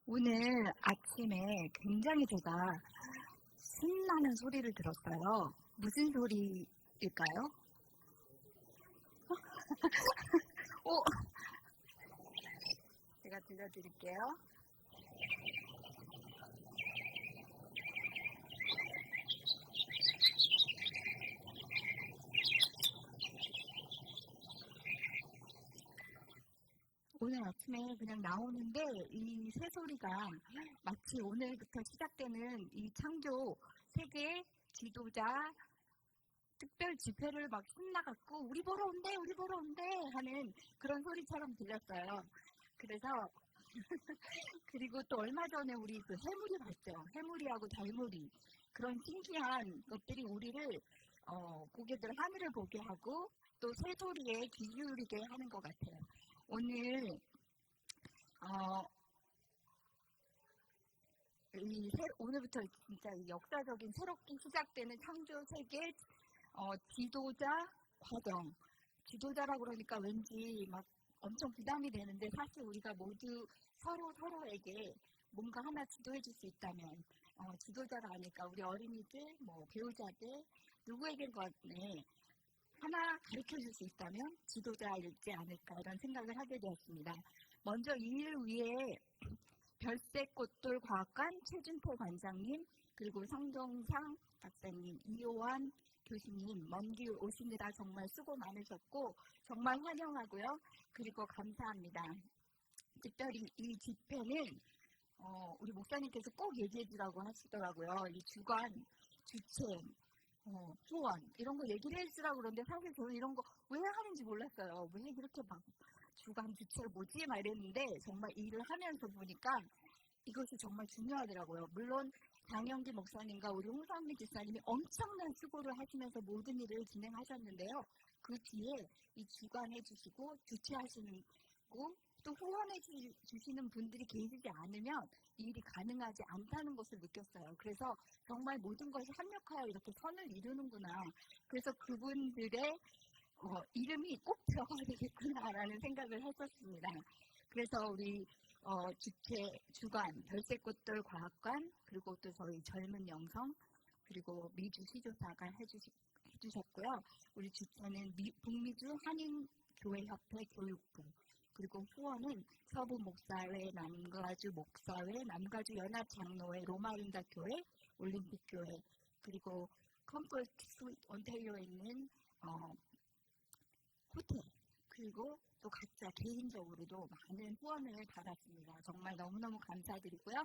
오늘 아침에 굉장히 제가 신나는 소리를 들었어요. 무슨 소리일까요? 오, 제가 들려드릴게요. 오늘 아침에 그냥 나오는데 이 새소리가 마치 오늘부터 시작되는 이 창조 세계 지도자 특별 집회를 막 신나갖고 우리 보러 온대, 우리 보러 온대 하는 그런 소리처럼 들렸어요. 그래서 그리고 또 얼마 전에 우리 그 해물이 봤죠. 해물이하고 달무리 그런 신기한 것들이 우리를 고개들 하늘을 보게 하고 또 새소리에 귀 기울이게 하는 것 같아요. 오늘 어, 오늘부터 진짜 이 역사적인 새롭게 시작되는 창조 세계 지도자 과정. 지도자라고 그러니까 왠지 막 엄청 부담이 되는데 사실 우리가 모두 서로에게 뭔가 하나 지도해 줄 수 있다면 지도자가 아닐까. 우리 어린이들, 뭐 배우자들 누구에겐 간에 하나 가르쳐 줄 수 있다면 지도자일지 않을까 이런 생각을 하게 되었습니다. 먼저 이 일을 위해 별새꽃돌 과학관 최준태 관장님, 그리고 성정상 박사님, 이호환 교수님 먼 길 오시느라 정말 수고 많으셨고 정말 환영하고요. 그리고 감사합니다. 특별히 이 집회는 우리 목사님께서 꼭 얘기해 주라고 하시더라고요. 이 주관, 주체, 후원 이런 거 얘기를 해주라고 그러는데 사실 저는 이런 거 왜 하는지 몰랐어요. 왜 이렇게 막 주관, 주체가 뭐지? 막 이랬는데 정말 일을 하면서 보니까 이것이 정말 중요하더라고요. 물론 장영기 목사님과 우리 홍상미 집사님이 엄청난 수고를 하시면서 모든 일을 진행하셨는데요. 그 뒤에 이 주관해 주시고 주체하시는 또 후원해 주시는 분들이 계시지 않으면 이 일이 가능하지 않다는 것을 느꼈어요. 그래서 정말 모든 것이 합력하여 이렇게 선을 이루는구나. 그래서 그분들의 이름이 꼭 들어가야 되겠구나라는 생각을 했었습니다. 그래서 우리 주관, 별새꽃돌 과학관, 그리고 또 저희 젊은 영성, 그리고 미주 시조사가 해주셨고요. 우리 주체는 북미주 한인교회협회 교육부, 그리고 후원은 서부 목사회, 남가주 목사회, 남가주 연합장로회, 로마인다교회, 올림픽교회, 그리고 컴포트 온타리오에 있는 호텔, 그리고 또 각자 개인적으로도 많은 후원을 받았습니다. 정말 너무너무 감사드리고요.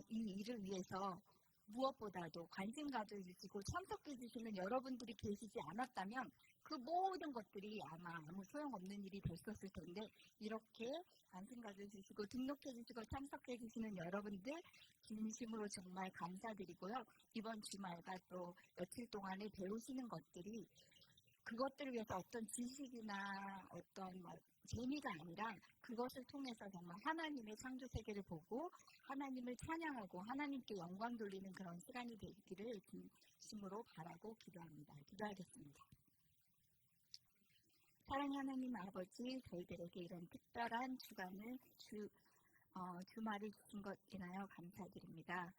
이 일을 위해서 무엇보다도 관심 가져주시고 참석해주시는 여러분들이 계시지 않았다면 그 모든 것들이 아마 아무 소용없는 일이 됐었을 텐데 이렇게 관심 가져주시고 등록해주시고 참석해주시는 여러분들 진심으로 정말 감사드리고요. 이번 주말과 또 며칠 동안에 배우시는 것들이 그것들을 위해서 어떤 지식이나 어떤 재미가 아니라 그것을 통해서 정말 하나님의 창조 세계를 보고 하나님을 찬양하고 하나님께 영광 돌리는 그런 시간이 되기를 진심으로 바라고 기도합니다. 기도하겠습니다. 사랑하는 하나님 아버지, 저희들에게 이런 특별한 주말을 주신 것 인하여 감사드립니다.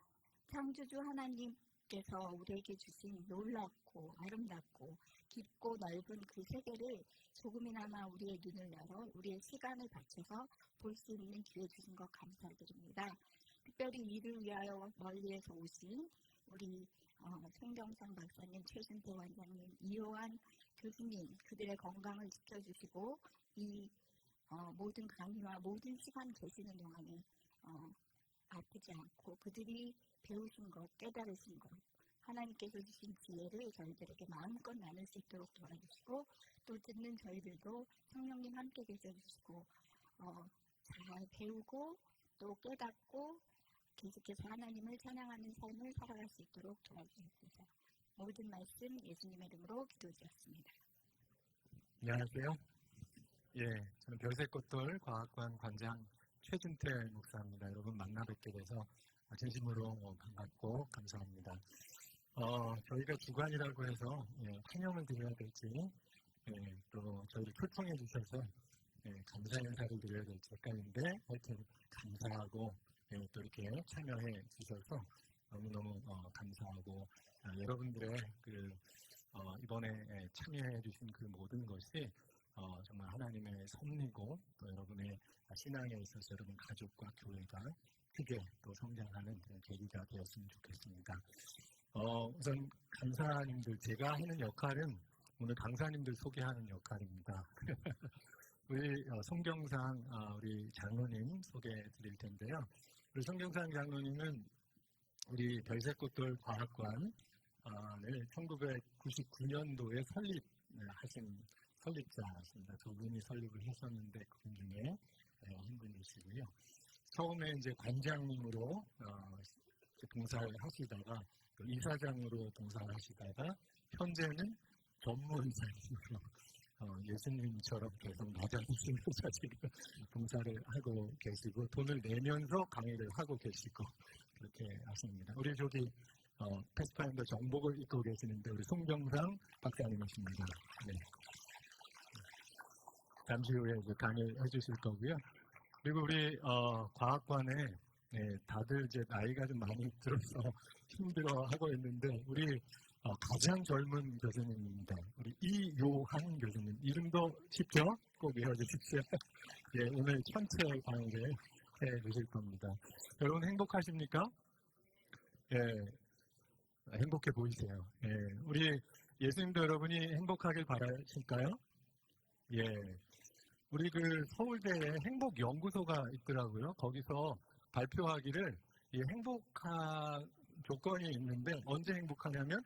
창조주 하나님께서 우리에게 주신 놀랍고 아름답고 깊고 넓은 그 세계를 조금이나마 우리의 눈을 열어 우리의 시간을 바쳐서 볼 수 있는 기회 주신 것 감사드립니다. 특별히 이를 위하여 멀리에서 오신 우리 송경상 박사님, 최준태 원장님, 이호환 교수님 그들의 건강을 지켜주시고 이 모든 강의와 모든 시간 계시는 동안에 아프지 않고 그들이 배우신 것, 깨달으신 것 하나님께서 주신 지혜를 저희들에게 마음껏 나눌 수 있도록 도와주시고 또 듣는 저희들도 성령님 함께 계셔주시고 잘 배우고 또 깨닫고 계속해서 하나님을 찬양하는 삶을 살아갈 수 있도록 도와주시옵소서. 모든 말씀 예수님의 이름으로 기도드렸습니다. 안녕하세요. 저는 별새꽃돌 과학관 관장 최준태 목사입니다. 여러분 만나 뵙게 돼서 진심으로 반갑고 감사합니다. 저희가 주관이라고 해서 환영을 드려야 될지 또 저희를 초청해 주셔서 감사 인사를 드려야 될지 헷갈리는데 하여튼 감사하고 또 이렇게 참여해 주셔서 너무너무 감사하고 여러분들의 이번에 참여해 주신 그 모든 것이 정말 하나님의 섭리고 또 여러분의 신앙에 있어서 여러분 가족과 교회가 크게 또 성장하는 그런 계기가 되었으면 좋겠습니다. 우선 강사님들, 제가 하는 역할은 오늘 강사님들 소개하는 역할입니다. 우리 송경상 우리 장로님 소개해 드릴 텐데요. 우리 송경상 장로님은 우리 별새꽃돌 과학관을 1999년도에 설립하신 설립자십니다. 두 분이 설립을 했었는데 그분 중에 한 분이시고요. 처음에 이제 관장님으로 봉사를 하시다가 이사장으로 봉사를 하시다가 현재는 전무이사님으로 예수님처럼 계속 나자시면서 지금 봉사를 하고 계시고 돈을 내면서 강의를 하고 계시고 그렇게 하십니다. 우리 저기 패스파인더 정복을 입고 계시는데 우리 송경상 박사님이십니다. 네. 잠시 후에 이제 강의를 해주실 거고요. 그리고 우리 과학관에 다들 이제 나이가 좀 많이 들어서 힘들어하고 있는데 우리 가장 젊은 교수님입니다. 우리 이요한 교수님. 이름도 쉽죠? 꼭 외워주십시오. 예, 오늘 전체 강의를 해주실 겁니다. 여러분 행복하십니까? 예, 행복해 보이세요. 예, 우리 예수님도 여러분이 행복하길 바라실까요? 예, 우리 서울대에 행복연구소가 있더라고요. 거기서 발표하기를 이 행복한 조건이 있는데 언제 행복하냐면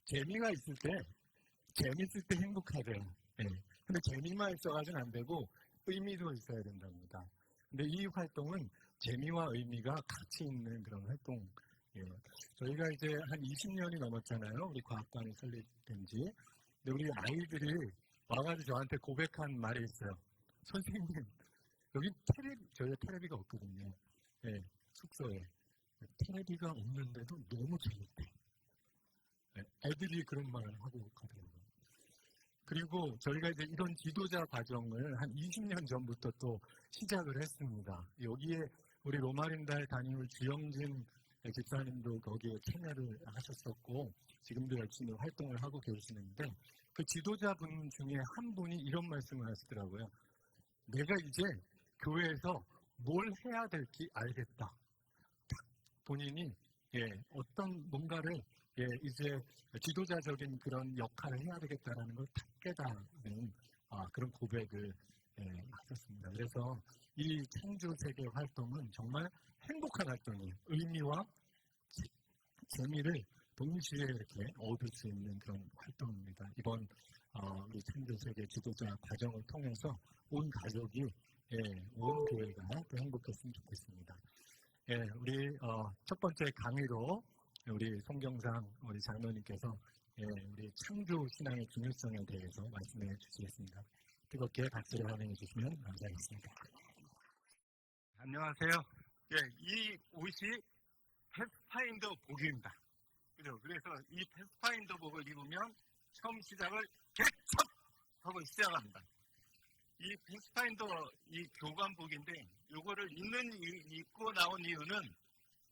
재미가 있을 때, 재밌을 때 행복하대요. 예. 근데 재미만 있어가지고는 안 되고 의미도 있어야 된답니다. 근데 이 활동은 재미와 의미가 같이 있는 그런 활동이에요. 저희가 이제 한 20년이 넘었잖아요. 우리 과학관이 설립된 지. 근데 우리 아이들이 와가지고 저한테 고백한 말이 있어요. 선생님, 여기 저희가 텔레비가 없거든요. 예, 숙소에. 텔레비가 없는데도 너무 재밌대. 애들이 그런 말을 하고 가더라고요. 그리고 저희가 이제 이런 지도자 과정을 한 20년 전부터 또 시작을 했습니다. 여기에 우리 로마린달 담임을 주영진 집사님도 거기에 참여를 하셨었고 지금도 열심히 활동을 하고 계시는데 그 지도자분 중에 한 분이 이런 말씀을 하시더라고요. 내가 이제 교회에서 뭘 해야 될지 알겠다. 본인이 어떤 뭔가를 이제 지도자적인 그런 역할을 해야 되겠다라는 걸 딱 깨닫는 그런 고백을 하셨습니다. 그래서 이 창조 세계 활동은 정말 행복한 활동이에요. 의미와 재미를 동시에 이렇게 얻을 수 있는 그런 활동입니다. 이번 우리 창조 세계 지도자 과정을 통해서 온 가족이 온 교회가 또 행복했으면 좋겠습니다. 우리 첫 번째 강의로 우리 송경상 우리 장로님께서 우리 창조 신앙의 중요성에 대해서 말씀해 주시겠습니다. 뜨겁게 박수를 환영해 주시면 감사하겠습니다. 안녕하세요. 이 옷이 패스파인더 복입니다. 그죠? 그래서 이 패스파인더 복을 입으면 처음 시작을 개척 하고 시작합니다. 이 패스파인더 이 교관복인데 이거를 입고 나온 이유는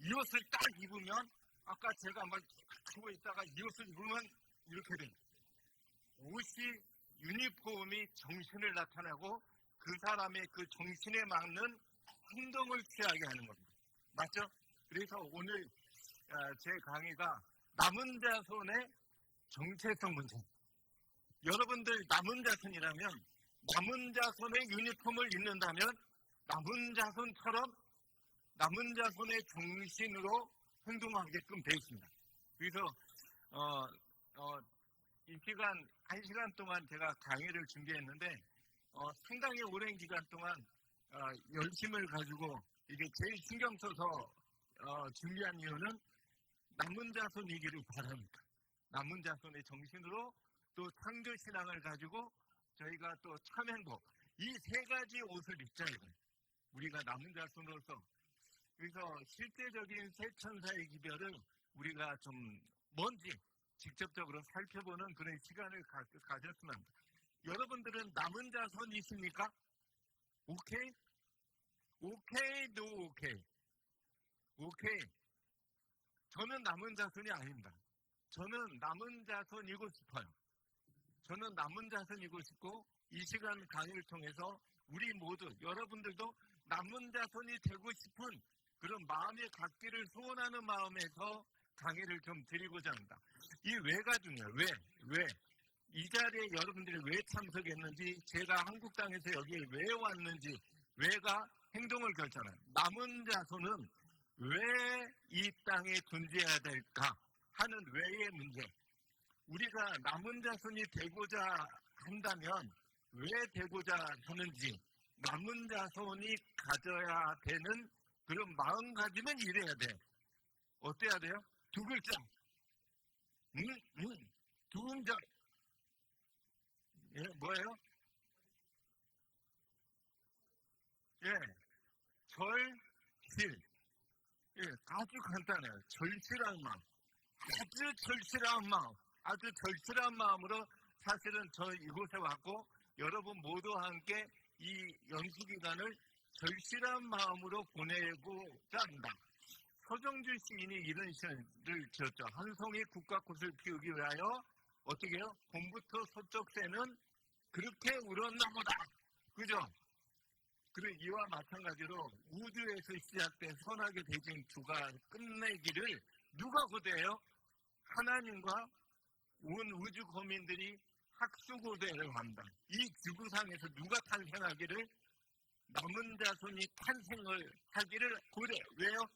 이 옷을 딱 입으면 아까 제가 막 하고 있다가 이 옷을 입으면 이렇게 됩니다. 옷이 유니폼이 정신을 나타내고 그 사람의 그 정신에 맞는 행동을 취하게 하는 겁니다. 맞죠? 그래서 오늘 제 강의가 남은 자손의 정체성 문제. 여러분들 남은 자손이라면 남은 자손의 유니폼을 입는다면 남은 자손처럼 남은 자손의 정신으로 행동하게끔 되어 있습니다. 그래서 이 시간 1시간 동안 제가 강의를 준비했는데 상당히 오랜 기간 동안 열심을 가지고 이게 제일 신경 써서 준비한 이유는 남은 자손이기를 바랍니다. 남은 자손의 정신으로 또 창조 신앙을 가지고 저희가 또 참행복 이 세 가지 옷을 입자 이거예요. 우리가 남은 자손으로서. 그래서 실제적인 새 천사의 기별을 우리가 좀 뭔지 직접적으로 살펴보는 그런 시간을 가졌으면 합니다. 여러분들은 남은 자손이십니까? 오케이? 오케이도 오케이. 오케이. 저는 남은 자손이 아닙니다. 저는 남은 자손이고 싶어요. 저는 남은 자손이고 싶고 이 시간 강의를 통해서 우리 모두 여러분들도 남은 자손이 되고 싶은 그런 마음의 갖기를 소원하는 마음에서 강의를 좀 드리고자 합니다. 이 왜가 중요해요. 왜? 이 자리에 여러분들이 왜 참석했는지, 제가 한국 땅에서 여기에 왜 왔는지, 왜가 행동을 결정해요. 남은 자손은 왜 이 땅에 존재해야 될까 하는 왜의 문제. 우리가 남은 자손이 되고자 한다면 왜 되고자 하는지, 남은 자손이 가져야 되는 그런 마음가짐은 이래야 돼. 어때야 돼요? 두 글자. 두 음절. 예, 뭐예요? 예, 절실. 예, 아주 간단해요. 절실한 마음. 아주 절실한 마음. 아주 절실한 마음으로 사실은 저 이곳에 왔고 여러분 모두와 함께 이 연수 기간을 절실한 마음으로 보내고자 합니다. 서정주 시인이 이런 시를 지었죠. 한 송이 국화꽃을 피우기 위하여 어떻게 해요? 봄부터 서쪽 새는 그렇게 울었나 보다. 그죠? 그리고 이와 마찬가지로 우주에서 시작된 선악의 대쟁투가 끝내기를 누가 고대해요? 하나님과 온 우주 거민들이 학수고대를 합니다. 이 지구상에서 누가 탄생하기를? 남은 자손이 탄생을 하기를 고대해요. 왜요?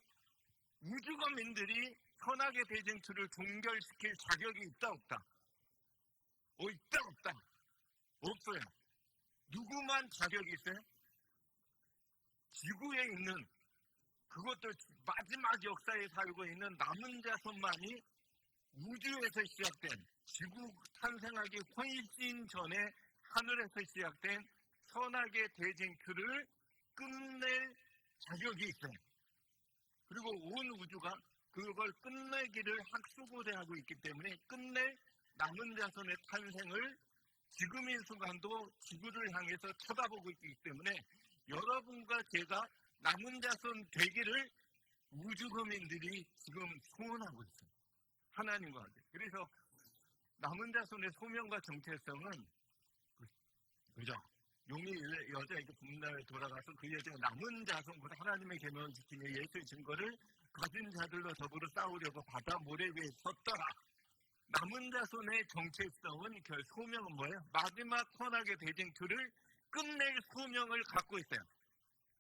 우주 거민들이 선악의 대쟁투를 종결시킬 자격이 있다 없다? 있다 없다? 없어요. 누구만 자격이 있어요? 지구에 있는, 그것도 마지막 역사에 살고 있는 남은 자손만이 우주에서 시작된, 지구 탄생하기 훨씬 전에 하늘에서 시작된 선악의 대쟁투를 끝낼 자격이 있어요. 그리고 온 우주가 그걸 끝내기를 학수고대하고 있기 때문에 끝낼 남은 자손의 탄생을 지금 이 순간도 지구를 향해서 쳐다보고 있기 때문에 여러분과 제가 남은 자손 되기를 우주거민들이 지금 소원하고 있어요. 하나님과 함께. 그래서 남은 자손의 소명과 정체성은 그죠? 용이 여자에게 분날에 돌아가서 그 여자가 남은 자손보다 하나님의 계명을 지키며 예수의 증거를 가진 자들로 더불어 싸우려고 바다 모래 위에 섰더라. 남은 자손의 정체성은 소명은 뭐예요? 마지막 선악의 대쟁투를 끝낼 소명을 갖고 있어요.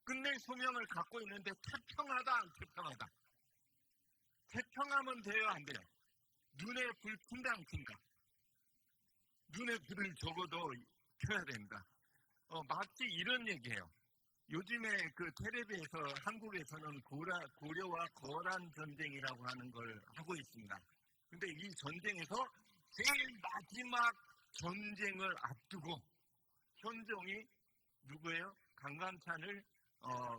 끝낼 소명을 갖고 있는데 태평하다 안 태평하다? 태평하면 돼요 안 돼요? 눈에 불 푼다 안 푼다? 눈에 불을 적어도 켜야 됩니다. 마치 이런 얘기예요. 요즘에 그 텔레비에서 한국에서는 고려와 거란 전쟁이라고 하는 걸 하고 있습니다. 근데 이 전쟁에서 제일 마지막 전쟁을 앞두고 현종이 누구예요? 강감찬을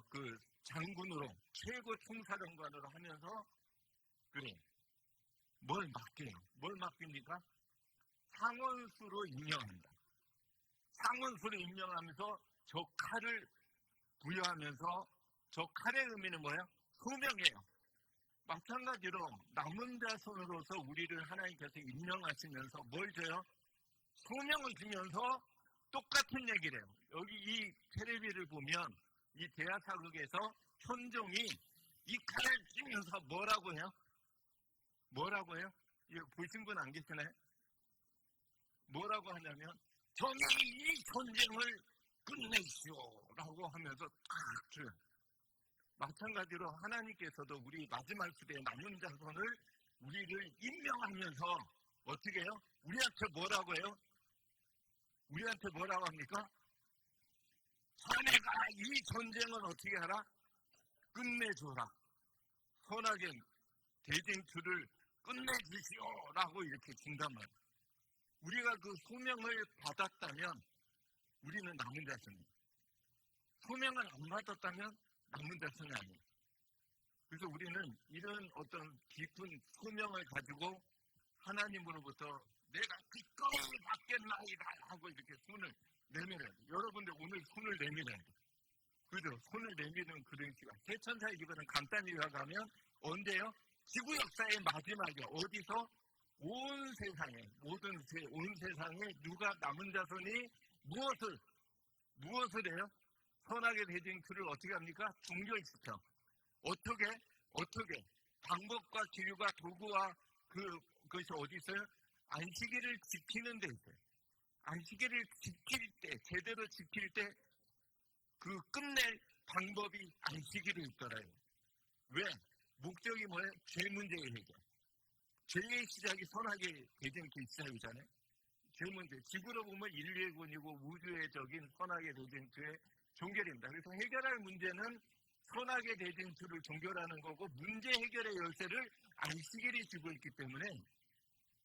그 장군으로 최고 총사령관으로 하면서 그래 뭘 맡겨요? 뭘 맡깁니까? 상원수로 임명합니다. 상원수로 임명하면서 저 칼을 부여하면서 저 칼의 의미는 뭐예요? 소명이에요. 마찬가지로 남은 자손으로서 우리를 하나님께서 임명하시면서 뭘 줘요? 소명을 주면서 똑같은 얘기를 해요. 여기 이 텔레비를 보면 이 대하사극에서 현종이 이 칼을 쥐면서 뭐라고 해요? 뭐라고 해요? 이거 보신 분 안 계시나요? 뭐라고 하냐면 정의 이 전쟁을 끝내시오라고 하면서 탁 줘요. 마찬가지로 하나님께서도 우리 마지막 시대의 남은 자손을 우리를 임명하면서 어떻게 해요? 우리한테 뭐라고 해요? 우리한테 뭐라고 합니까? 자네가 이 전쟁은 어떻게 하라? 끝내줘라. 선악의 대쟁투를 끝내주시오라고 이렇게 준단 말이에요. 우리가 그 소명을 받았다면 우리는 남은 자손이에요. 소명을 안 받았다면 남은 자손이 아니에요. 그래서 우리는 이런 어떤 깊은 소명을 가지고 하나님으로부터 내가 기꺼이 받겠나이다 하고 이렇게 손을 내밀어야 돼요. 여러분들 오늘 손을 내밀어야 돼요. 그죠? 손을 내미는 그런 시간. 대천사의 기간은 간단히 요약하면 언제요? 지구 역사의 마지막에 어디서? 온 세상에, 온 세상에 누가 남은 자손이 무엇을 해요? 선악의 대징투를 어떻게 합니까? 종결시켜. 어떻게? 방법과 기류가 도구와 그것이 어디 있어요? 안식일을 지키는 데 있어요. 안식일을 지킬 때, 제대로 지킬 때 그 끝낼 방법이 안식일에 있더라요. 왜? 목적이 뭐예요? 죄 문제의 해결. 죄의 시작이 선악의 대쟁투 시작이잖아요. 죄 문제. 지구로 보면 인류의 군이고 우주의적인 선악의 대쟁투의 종결입니다. 그래서 해결할 문제는 선악의 대쟁투를 종결하는 거고 문제 해결의 열쇠를 안식일이 쥐고 있기 때문에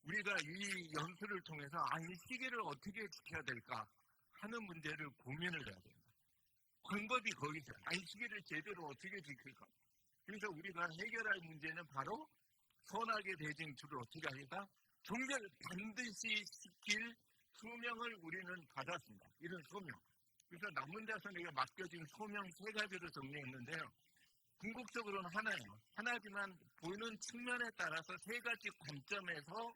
우리가 이 연수를 통해서 안식일을 어떻게 지켜야 될까 하는 문제를 고민을 해야 됩니다. 방법이 거기서 안식일을 제대로 어떻게 지킬까. 그래서 우리가 해결할 문제는 바로 선악의 대징투를 어떻게 하겠다? 종결 반드시 시킬 소명을 우리는 받았습니다. 이런 소명. 그래서 남은 자손에게 맡겨진 소명 3가지로 정리했는데요. 궁극적으로는 하나예요. 하나지만 보이는 측면에 따라서 3가지 관점에서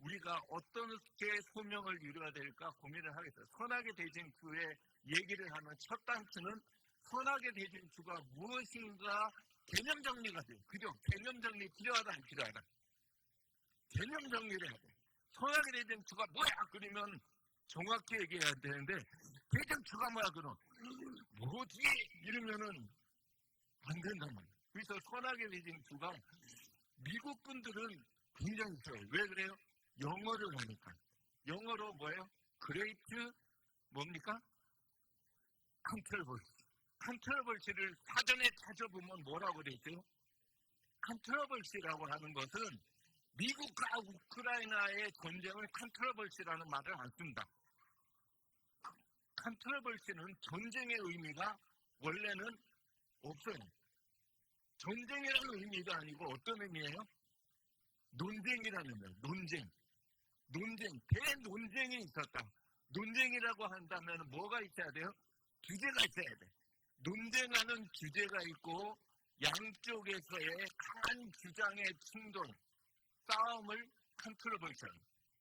우리가 어떻게 소명을 이루어야 될까 고민을 하겠어요. 선악의 대징투의 얘기를 하면 첫 단추는 선악의 대징투가 무엇인가 개념 정리가 돼요. 그죠? 개념 정리 필요하다 안 필요하다? 개념 정리를 해야 돼요. 선악의 대징투가 뭐야? 그러면 정확히 얘기해야 되는데 대징투가 뭐야? 그럼 뭐지? 이러면은 안 된단 말이에요. 그래서 선악의 대징투가 미국 분들은 굉장히 좋아요. 왜 그래요? 영어를 하니까. 영어로 뭐예요? 그레이트 뭡니까? 컨트러버시. 컨트러버시를 사전에 찾아보면 뭐라고 되어 있어요? 컨트러버시라고 하는 것은 미국과 우크라이나의 전쟁을 컨트러버시라는 말을 안 씁니다. 컨트러버시는 전쟁의 의미가 원래는 없어요. 전쟁이라는 의미가 아니고 어떤 의미예요? 논쟁이라는 의미예요. 대논쟁이 있었다. 논쟁이라고 한다면 뭐가 있어야 돼요? 주제가 있어야 돼. 논쟁하는 주제가 있고 양쪽에서의 강한 주장의 충돌, 싸움을 컨트러버시예요.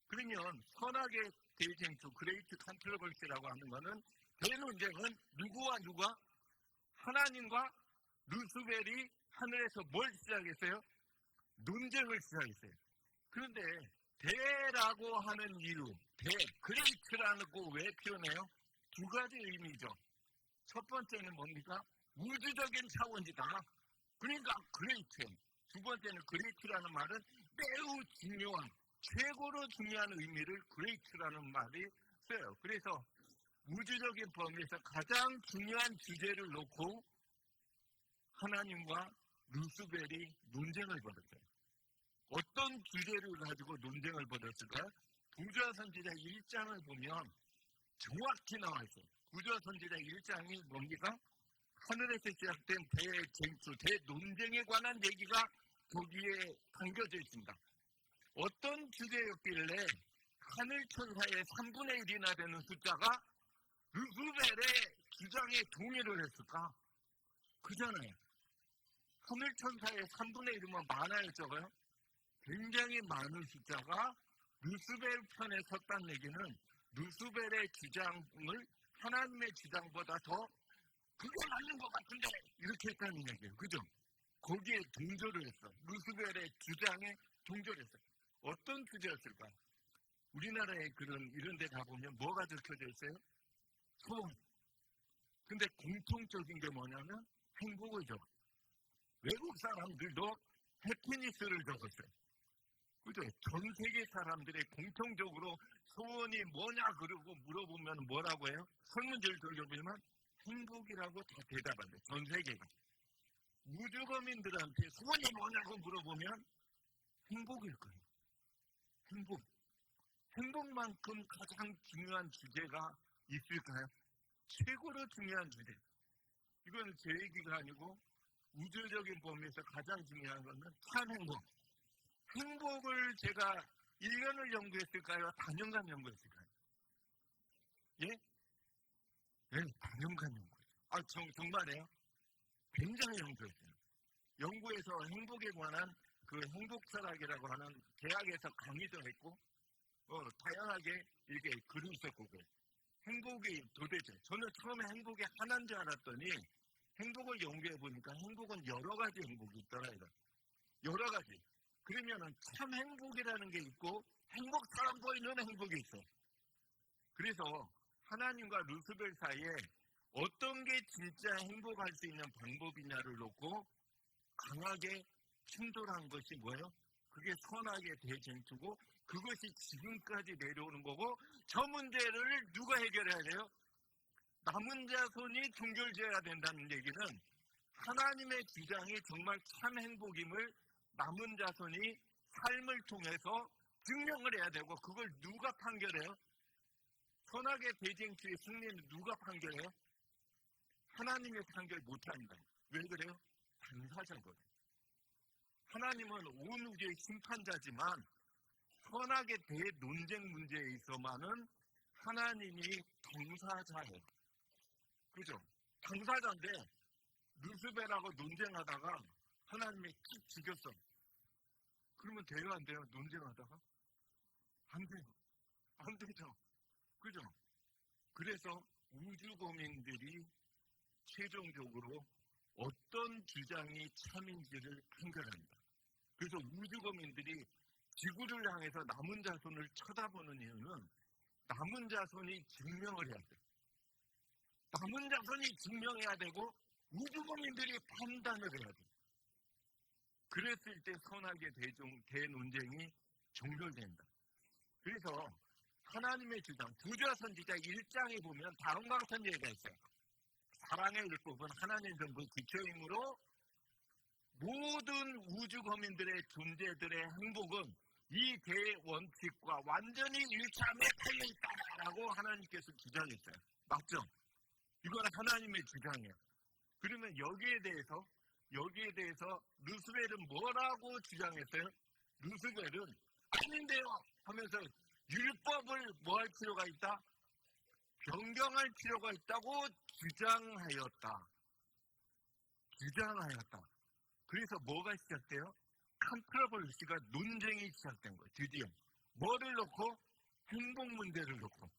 그러면 선악의 대쟁투, 그레이트 컨트러버시라고 하는 것은 대논쟁은 누가? 하나님과 루스벨이 하늘에서 뭘 시작했어요? 논쟁을 시작했어요. 그런데 대라고 하는 이유, 그레이트라고 왜 표현해요? 2가지 의미죠. 첫 번째는 뭡니까? 우주적인 차원이다. 그러니까 그레이트. 2번째는 그레이트라는 말은 매우 중요한, 최고로 중요한 의미를 그레이트라는 말이 써요. 그래서 우주적인 범위에서 가장 중요한 주제를 놓고 하나님과 루스벨이 논쟁을 벌였어요. 어떤 주제를 가지고 논쟁을 벌였을까요? 부조화 선지자 1장을 보면 정확히 나와 있어요. 부조화 선지자 1장이 뭡니까? 하늘에서 시작된 대쟁투, 대논쟁에 관한 얘기가 거기에 담겨져 있습니다. 어떤 주제였길래 하늘 천사의 3분의 1이나 되는 숫자가 루스벨의 주장에 동의를 했을까? 그잖아요. 하늘 천사의 3분의 1이면 많아요, 적어요? 굉장히 많은 숫자가 루스벨 편에 섰다는 얘기는 루스벨의 주장을 하나님의 주장보다 더 그게 맞는 것 같은데 이렇게 했다는 얘기예요. 그죠? 거기에 동조를 했어. 루스벨의 주장에 동조를 했어요. 어떤 주제였을까? 우리나라에 이런 데 가보면 뭐가 적혀져 있어요? 소원. 근데 공통적인 게 뭐냐면 행복을 적어요. 외국 사람들도 해피니스를 적었어요. 그죠? 전 세계 사람들이 공통적으로 소원이 뭐냐 그러고 물어보면 뭐라고 해요? 설문지를 돌려보면 행복이라고 다 대답한대요. 전 세계가. 우주거민들한테 소원이 뭐냐고 물어보면 행복일 거예요. 행복. 행복만큼 가장 중요한 주제가 있을까요? 최고로 중요한 주제. 이거는 제 얘기가 아니고 우주적인 범위에서 가장 중요한 것은 참 행복. 행복을 제가 1년을 연구했을까요? 단연간 연구했을까요? 예? 네, 단연간 연구했어요. 정말이에요? 굉장히 연구했어요. 연구에서 행복에 관한 그 행복철학이라고 하는 대학에서 강의도 했고, 다양하게 이렇게 글을 썼고, 행복이 도대체, 저는 처음에 행복이 하나인 줄 알았더니, 행복을 연구해 보니까 행복은 여러 가지 행복이 있더라고요. 여러 가지. 그러면은 참 행복이라는 게 있고, 행복처럼 보이는 행복이 있어. 그래서 하나님과 루스벨 사이에 어떤 게 진짜 행복할 수 있는 방법이냐를 놓고 강하게 충돌한 것이 뭐예요? 그게 선악의 대쟁투고 그것이 지금까지 내려오는 거고 저 문제를 누가 해결해야 돼요? 남은 자손이 종결지어야 된다는 얘기는 하나님의 주장이 정말 참 행복임을 남은 자손이 삶을 통해서 증명을 해야 되고 그걸 누가 판결해요? 선악의 대쟁투의 승리는 누가 판결해요? 하나님의 판결 못합니다. 왜 그래요? 당사자거든요. 하나님은 온 우주의 심판자지만 선악의 대논쟁 문제에 있어만은 하나님이 당사자예요. 그죠? 당사자인데 루스벨하고 논쟁하다가 하나님이 툭 죽였어. 그러면 돼요? 안 돼요? 논쟁하다가? 안 돼요. 안 되죠. 그죠? 그래서 우주거민들이 최종적으로 어떤 주장이 참인지를 판결합니다. 그래서 우주거민들이 지구를 향해서 남은 자손을 쳐다보는 이유는 남은 자손이 증명을 해야 돼요. 남은 자손이 증명해야 되고 우주거민들이 판단을 해야 돼요. 그랬을 때 선악의 대논쟁이 종결된다. 그래서 하나님의 주장, 부자 선지자 1장에 보면 다음과 같은 얘기가 있어요. 사랑의 율법은 하나님 정부 기초이므로 모든 우주 거민들의 존재들의 행복은 이 대원칙과 완전히 일치함에 달려있다라고 하나님께서 주장했어요. 맞죠? 이건 하나님의 주장이에요. 그러면 여기에 대해서 루스벨은 뭐라고 주장했어요? 루스벨은 아닌데요 하면서 율법을 뭐 할 필요가 있다? 변경할 필요가 있다고 주장하였다. 그래서 뭐가 시작돼요? 컨트러버시가 논쟁이 시작된 거예요. 드디어. 뭐를 놓고? 행복 문제를 놓고.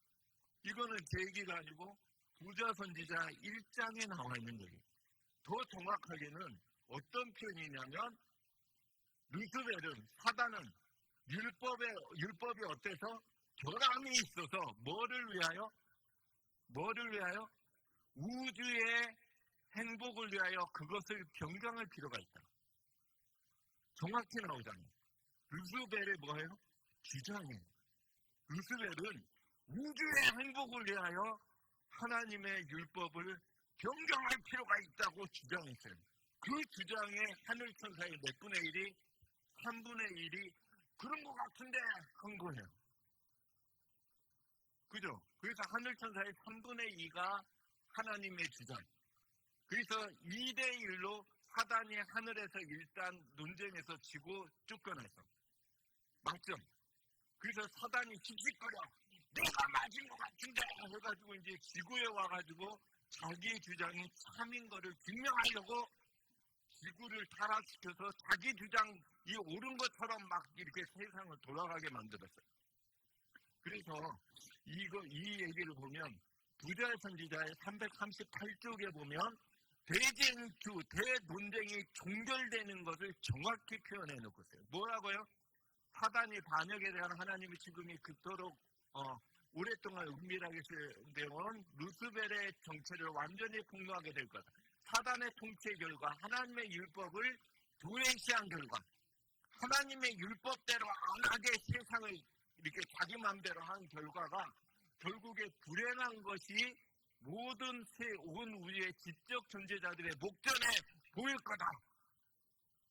이거는 제 얘기가 아니고 부자 선지자 1장에 나와 있는 얘기예요. 더 정확하게는 어떤 표현이냐면 루스벨은 사단은 율법이 어때서? 결함이 있어서 뭐를 위하여? 우주의 행복을 위하여 그것을 변경할 필요가 있다. 정확히 나오잖아요. 루스벨의 뭐예요? 주장이에요. 루스벨은 우주의 행복을 위하여 하나님의 율법을 변경할 필요가 있다고 주장했어요. 그 주장에 하늘 천사의 몇 분의 1이 3분의 1이 그런 것 같은데 한 거예요. 그죠? 그래서 하늘 천사의 3분의 2가 하나님의 주장. 그래서 2대1로 사단이 하늘에서 일단 논쟁에서 지고 쫓겨났어. 맞죠? 그래서 사단이 씩씩거려. 내가 맞은 것 같은데 해가지고 이제 지구에 와가지고 자기 주장이 참인 거를 증명하려고 지구를 타락시켜서 자기 주장이 옳은 것처럼 막 이렇게 세상을 돌아가게 만들었어요. 그래서 이 얘기를 보면 부자 선지자의 338쪽에 보면 대논쟁이 종결되는 것을 정확히 표현해 놓고 있어요. 뭐라고요? 사단이 반역에 대한 하나님의 지금이 그토록 오랫동안 은밀하게 되어온 루스벨의 정체를 완전히 폭로하게 될 거다. 사단의 통치 결과 하나님의 율법을 도외시한 결과 하나님의 율법대로 안 하게 세상을 이렇게 자기 마음대로 한 결과가 결국에 불행한 것이 모든 온 우주의 지적 존재자들의 목전에 보일 거다.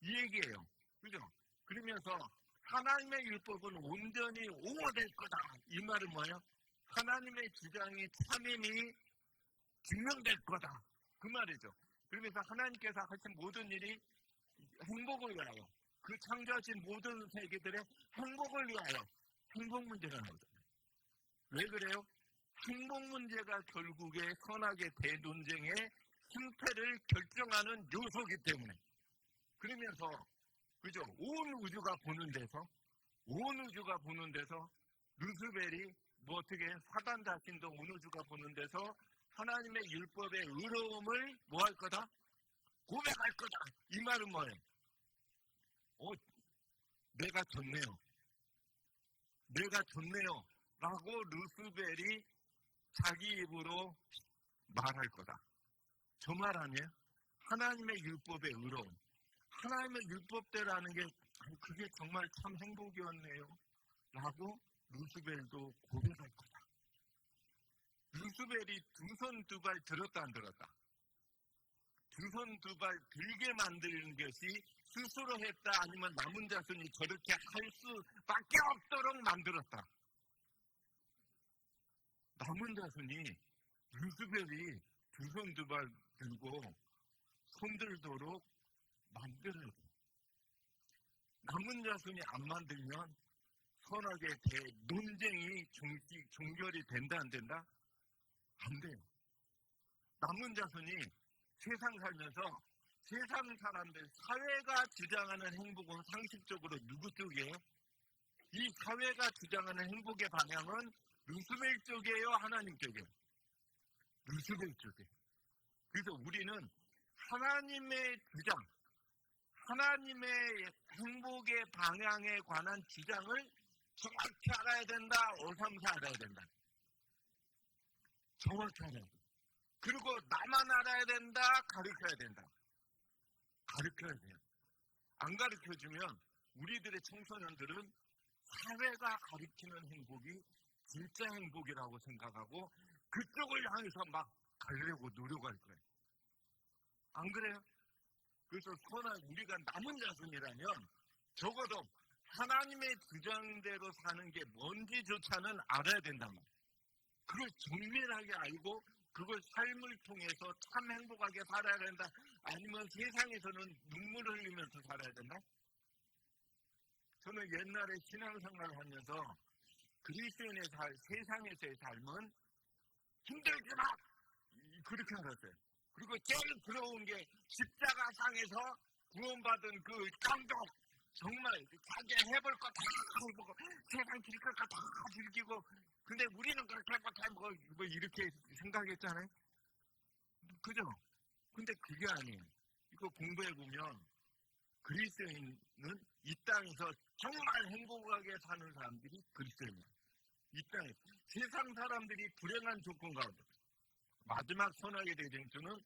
이 얘기예요. 그죠? 그러면서 하나님의 율법은 온전히 옹호될 거다. 이 말은 뭐예요? 하나님의 주장이 참임이 증명될 거다. 그 말이죠. 그러면서 하나님께서 하신 모든 일이 행복을 위하여 그 창조하신 모든 세계들의 행복을 위하여 행복 문제가 나오잖아요. 왜 그래요? 행복 문제가 결국에 선악의 대논쟁의 승패를 결정하는 요소이기 때문에. 그러면서 그죠? 온 우주가 보는 데서 루스벨이 뭐 어떻게 사단 자신도 온 우주가 보는 데서 하나님의 율법의 의로움을 뭐 할 거다? 고백할 거다. 이 말은 뭐예요? 내가 좋네요. 라고 루스벨이 자기 입으로 말할 거다. 저 말 아니에요? 하나님의 율법의 의로움. 하나님의 율법대로라는 게 그게 정말 참 행복이었네요. 라고 루스벨도 고백할 거다. 루스벨이 두 손 두 발 들었다 안 들었다? 두 손 두 발 들게 만드는 것이 스스로 했다 아니면 남은 자손이 저렇게 할 수밖에 없도록 만들었다. 남은 자손이 루스벨이 두 손 두 발 들고 손들도록 만들어야 돼. 남은 자손이 안 만들면 선악의 논쟁이 종결이 된다 안 된다? 안 돼요. 남은 자손이 세상 살면서 세상 사람들, 사회가 주장하는 행복은 상식적으로 누구 쪽이에요? 이 사회가 주장하는 행복의 방향은 루스벨 쪽이에요? 하나님 쪽이에요? 루스벨 쪽이에요. 그래서 우리는 하나님의 주장, 하나님의 행복의 방향에 관한 주장을 정확히 알아야 된다, 어삼사 알아야 된다. 정확히 알아야 된다. 그리고 나만 알아야 된다, 가르쳐야 된다. 가르쳐야 돼요. 안 가르쳐주면 우리들의 청소년들은 사회가 가르치는 행복이 진짜 행복이라고 생각하고 그쪽을 향해서 막 가려고 노력할 거예요. 안 그래요? 그래서 우리가 남은 자손이라면 적어도 하나님의 주장대로 사는 게 뭔지조차는 알아야 된단 말이에요. 그걸 정밀하게 알고 그걸 삶을 통해서 참 행복하게 살아야 된다. 아니면 세상에서는 눈물을 흘리면서 살아야 된다. 저는 옛날에 신앙생활을 하면서 그리스도인의 세상에서의 삶은 힘들지만 그렇게 알았어요. 그리고 제일 부러운 게 십자가상에서 구원받은 그 감동. 정말 자기 해볼 거 다 해보고 세상 즐길 거 다 즐기고 근데 우리는 그렇게 못해 뭐 이렇게 생각했잖아요. 그죠? 근데 그게 아니에요. 이거 공부해보면 그리스도인은 이 땅에서 정말 행복하게 사는 사람들이 그리스도인이에요. 이 땅에 세상 사람들이 불행한 조건 가운데 마지막 선악의 대쟁투는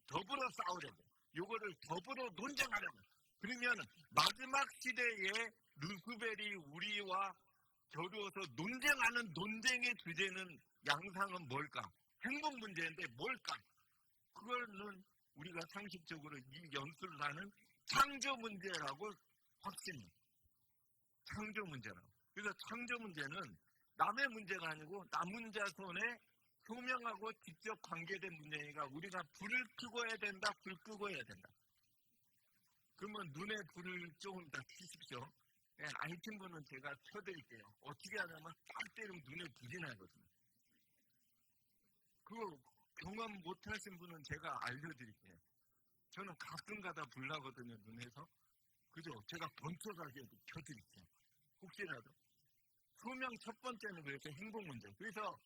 더불어 싸우려고 요거를 더불어 논쟁하려고 그러면 마지막 시대에 루스벨이 우리와 겨루어서 논쟁하는 논쟁의 주제는 양상은 뭘까? 행복 문제인데 뭘까? 그거는 우리가 상식적으로 이 연수를 하는 창조 문제라고 확신해요. 창조 문제라고. 그래서 창조 문제는 남의 문제가 아니고 남은 자손의 소명하고 직접 관계된 문제니까 우리가 불을 켜고 해야 된다, 불 끄고 해야 된다. 그러면 눈에 불을 조금 더 켜십시오. 네, 안 킨 분은 제가 켜드릴게요. 어떻게 하냐면 딱 때리면 눈에 불이 나거든요. 그거 경험 못하신 분은 제가 알려드릴게요. 저는 가끔 가다 불 나거든요, 눈에서. 그죠? 제가 번쩍하게 켜드릴게요. 혹시라도. 소명 첫 번째는 그렇게 행복 문제. 그래서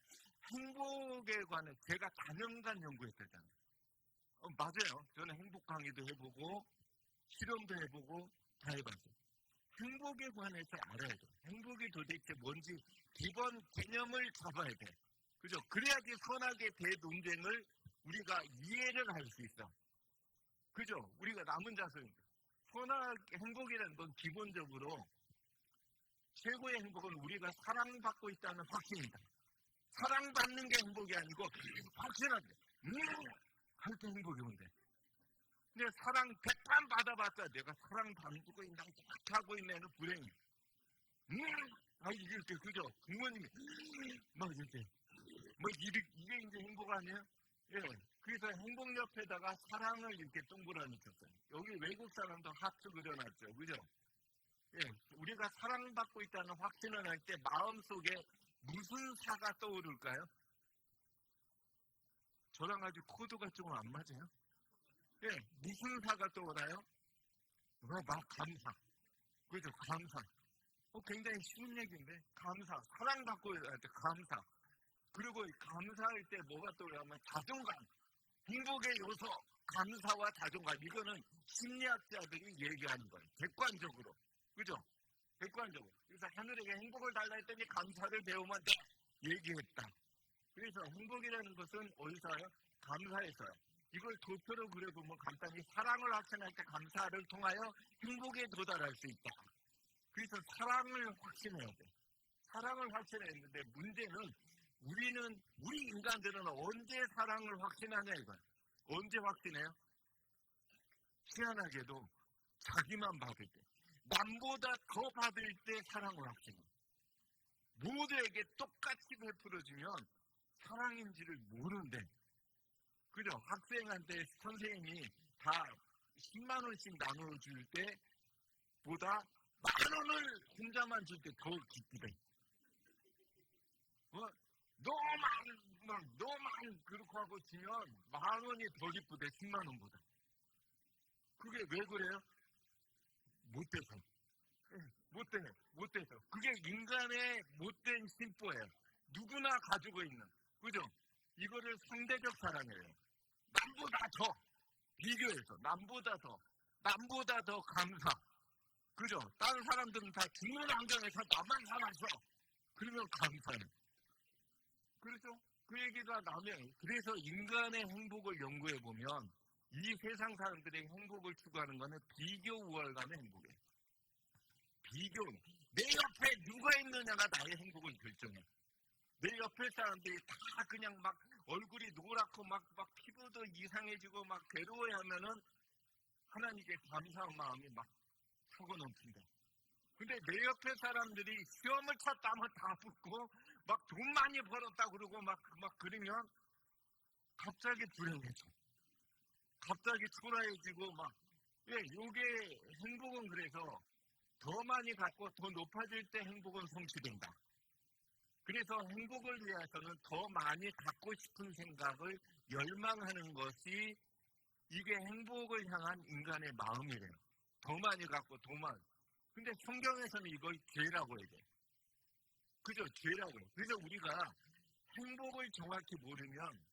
행복에 관해 제가 4년간 연구했잖아요. 맞아요. 저는 행복 강의도 해보고 실험도 해보고 다 해봤어요. 행복에 관해서 알아야 돼. 행복이 도대체 뭔지 기본 개념을 잡아야 돼. 그죠? 그래야지 선악의 대논쟁을 우리가 이해를 할 수 있어. 그죠? 우리가 남은 자손인데. 행복이라는 건 기본적으로 최고의 행복은 우리가 사랑받고 있다는 확신이다. 사랑받는 게 행복이 아니고 확신한데 할 때 행복이 온대. 근데 사랑 100번 받아봤자 내가 사랑 받고 있나 하고 있네는 불행해. 이게 그죠? 부모님이 막 이렇게 이게 이제 행복 아니에요? 예. 그래서 행복 옆에다가 사랑을 이렇게 동그라미 쳤어요. 여기 외국 사람도 하트 그려놨죠, 그죠? 예. 우리가 사랑받고 있다는 확신을 할 때 마음속에 무슨 사가 떠오를까요? 저랑 아주 코드가 조금 안 맞아요. 예, 무슨 사가 떠오르나요? 막 감사. 그죠? 감사. 굉장히 쉬운 얘기인데, 감사. 사랑받고 할 때 감사. 그리고 감사할 때 뭐가 떠오르냐면 자존감. 행복의 요소, 감사와 자존감. 이거는 심리학자들이 얘기하는 거예요. 객관적으로. 그죠? 객관적으로. 그래서 하늘에게 행복을 달라 했더니 감사를 배우면 돼. 얘기했다. 그래서 행복이라는 것은 어디서요? 감사에서요. 이걸 도표로 그려보면 간단히 사랑을 확신할 때 감사를 통하여 행복에 도달할 수 있다. 그래서 사랑을 확신해야 돼. 사랑을 확신해야 되는데 문제는 우리 인간들은 언제 사랑을 확신하냐 이거야. 언제 확신해요? 희한하게도 자기만 받을 때. 남보다 더 받을 때 사랑을 확신해. 모두에게 똑같이 베풀어주면 사랑인지를 모르는데, 그죠? 학생한테 선생님이 다 10만 원씩 나눠줄 때보다 10,000원을 혼자만 줄 때 더 기쁘대. 너만 그렇게 하고 치면 10,000원이 더 기쁘대, 10만 원보다. 그게 왜 그래요? 못돼서. 못돼서. 그게 인간의 못된 심보예요. 누구나 가지고 있는. 그죠? 이거를 상대적 사랑이에요. 남보다 더. 비교해서. 남보다 더 감사. 그죠? 다른 사람들은 다 죽는 환경에서 나만 살았어. 그러면 감사해. 그렇죠? 그 얘기가 나면, 그래서 인간의 행복을 연구해보면 이 세상 사람들의 행복을 추구하는 것은 비교 우월감의 행복이에요. 비교. 내 옆에 누가 있느냐가 나의 행복을 결정해. 내 옆에 사람들이 다 그냥 막 얼굴이 노랗고 막 피부도 이상해지고 막 괴로워하면은 하나님께 감사한 마음이 막 차고 넘친다. 근데 내 옆에 사람들이 시험을 쳤다면 다 붙고 막 돈 많이 벌었다 그러고 막 그러면 갑자기 불행해져. 갑자기 초라해지고 막. 예, 요게 행복은 그래서 더 많이 갖고 더 높아질 때 행복은 성취된다. 그래서 행복을 위해서는 더 많이 갖고 싶은 생각을 열망하는 것이 이게 행복을 향한 인간의 마음이래요. 더 많이 갖고 더 많이. 근데 성경에서는 이걸 죄라고 얘기해요. 그죠? 죄라고 해요. 그래서 우리가 행복을 정확히 모르면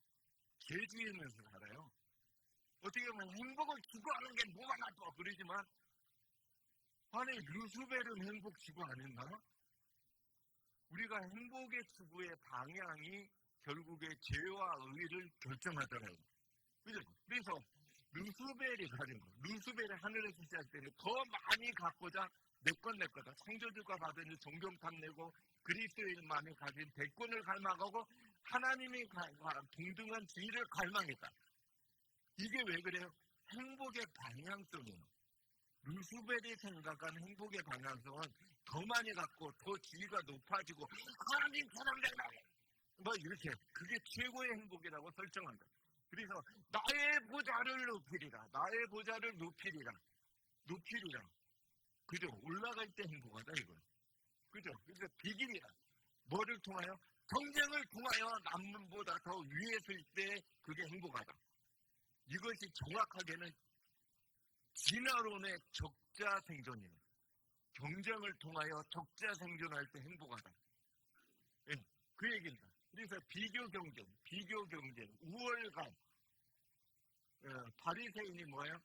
죄주의면서 살아요. 어떻게 보면 행복을 추구하는 게 뭐가 나빠 그러지만 아니 루스벨은 행복 추구 안 했나? 우리가 행복의 추구의 방향이 결국에 죄와 의를 결정하더라고요. 그죠? 그래서 루스벨이 가진 거. 루스벨이 하늘에서 시작되는 더 많이 갖고자 내 거다. 창조주가 받은 존경 탐내고 그리스도인만이 가진 대권을 갈망하고 하나님이 동등한 지위를 갈망했다. 이게 왜 그래요? 행복의 방향성이에요. 루스벨이 생각한 행복의 방향성은 더 많이 갖고 더 지위가 높아지고 하나님 사람 되라 뭐 이렇게 그게 최고의 행복이라고 설정한다. 그래서 나의 보좌를 높이리라. 그죠? 올라갈 때 행복하다 이거. 그죠? 그래서 비길이라. 뭐를 통하여? 경쟁을 통하여 남보다 더 위에 설 때 그게 행복하다. 이것이 정확하게는 진화론의 적자 생존이에요. 경쟁을 통하여 적자 생존할 때 행복하다. 예, 그 얘기입니다. 그래서 비교 경쟁, 우월감. 바리새인이 뭐예요?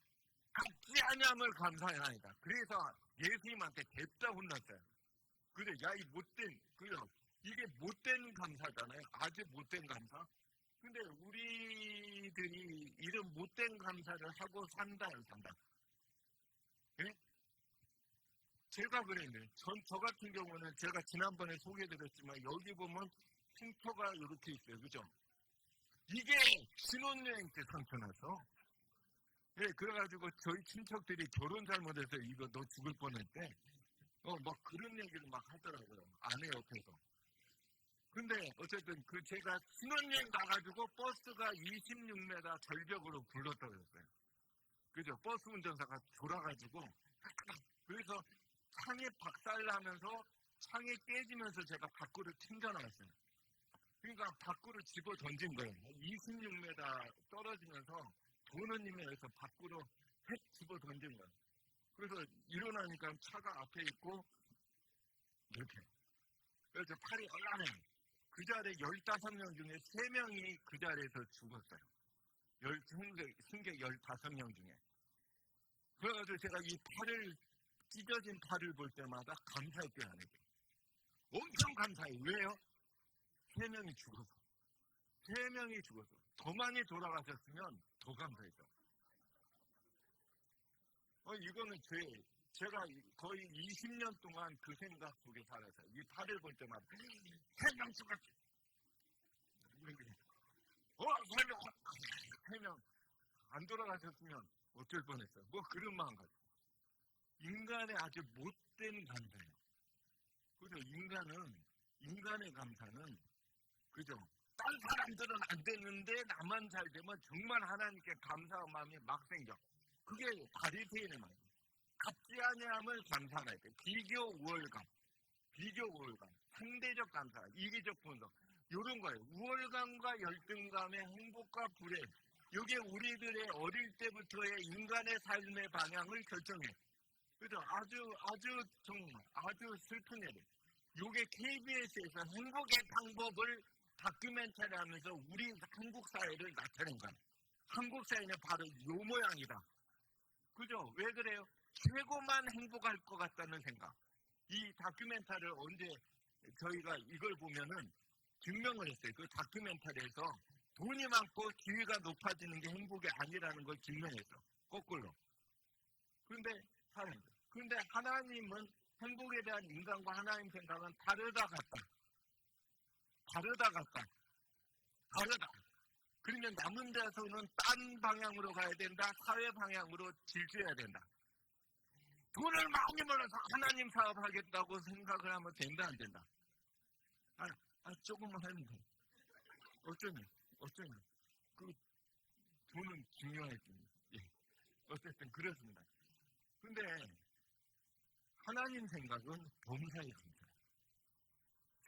갖지 아니함을 감사하나이다. 그래서 예수님한테 대짜 혼났어요. 그래, 야, 이 못된, 이게 못된 감사잖아요. 아주 못된 감사. 근데 우리들이 이런 못된 감사를 하고 산다. 예? 제가 그랬는데, 저 같은 경우는 제가 지난번에 소개해드렸지만, 여기 보면 흉터가 이렇게 있어요. 그죠? 이게 신혼여행 때 상처 나서, 예, 그래가지고 저희 친척들이 결혼 잘못해서 이거 너 죽을 뻔했대. 막 그런 얘기를 막 하더라고요. 아내 옆에서. 근데 어쨌든 제가 신혼여행 가가지고 버스가 26m 절벽으로 굴렀다고 했어요. 그죠? 버스 운전사가 졸아가지고 그래서 창에 박살나면서 창에 깨지면서 제가 밖으로 튕겨나왔어요. 그러니까 밖으로 집어 던진 거예요. 26m 떨어지면서 도너님에서 밖으로 핵 집어 던진 거예요. 그래서 일어나니까 차가 앞에 있고 이렇게. 그래서 팔이 얼라네. 그 자리에 15명 중에 3명이 그 자리에서 죽었어요. 승객 15명 중에. 그래가지고 제가 이 팔을, 찢어진 팔을 볼 때마다 감사했대요, 아내게. 엄청 감사해요. 왜요? 3명이 죽어서. 3명이 죽어서. 더 많이 돌아가셨으면 더 감사했죠. 이거는 제가 거의 20년 동안 그 생각 속에 살았어요. 이 팔을 볼 때마다 3명 죽었지. 3명 안 돌아가셨으면 어쩔 뻔했어요. 뭐 그런 마음 가지고. 인간의 아주 못된 감사예요. 그죠? 인간의 감사는, 그죠? 딴 사람들은 안 됐는데 나만 잘 되면 정말 하나님께 감사한 마음이 막 생겨. 그게 바리새인의 마음이에요. 갚지 아니함을 감사하라 돼. 비교 우월감, 상대적 감사, 이기적 분석, 이런 거예요. 우월감과 열등감의 행복과 불행. 이게 우리들의 어릴 때부터의 인간의 삶의 방향을 결정해. 그죠? 정말 아주 슬픈 일이에요. 이게 KBS에서 행복의 방법을 다큐멘터리 하면서 우리 한국 사회를 나타낸 거예요. 한국 사회는 바로 이 모양이다. 그죠? 왜 그래요? 최고만 행복할 것 같다는 생각. 이 다큐멘터리를 언제 저희가 이걸 보면은 증명을 했어요. 그 다큐멘터리에서 돈이 많고 지위가 높아지는 게 행복이 아니라는 걸 증명했어. 거꾸로. 그런데 하나님은 행복에 대한 인간과 하나님 생각은 다르다. 그러면 남은 자손은 딴 방향으로 가야 된다. 사회 방향으로 질주해야 된다. 돈을 많이 벌어서 하나님 사업하겠다고 생각을 하면 된다, 안 된다? 조금만 하면 돼. 어쩌면. 그 돈은 중요하지. 예. 어쨌든 그렇습니다. 근데 하나님 생각은 범사에 감사해요.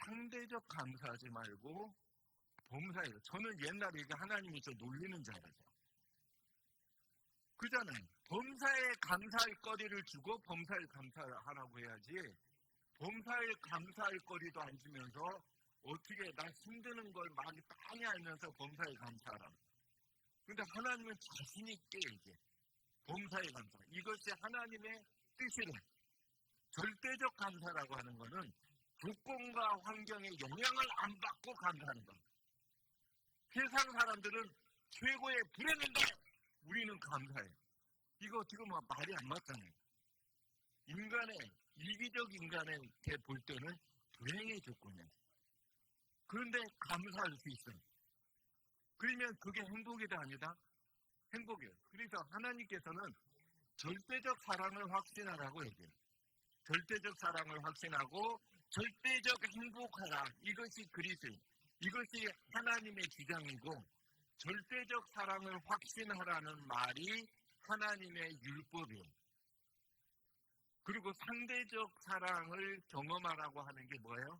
상대적 감사하지 말고 범사에. 저는 옛날에 이게 하나님이 저 놀리는 줄 알았어요. 그잖아요. 범사에 감사할 거리를 주고 범사에 감사하라고 해야지. 범사에 감사할 거리도 안 주면서 어떻게 나 힘드는 걸 많이 알면서 범사에 감사하라. 근데 하나님은 자신 있게 얘기해. 범사에 감사. 이것이 하나님의 뜻이래. 절대적 감사라고 하는 거는 조건과 환경의 영향을 안 받고 감사하는 거야. 세상 사람들은 최고의 불행인데 우리는 감사해. 이거 어떻게 보면 말이 안 맞잖아요. 이기적 인간에게 볼 때는 불행의 조건이에요. 그런데 감사할 수 있어요. 그러면 그게 행복이다 아니다? 행복이에요. 그래서 하나님께서는 절대적 사랑을 확신하라고 얘기해요. 절대적 사랑을 확신하고 절대적 행복하라. 이것이 그리스도. 이것이 하나님의 주장이고 절대적 사랑을 확신하라는 말이 하나님의 율법이에요. 그리고 상대적 사랑을 경험하라고 하는 게 뭐예요?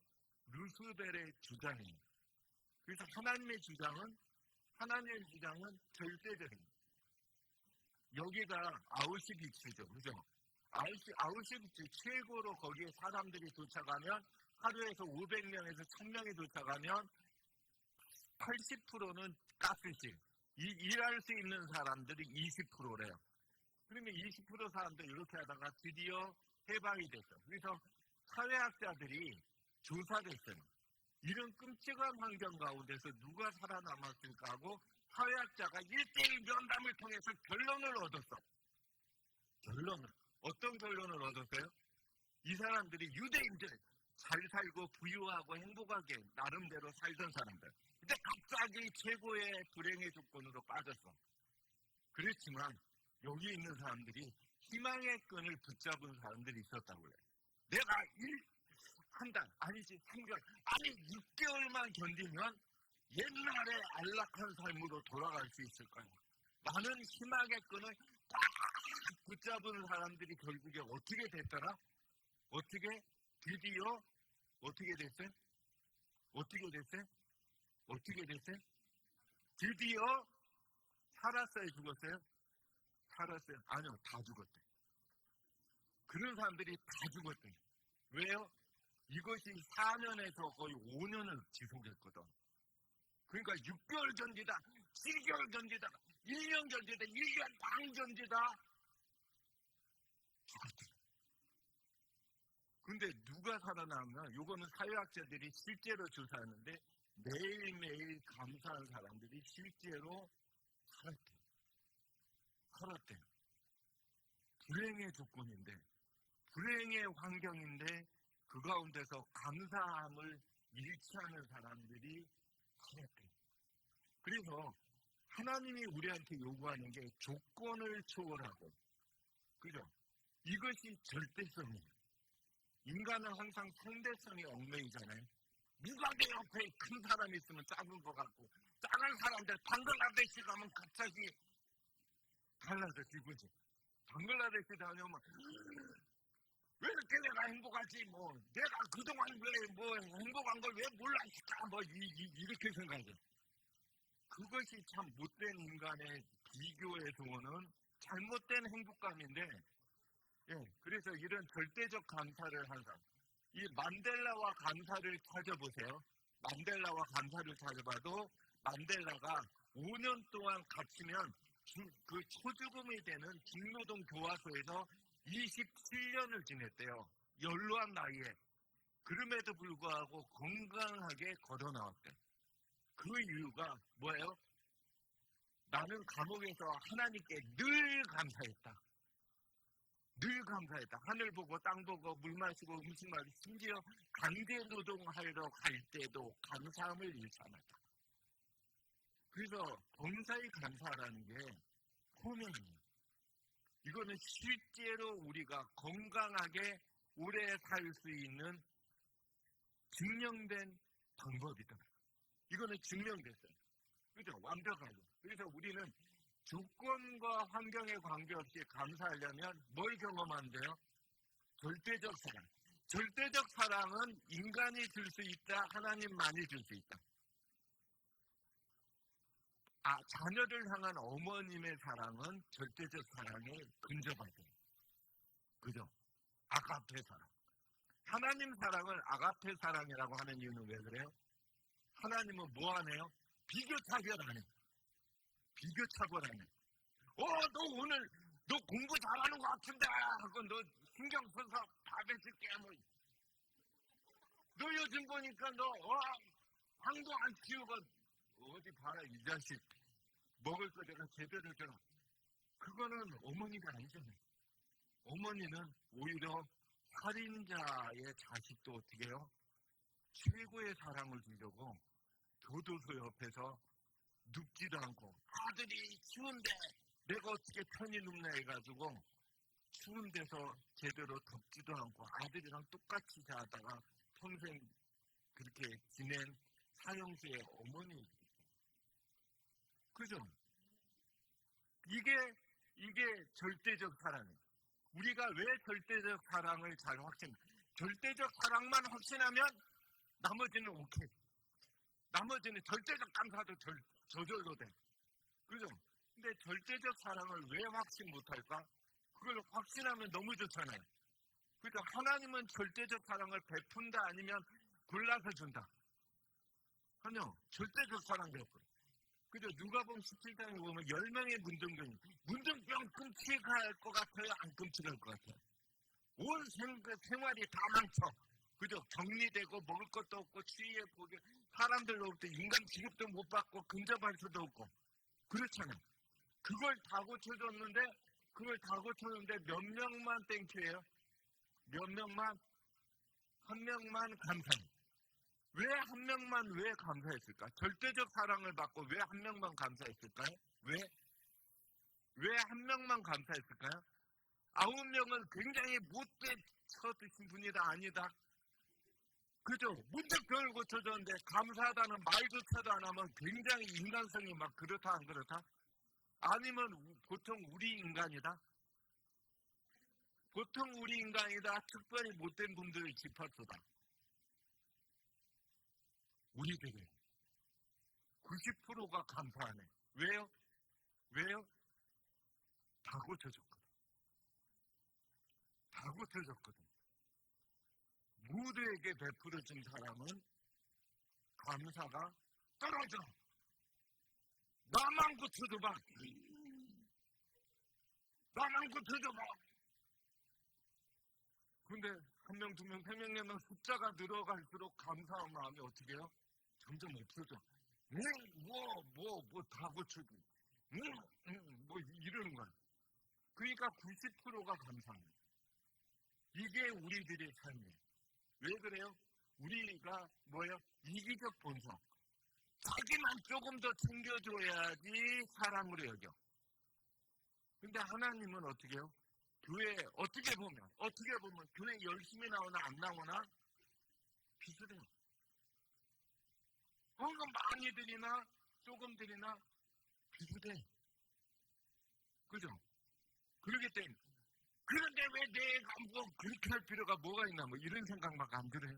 루스벨의 주장이에요. 그래서 하나님의 주장은 절대적입니다. 여기가 아우슈비츠죠. 그죠? 아우슈비츠 최고로 거기에 사람들이 도착하면 하루에서 500명에서 1000명이 도착하면 80%는 가스실. 일할 수 있는 사람들이 20%래요. 그러면 20% 사람들 이렇게 하다가 드디어 해방이 됐어요. 그래서 사회학자들이 조사됐어요. 이런 끔찍한 환경 가운데서 누가 살아남았을까 하고 사회학자가 1대1 면담을 통해서 결론을 얻었어. 어떤 결론을 얻었어요? 이 사람들이 유대인들, 잘 살고 부유하고 행복하게 나름대로 살던 사람들. 근데 갑자기 최고의 불행의 조건으로 빠졌어. 그렇지만 여기 있는 사람들이 희망의 끈을 붙잡은 사람들이 있었다고 그래요. 내가 한 달, 아니지 3개월, 아니 6개월만 견디면 옛날에 안락한 삶으로 돌아갈 수 있을 거야. 나는 희망의 끈을 딱 붙잡은 사람들이 결국에 어떻게 됐더라? 드디어 어떻게 됐어요? 드디어 살았어요, 죽었어요? 살았어요. 아니요, 다 죽었대. 그런 사람들이 다 죽었대. 왜요? 이것이 4년에서 거의 5년을 지속했거든. 그러니까 6개월 견디다, 7개월 견디다, 1년 견디다, 1년 반 견디다 죽었대. 근데 누가 살아남나? 요거는 사회학자들이 실제로 조사하는데 매일매일 감사한 사람들이 실제로 살았대. 살았대. 불행의 조건인데, 불행의 환경인데 그 가운데서 감사함을 잃지 않은 사람들이 살았대. 그래서 하나님이 우리한테 요구하는 게 조건을 초월하고, 그죠? 이것이 절대성이에요. 인간은 항상 상대성이 얽매이잖아요. 누가 내 옆에 큰 사람이 있으면 작은 것 같고, 작은 사람들 방글라데시 가면 갑자기 달라졌지, 그지? 방글라데시 다녀오면 왜 이렇게 내가 행복하지? 뭐 내가 그동안 왜 뭐 행복한 걸 왜 몰랐을까? 뭐 이렇게 생각해. 그것이 참 못된 인간의 비교에서는 잘못된 행복감인데, 예, 그래서 이런 절대적 감사를 항상 이 만델라와 감사를 찾아보세요. 만델라와 감사를 찾아봐도 만델라가 5년 동안 갇히면 그 초죽음이 되는 중노동 교화소에서 27년을 지냈대요. 연로한 나이에. 그럼에도 불구하고 건강하게 걸어 나왔대. 그 이유가 뭐예요? 나는 감옥에서 하나님께 늘 감사했다. 늘 감사했다. 하늘 보고 땅 보고 물 마시고 음식 마시고 심지어 강제 노동하러 갈 때도 감사함을 잃지 않았다. 그래서 범사에 감사라는 게 호명이에요. 이거는 실제로 우리가 건강하게 오래 살 수 있는 증명된 방법이다. 이거는 증명됐어요. 그죠? 완벽하게. 그래서 우리는 조건과 환경에 관계없이 감사하려면 뭘 경험한대요? 절대적 사랑. 절대적 사랑은 인간이 줄 수 있다, 하나님만이 줄 수 있다. 자녀를 향한 어머님의 사랑은 절대적 사랑에 근접하죠. 그죠? 아가페 사랑. 하나님 사랑을 아가페 사랑이라고 하는 이유는 왜 그래요? 하나님은 뭐 하네요? 비교 차별 안 해. 비교 차별 안 해. 너 오늘 너 공부 잘하는 것 같은데 하고 너 신경 써서 밥 해줄게. 너 요즘 보니까 너 방도 안 치우고 어디 봐라 이 자식 먹을 거 내가 제대로 줘라. 그거는 어머니가 아니잖아요. 어머니는 오히려 살인자의 자식도 어떻게 해요? 최고의 사랑을 주려고 교도소 옆에서 눕지도 않고 아들이 추운데 내가 어떻게 편히 눕나 해가지고 추운 데서 제대로 덮지도 않고 아들이랑 똑같이 자다가 평생 그렇게 지낸 사형수의 어머니. 그죠? 이게 절대적 사랑이에요. 우리가 왜 절대적 사랑을 잘 절대적 사랑만 확신하면 나머지는 오케이. 나머지는 절대적 감사도 저절로 돼. 그죠? 근데 절대적 사랑을 왜 확신 못할까? 그걸 확신하면 너무 좋잖아요. 그죠? 하나님은 절대적 사랑을 베푼다 아니면 골라서 준다. 아니요. 절대적 사랑 베풀어. 그죠? 누가복음 17장에 보면 10명의 문둥병 끔찍할 것 같아요? 안 끔찍할 것 같아요? 온 생활이 다 망쳐. 그죠? 격리되고 먹을 것도 없고 추위에 보게 사람들로부터 인간 취급도 못 받고 근접할 수도 없고 그렇잖아요. 그걸 다 고쳐줬는데 몇 명만 땡큐예요? 몇 명만? 한 명만 감사해요. 왜 한 명만 왜 감사했을까? 절대적 사랑을 받고 왜 한 명만 감사했을까요? 왜 한 명만 감사했을까요? 9명은 굉장히 못돼 쳐드신 분이다 아니다. 그죠? 문득병을 고쳐줬는데 감사하다는 말조차도 안 하면 굉장히 인간성이 막 그렇다 안 그렇다? 아니면 보통 우리 인간이다? 보통 우리 인간이다. 특별히 못된 분들을 짚어주다. 우리들이 90%가 감사하네. 왜요? 왜요? 다 고쳐줬거든. 다 고쳐줬거든. 모두에게 베풀어준 사람은 감사가 떨어져. 나만 고쳐줘봐. 나만 고쳐줘봐. 근데 한 명, 두 명, 세 명, 네 명 숫자가 늘어갈수록 감사한 마음이 어떻게 해요? 점점 없어져. 다 고쳐줘. 뭐 이러는 거야. 그러니까 90%가 감사합니다. 이게 우리들의 삶이에요. 왜 그래요? 우리가 뭐예요? 이기적 본성. 자기만 조금 더 챙겨줘야지 사람으로 여겨. 근데 하나님은 어떻게 해요? 교회 어떻게 보면 교회 열심히 나오나 안 나오나 비슷해요. 뭔가 많이 드리나 조금 드리나 비슷해. 그죠? 그러기 때문에 그런데 왜 내가 뭐 그렇게 할 필요가 뭐가 있나 뭐 이런 생각 막 안 들어요.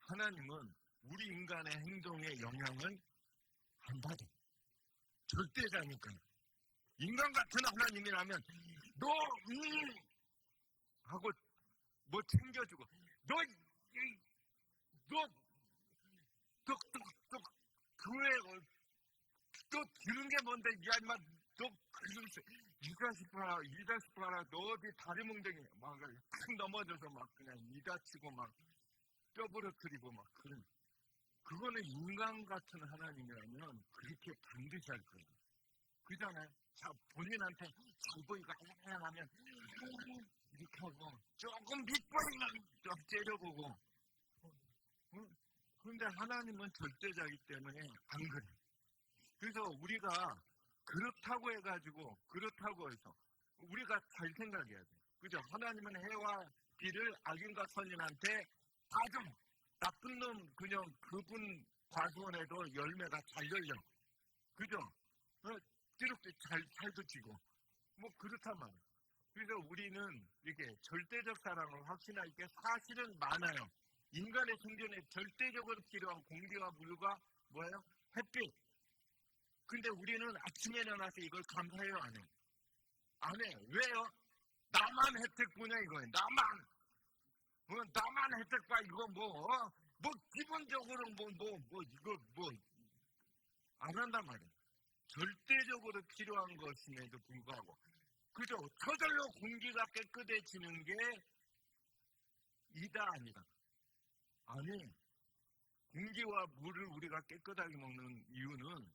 하나님은 우리 인간의 행동에 영향을 안 받아. 절대자니까. 인간 같은 하나님이라면 너 하고 뭐 챙겨주고 너 교회 또 들은 게 뭔데 야 인마 너 이다 싶어라 너 어디 다리 몽댕이 막 탁 넘어져서 막 그냥 이다치고 막 뼈 부러뜨리고 막 그런 그거는 인간 같은 하나님이라면 그렇게 반드시 할 거예요. 그잖아요. 자, 본인한테 잘 보이고 하면 이렇게 하고 조금 밑보이면 좀 째려보고 그런데 하나님은 절대자이기 때문에 안 그래. 그래서 우리가 그렇다고 해서 우리가 잘 생각해야 돼. 그죠? 하나님은 해와 비를 악인과 선인한테 다 줘. 나쁜 놈 그냥 그분 과수원에도 열매가 잘 열려. 그죠? 이렇게 잘도 지고 뭐 그렇단 말이에요. 그래서 우리는 이렇게 절대적 사랑을 확신할 게 사실은 많아요. 인간의 생존에 절대적으로 필요한 공기와 물과 뭐예요? 햇빛. 근데 우리는 아침에 일어나서 이걸 감사해요? 안 해요? 안 해요. 왜요? 나만 혜택 보냐 이거예요. 나만 혜택 봐 이거 뭐 기본적으로 이거 안 한단 말이에요. 절대적으로 필요한 것임에도 불구하고 그죠? 저절로 공기가 깨끗해지는 게 이다 아니다. 아니 공기와 물을 우리가 깨끗하게 먹는 이유는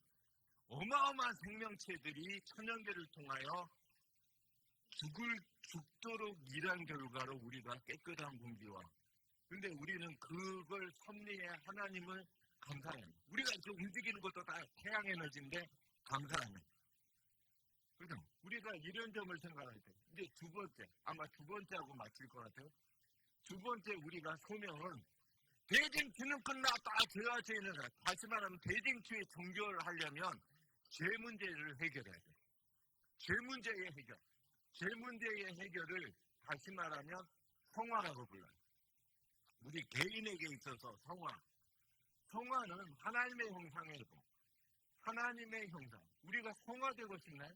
어마어마한 생명체들이 천연계를 통하여 죽도록 일한 결과로 우리가 깨끗한 공기와 근데 우리는 그걸 섭리해 하나님을 감사해요. 우리가 이제 움직이는 것도 다 태양에너지인데 감사하네. 그죠? 우리가 이런 점을 생각할 때 이제 두 번째 아마 두 번째하고 맞출 것 같아요. 두 번째 우리가 소명은 대징치는 끝났다. 죄와 죄는 다시 말하면 대징치의 종교를 하려면 죄 문제를 해결해야 돼. 죄 문제의 해결. 죄 문제의 해결을 다시 말하면 성화라고 불러요. 우리 개인에게 있어서 성화는 하나님의 형상이고 하나님의 형상. 우리가 성화되고 싶나요?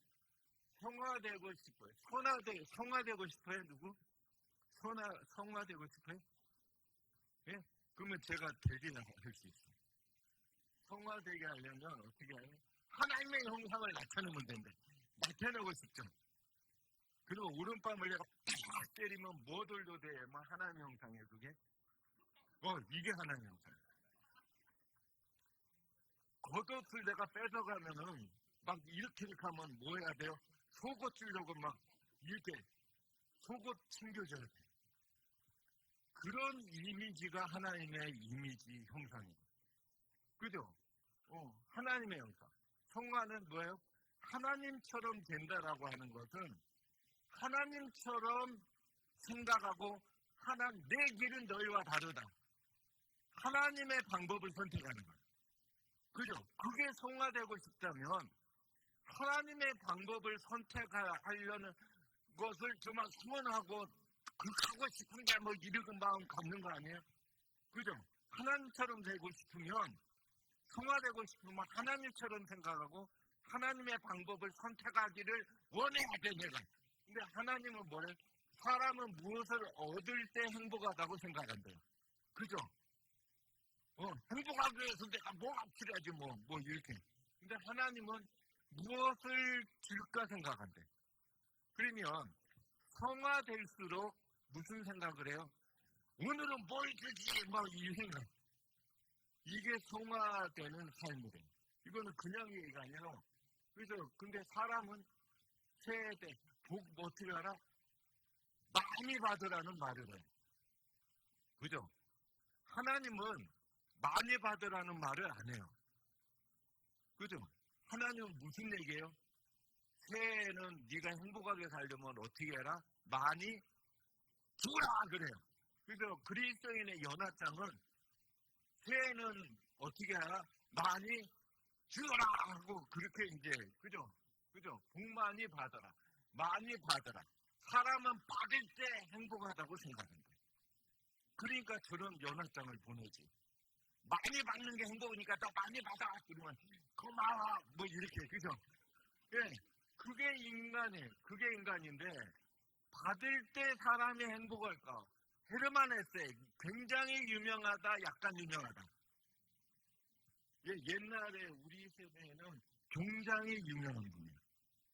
성화되고 싶어요. 성화되고 싶어요? 누구? 성화되고 싶어요? 예? 그러면 제가 되게 할 수 있어요. 성화되게 하려면 어떻게 해요? 하나님의 형상을 나타내면 된대. 나타내고 싶죠. 그리고 오른밤을 내가 팍 때리면 뭐 돌도 돼? 막 하나님의 형상이에요, 그게? 이게 하나님의 형상. 겉옷을 내가 뺏어가면은 막 이렇게 하면 뭐 해야 돼요? 속옷 주려고 막 이렇게 속옷 챙겨줘야 돼. 그런 이미지가 하나님의 이미지 형상이에요. 그죠? 하나님의 형상. 성화는 뭐예요? 하나님처럼 된다라고 하는 것은 하나님처럼 생각하고 내 길은 너희와 다르다. 하나님의 방법을 선택하는 거예요. 그죠? 그게 성화되고 싶다면 하나님의 방법을 선택하려는 것을 정말 소원하고 하고 싶은데 뭐 이런 마음 갖는 거 아니에요? 그죠? 하나님처럼 되고 싶으면 성화되고 싶으면 하나님처럼 생각하고 하나님의 방법을 선택하기를 원해야 돼, 내가. 근데 하나님은 뭐래? 사람은 무엇을 얻을 때 행복하다고 생각한대요. 그죠? 행복하기 위해서 내가 뭐가 필요하지, 뭐, 이렇게. 근데 하나님은 무엇을 줄까 생각한대. 그러면 성화될수록 무슨 생각을 해요? 오늘은 뭘 주지? 막 이 생각. 이게 성화되는 삶이래. 이거는 그냥 얘기가 아니라. 그죠? 근데 사람은 세대, 복 어떻게 알아? 많이 받으라는 말을 해. 그죠? 하나님은 많이 받으라는 말을 안 해요. 그죠? 하나님은 무슨 얘기예요? 새해에는 네가 행복하게 살려면 어떻게 해라? 많이 주라 그래요. 그래서 그리스도인의 연합장은 새해에는 어떻게 해라? 많이 주라 하고 그렇게 이제 그죠? 복 많이 받아라. 많이 받아라. 사람은 받을 때 행복하다고 생각한다. 그러니까 저런 연합장을 보내지. 많이 받는 게 행복이니까 더 많이 받아. 그러면 고마워. 뭐 이렇게 그죠? 예, 그게 인간이에요. 그게 인간인데 받을 때 사람이 행복할까? 헤르만 헤세 굉장히 유명하다. 약간 유명하다. 예, 옛날에 우리 세대에는 굉장히 유명한 분이에요.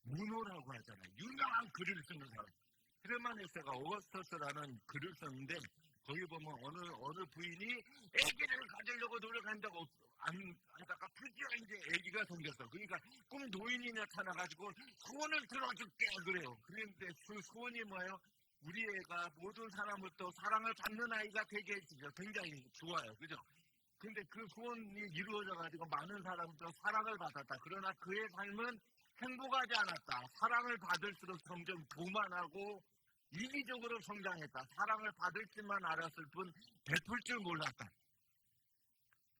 문호라고 하잖아요. 유명한 글을 쓰는 사람. 헤르만 헤세가 오거스터스라는 글을 썼는데 거기 보면 어느 부인이 아기를 가지려고 노력한다고 안 하다가 드디어 이제 아기가 생겼어. 그러니까 꼭 노인이 나타나가지고 소원을 들어줄게 그래요. 그런데 그 소원이 뭐예요? 우리 애가 모든 사람부터 사랑을 받는 아이가 되게 해주죠. 굉장히 좋아요. 그죠? 근데 그 소원이 이루어져가지고 많은 사람부터 사랑을 받았다. 그러나 그의 삶은 행복하지 않았다. 사랑을 받을수록 점점 교만하고 이기적으로 성장했다. 사랑을 받을 줄만 알았을 뿐 베풀 줄 몰랐다.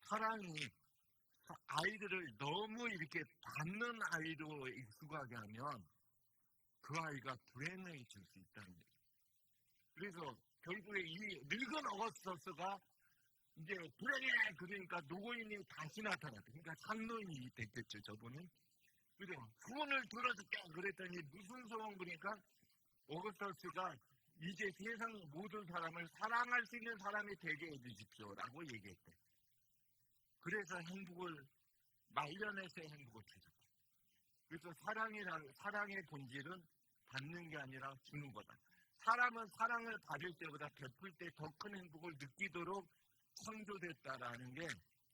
사랑이 아이들을 너무 이렇게 받는 아이로 익숙하게 하면 그 아이가 불행해질 수 있다는 얘기예요. 그래서 결국에 이 늙은 어거스터스가 이제 불행해 그러니까 노인이 다시 나타났다. 그러니까 산노인이 됐겠죠, 저분은. 그죠? 소원을 들어줄게 그랬더니 무슨 소원 그러니까 오거스터스가 이제 세상 모든 사람을 사랑할 수 있는 사람이 되게 해주십시오라고 얘기했대. 그래서 행복을 말년에서 행복을 주셨다. 그래서 사랑의 본질은 받는 게 아니라 주는 거다. 사람은 사랑을 받을 때보다 베풀 때 더 큰 행복을 느끼도록 창조됐다라는 게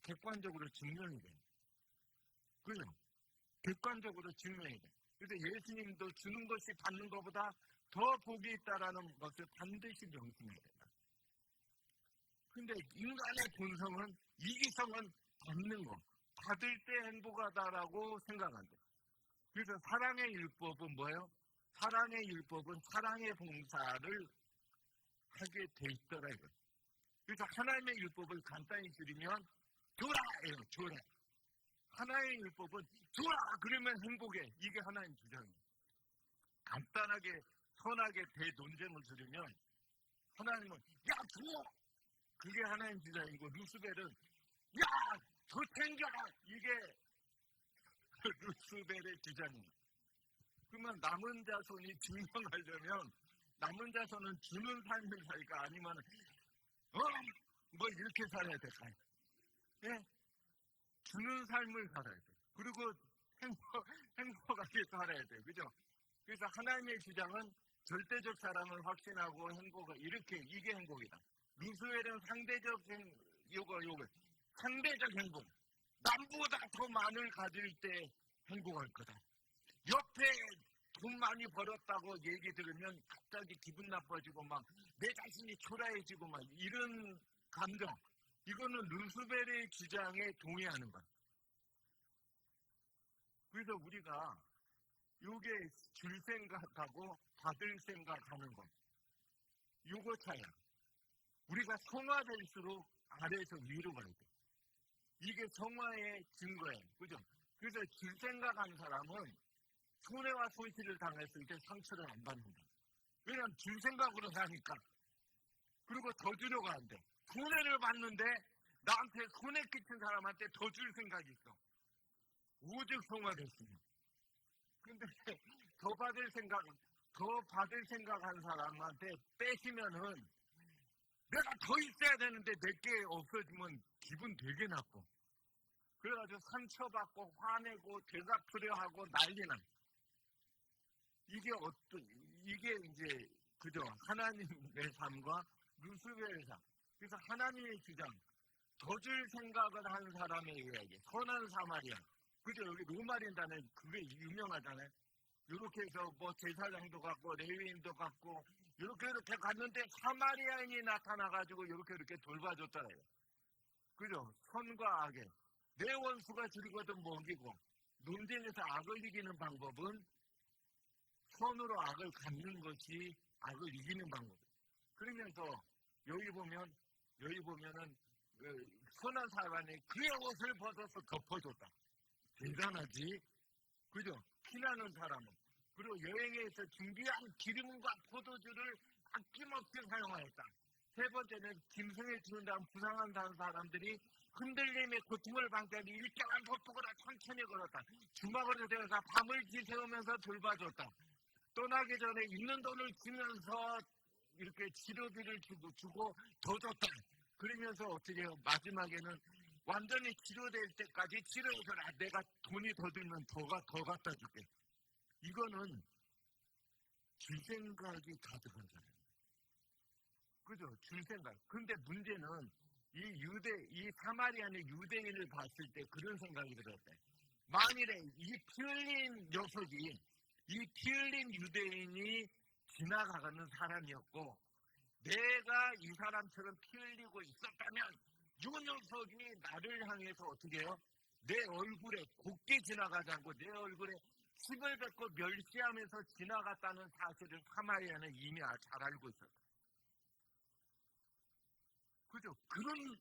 객관적으로 증명이 돼요. 그죠? 객관적으로 증명이 돼요. 그래서 예수님도 주는 것이 받는 것보다 더 복이 있다라는 것을 반드시 명심해야 된다. 근데 인간의 본성은, 이기성은 받는 거, 받을 때 행복하다라고 생각한대. 그래서 사랑의 율법은 뭐예요? 사랑의 율법은 사랑의 봉사를 하게 돼 있더라 이거. 그래서 하나님의 율법을 간단히 줄이면 줘라예요. 줘라. 하나의 율법은 줘라 그러면 행복해. 이게 하나님 주장이에요. 간단하게 선하게 대논쟁을 줄이면 하나님은 야 줘! 그게 하나님 주장이고 루스벨은 야 저 챙겨! 이게 루스벨의 주장이에요. 그러면 남은 자손이 증명하려면 남은 자손은 주는 삶을 살까 아니면 뭐 이렇게 살아야 될까? 예? 주는 삶을 살아야 돼. 그리고 행복하게 살아야 돼. 그죠? 그래서 하나님의 주장은 절대적 사랑을 확신하고 이게 행복이다. 루스웰은 상대적 상대적 행복. 남보다 더 많을 가질 때 행복할 거다. 옆에 돈 많이 벌었다고 얘기 들으면 갑자기 기분 나빠지고 막 내 자신이 초라해지고 막 이런 감정. 이거는 루스벨의 주장에 동의하는 거야. 그래서 우리가 요게 줄 생각하고 받을 생각하는 것. 요거 차이야. 우리가 성화될수록 아래에서 위로 가야 돼. 이게 성화의 증거예요. 그죠? 그래서 줄 생각하는 사람은 손해와 손실을 당했을 때 상처를 안 받는다. 왜냐하면 줄 생각으로 사니까. 그리고 더 주려고 하는데 손해를 받는데 나한테 손해 끼친 사람한테 더 줄 생각이 있어. 오직 성화됐으면. 근데 더 받을 생각한 사람한테 뺏기면은 내가 더 있어야 되는데 내게 없어지면 기분 되게 나빠. 그래가지고 상처받고 화내고 되갚으려 하고 난리나. 이게 이제 그죠? 하나님의 삶과 루스벨의 삶. 그래서 하나님의 주장, 더 줄 생각을 한 사람의 이야기, 선한 사마리아. 그죠? 여기 로마린단에 그게 유명하잖아요. 이렇게 해서 뭐 제사장도 갔고 레위인도 갔고 이렇게 갔는데 사마리아인이 나타나가지고 이렇게 돌봐줬잖아요. 그죠? 선과 악에 내 원수가 줄이거든 먹이고. 논쟁에서 악을 이기는 방법은 선으로 악을 갚는 것이 악을 이기는 방법이에요. 그러면서 여기 보면은 선한 사람이 그의 옷을 벗어서 덮어줬다. 대단하지? 그죠? 피나는 사람은. 그리고 여행에서 준비한 기름과 포도주를 아낌없이 사용하였다. 세 번째는 짐승에 죽은 다음 부상한 사람들이 흔들림의 고통을 방지하기 일정한 보폭으로 천천히 걸었다. 주먹으로 대어서 밤을 지새우면서 돌봐줬다. 떠나기 전에 있는 돈을 주면서 이렇게 치료비를 주고 더 줬다. 그러면서 어떻게 해요? 마지막에는 완전히 치료될 때까지 치료해줘라. 내가 돈이 더 들면 더 갖다 줄게. 이거는 줄 생각이 가득한 사람. 그죠? 줄 생각. 근데 문제는 이 사마리아의 유대인을 봤을 때 그런 생각이 들었대. 만일에 이 피 흘린 녀석이, 이 피 흘린 유대인이 지나가는 사람이었고, 내가 이 사람처럼 피 흘리고 있었다면, 이 녀석이 나를 향해서 어떻게 해요? 내 얼굴에 곱게 지나가지 않고 내 얼굴에 침을 뱉고 멸시하면서 지나갔다는 사실을 사마리아는 이미 잘 알고 있었다. 그죠? 그런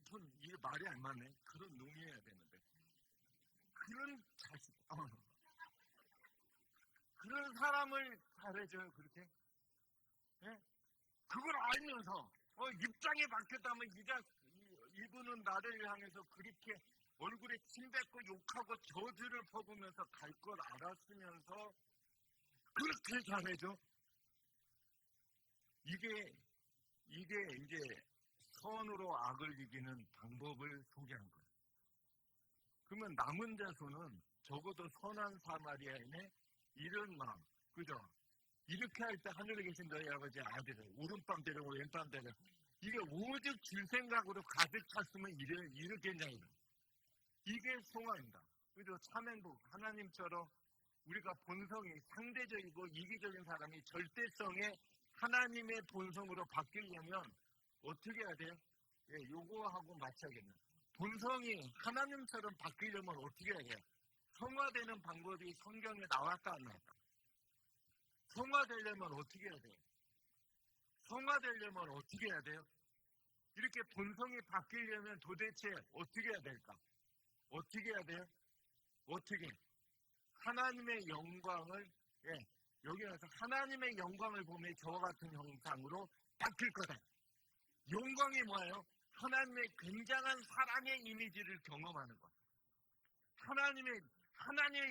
분, 이게 말이 안 맞네. 그런 놈이어야 되는데. 그런 자식, 그런 사람을 잘해줘요, 그렇게? 예? 그걸 알면서, 입장이 바뀌었다면 이분은 나를 향해서 그렇게 얼굴에 침 뱉고 욕하고 저주를 퍼부면서 갈 걸 알았으면서 그렇게 잘해줘? 이게 이제 선으로 악을 이기는 방법을 소개한 거예요. 그러면 남은 자손은 적어도 선한 사마리아인의 이런 마음, 그죠? 이렇게 할 때 하늘에 계신 너희 아버지 아들을 오른밤 때리고 왼밤 때려. 이게 오직 줄 생각으로 가득 찼으면 이렇게 된다는 거예요. 이게 송화입니다. 그죠? 참행복, 하나님처럼 우리가 본성이 상대적이고 이기적인 사람이 절대성의 하나님의 본성으로 바뀌려면 어떻게 해야 돼요? 예, 요거하고 맞춰야겠네요. 본성이 하나님처럼 바뀌려면 어떻게 해야 돼요? 성화되는 방법이 성경에 나왔다 안 나왔다? 성화되려면 어떻게 해야 돼요? 성화되려면 어떻게 해야 돼요? 이렇게 본성이 바뀌려면 도대체 어떻게 해야 될까? 어떻게 해야 돼요? 어떻게? 하나님의 영광을, 여기 와서 하나님의 영광을 보면 저와 같은 형상으로 바뀔 거다. 영광이 뭐예요? 하나님의 굉장한 사랑의 이미지를 경험하는 것. 하나님의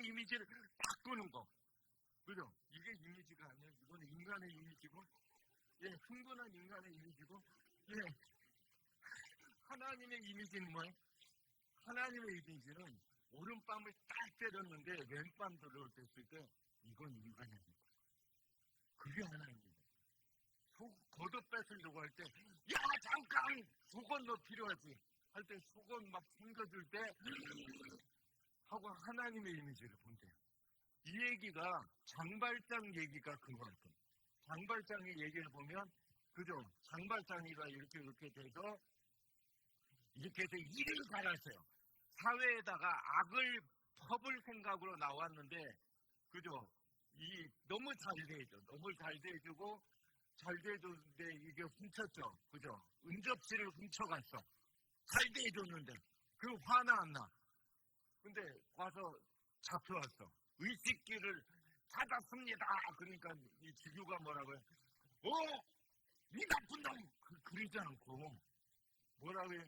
이미지를 바꾸는 것. 그죠? 이게 이미지가 아니에요. 이거는 인간의 이미지고, 흥분한 인간의 이미지고, 하나님의 이미지는 뭐예요? 하나님의 이미지는 오른밤을 딱 때렸는데 왼밤 들어올 때 있을 때 이건 인간이 아니다. 그게 하나님이에요. 겉옷 뺏으려고 할 때, 야 잠깐 속옷 너 필요하지 할 때 속옷 막 챙겨줄 때 하고 하나님의 이미지를 본대요. 이 얘기가 장발장 얘기가 그거 같아요. 장발장의 얘기를 보면 그죠? 장발장이가 이렇게 돼서 일을 갈았어요. 사회에다가 악을 퍼볼 생각으로 나왔는데 그죠? 너무 잘 대해줘. 너무 잘 대해주고 잘 대해줬는데 이게 훔쳤죠. 그죠? 은접시를 훔쳐갔어. 잘 대해줬는데 그 화나 안 나. 근데 와서 잡혀왔어. 의식기를 찾았습니다. 그러니까 이 주교가 뭐라고 해? 이 나쁜 놈! 그러지 않고 뭐라고 해?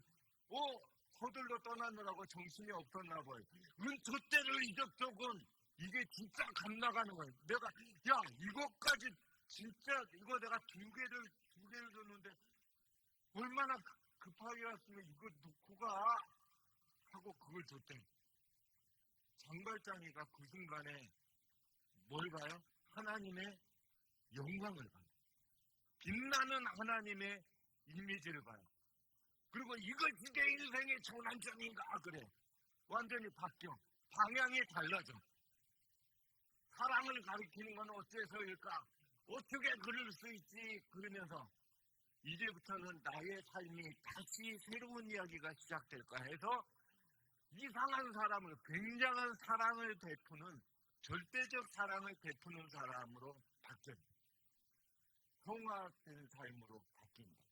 서둘러 떠나느라고 정신이 없었나 봐요. 은토대를 이적 적은 이게 진짜 감 나가는 거예요. 내가 야 이것까지 진짜 이거 내가 두 개를 줬는데 얼마나 급하게 왔으면 이거 놓고 가 하고 그걸 줬대. 장발장이가 그 순간에 뭘 봐요? 하나님의 영광을 봐요. 빛나는 하나님의 이미지를 봐요. 그리고 이것이 내 인생의 전환점인가 그래. 완전히 바뀌어. 방향이 달라져. 사랑을 가리키는 건 어째서일까? 어떻게 그럴 수 있지? 그러면서 이제부터는 나의 삶이 다시 새로운 이야기가 시작될까 해서 이상한 사람을, 굉장한 사랑을 베푸는, 절대적 사랑을 베푸는 사람으로 바뀌어요. 성화된 삶으로 바뀝니다.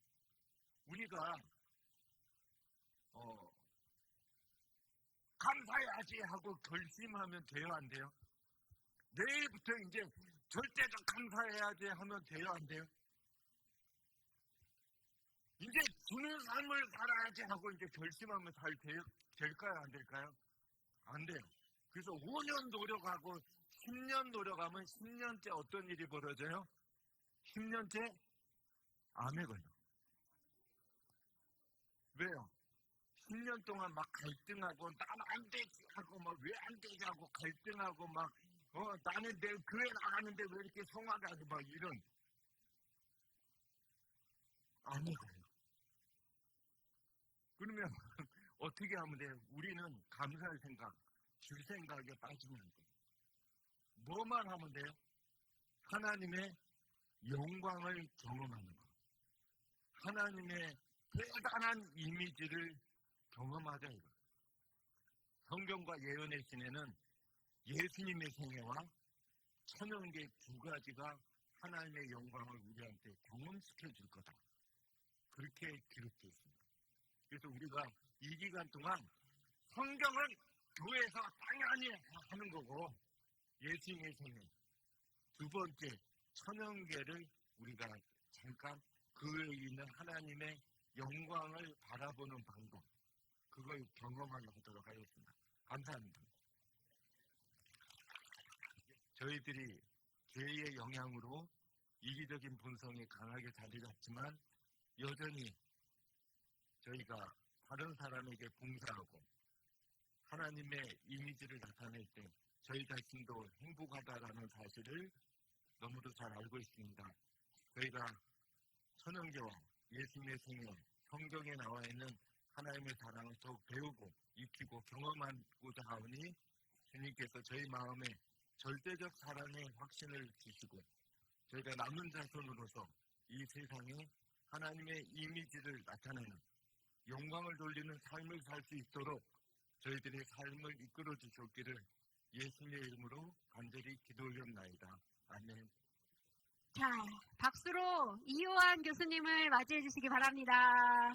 우리가 감사해야지 하고 결심하면 돼요, 안 돼요? 내일부터 이제 절대적 감사해야지 하면 돼요, 안 돼요? 이제 주는 삶을 살아야지 하고 이제 결심하면 잘 될까요, 안 될까요? 안 돼요. 그래서 5년 노력하고 10년 노력하면 10년째 어떤 일이 벌어져요? 10년째 암에 걸려. 왜요? 10년 동안 막 갈등하고 난 안 되지 하고 막 왜 안 되지 하고 갈등하고 막 나는 내 교회 나가는데 왜 이렇게 성화가 하고 막 이런 암에 걸려. 그러면 어떻게 하면 돼요? 우리는 감사할 생각, 줄 생각에 빠지면 안 돼요. 뭐만 하면 돼요? 하나님의 영광을 경험하는 것. 하나님의 대단한 이미지를 경험하자 이거. 성경과 예언의 시내는 예수님의 생애와 천연계 두 가지가 하나님의 영광을 우리한테 경험시켜 줄 거다. 그렇게 기록되어 있습니다. 그래서 우리가 이 기간 동안 성경을 교회에서 당연히 하는 거고 예수님의 생애 두 번째 천연계를 우리가 잠깐 그 외에 있는 하나님의 영광을 바라보는 방법 그걸 경험하도록 하겠습니다. 감사합니다. 저희들이 죄의 영향으로 이기적인 본성이 강하게 자리 잡지만 여전히 저희가 다른 사람에게 봉사하고 하나님의 이미지를 나타낼 때 저희 자신도 행복하다라는 사실을 너무도 잘 알고 있습니다. 저희가 천연계와 예수님의 생애, 성경에 나와 있는 하나님의 사랑을 더욱 배우고 익히고 경험하고자 하오니 주님께서 저희 마음에 절대적 사랑의 확신을 주시고 저희가 남은 자손으로서 이 세상에 하나님의 이미지를 나타내는 영광을 돌리는 삶을 살 수 있도록 저희들의 삶을 이끌어 주셨기를 예수님의 이름으로 간절히 기도 올렸나이다. 아멘. 자, 박수로 이효한 교수님을 맞이해 주시기 바랍니다.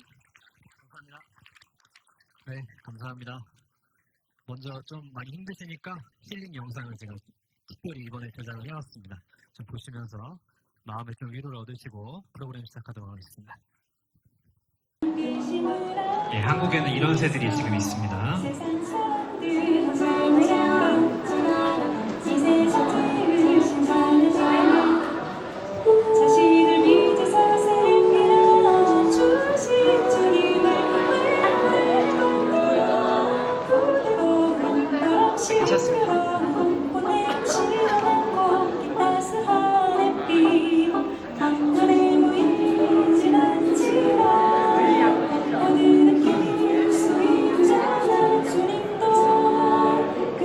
감사합니다. 네, 감사합니다. 먼저 좀 많이 힘드시니까 힐링 영상을 제가 특별히 이번에 제작을 해왔습니다. 좀 보시면서 마음에 좀 위로를 얻으시고 프로그램 시작하도록 하겠습니다. 네, 한국에는 이런 새들이 지금 있습니다. 자신을 믿어서 생기라 주신 주님을 하셨습니다. 보내지는 않고 따스한 햇빛 한눈에 보이진 않지만 어느 느낄 수 있잖아 주님도 그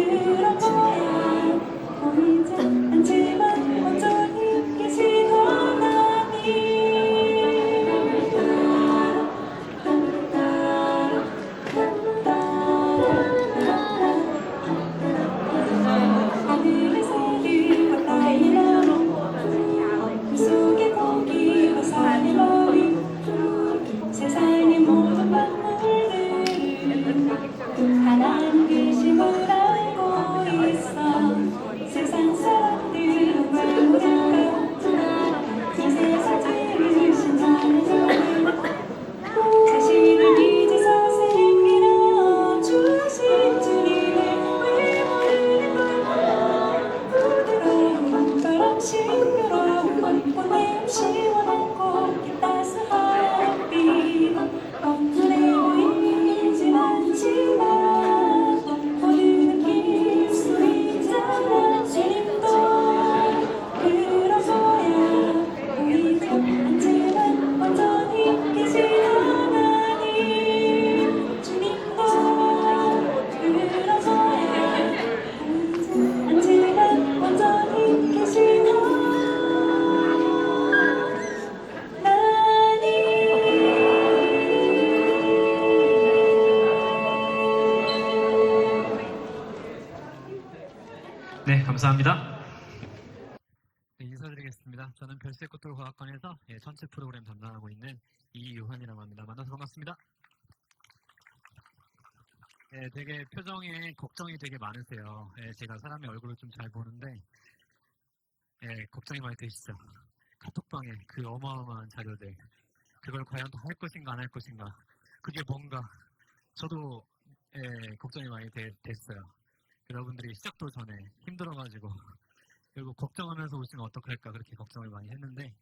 감사합니다. 네, 인사드리겠습니다. 저는 별세꽃돌 과학관에서 전체 프로그램 담당하고 있는 이유환이라고 합니다. 만나서 반갑습니다. 되게 표정에 걱정이 되게 많으세요. 제가 사람의 얼굴을 좀 잘 보는데 걱정이 많이 되시죠? 카톡방에 그 어마어마한 자료들, 그걸 과연 다 할 것인가 안 할 것인가, 그게 뭔가 저도 걱정이 많이 됐어요. 여러분들이 시작도 전에 힘들어가지고 그리고 걱정하면서 오시면 어떡할까 그렇게 걱정을 많이 했는데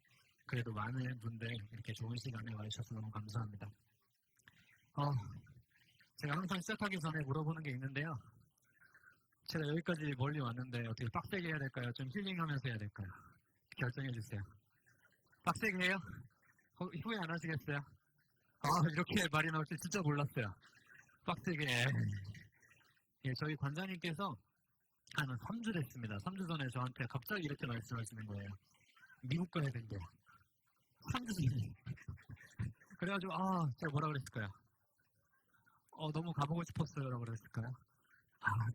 그래도 많은 분들 이렇게 좋은 시간에 와주셔서 너무 감사합니다. 제가 항상 시작하기 전에 물어보는 게 있는데요. 제가 여기까지 멀리 왔는데 어떻게 빡세게 해야 될까요? 좀 힐링하면서 해야 될까요? 결정해 주세요. 빡세게 해요? 후회 안 하시겠어요? 이렇게 말이 나올 줄 진짜 몰랐어요. 빡세게. 저희 관장님께서 한 3주 됐습니다. 3주 전에 저한테 갑자기 이렇게 말씀하시는 거예요. 미국 가야 된대요. 3주 전에. 그래가지고 제가 뭐라 그랬을까요? 너무 가보고 싶었어요 라고 그랬을까요?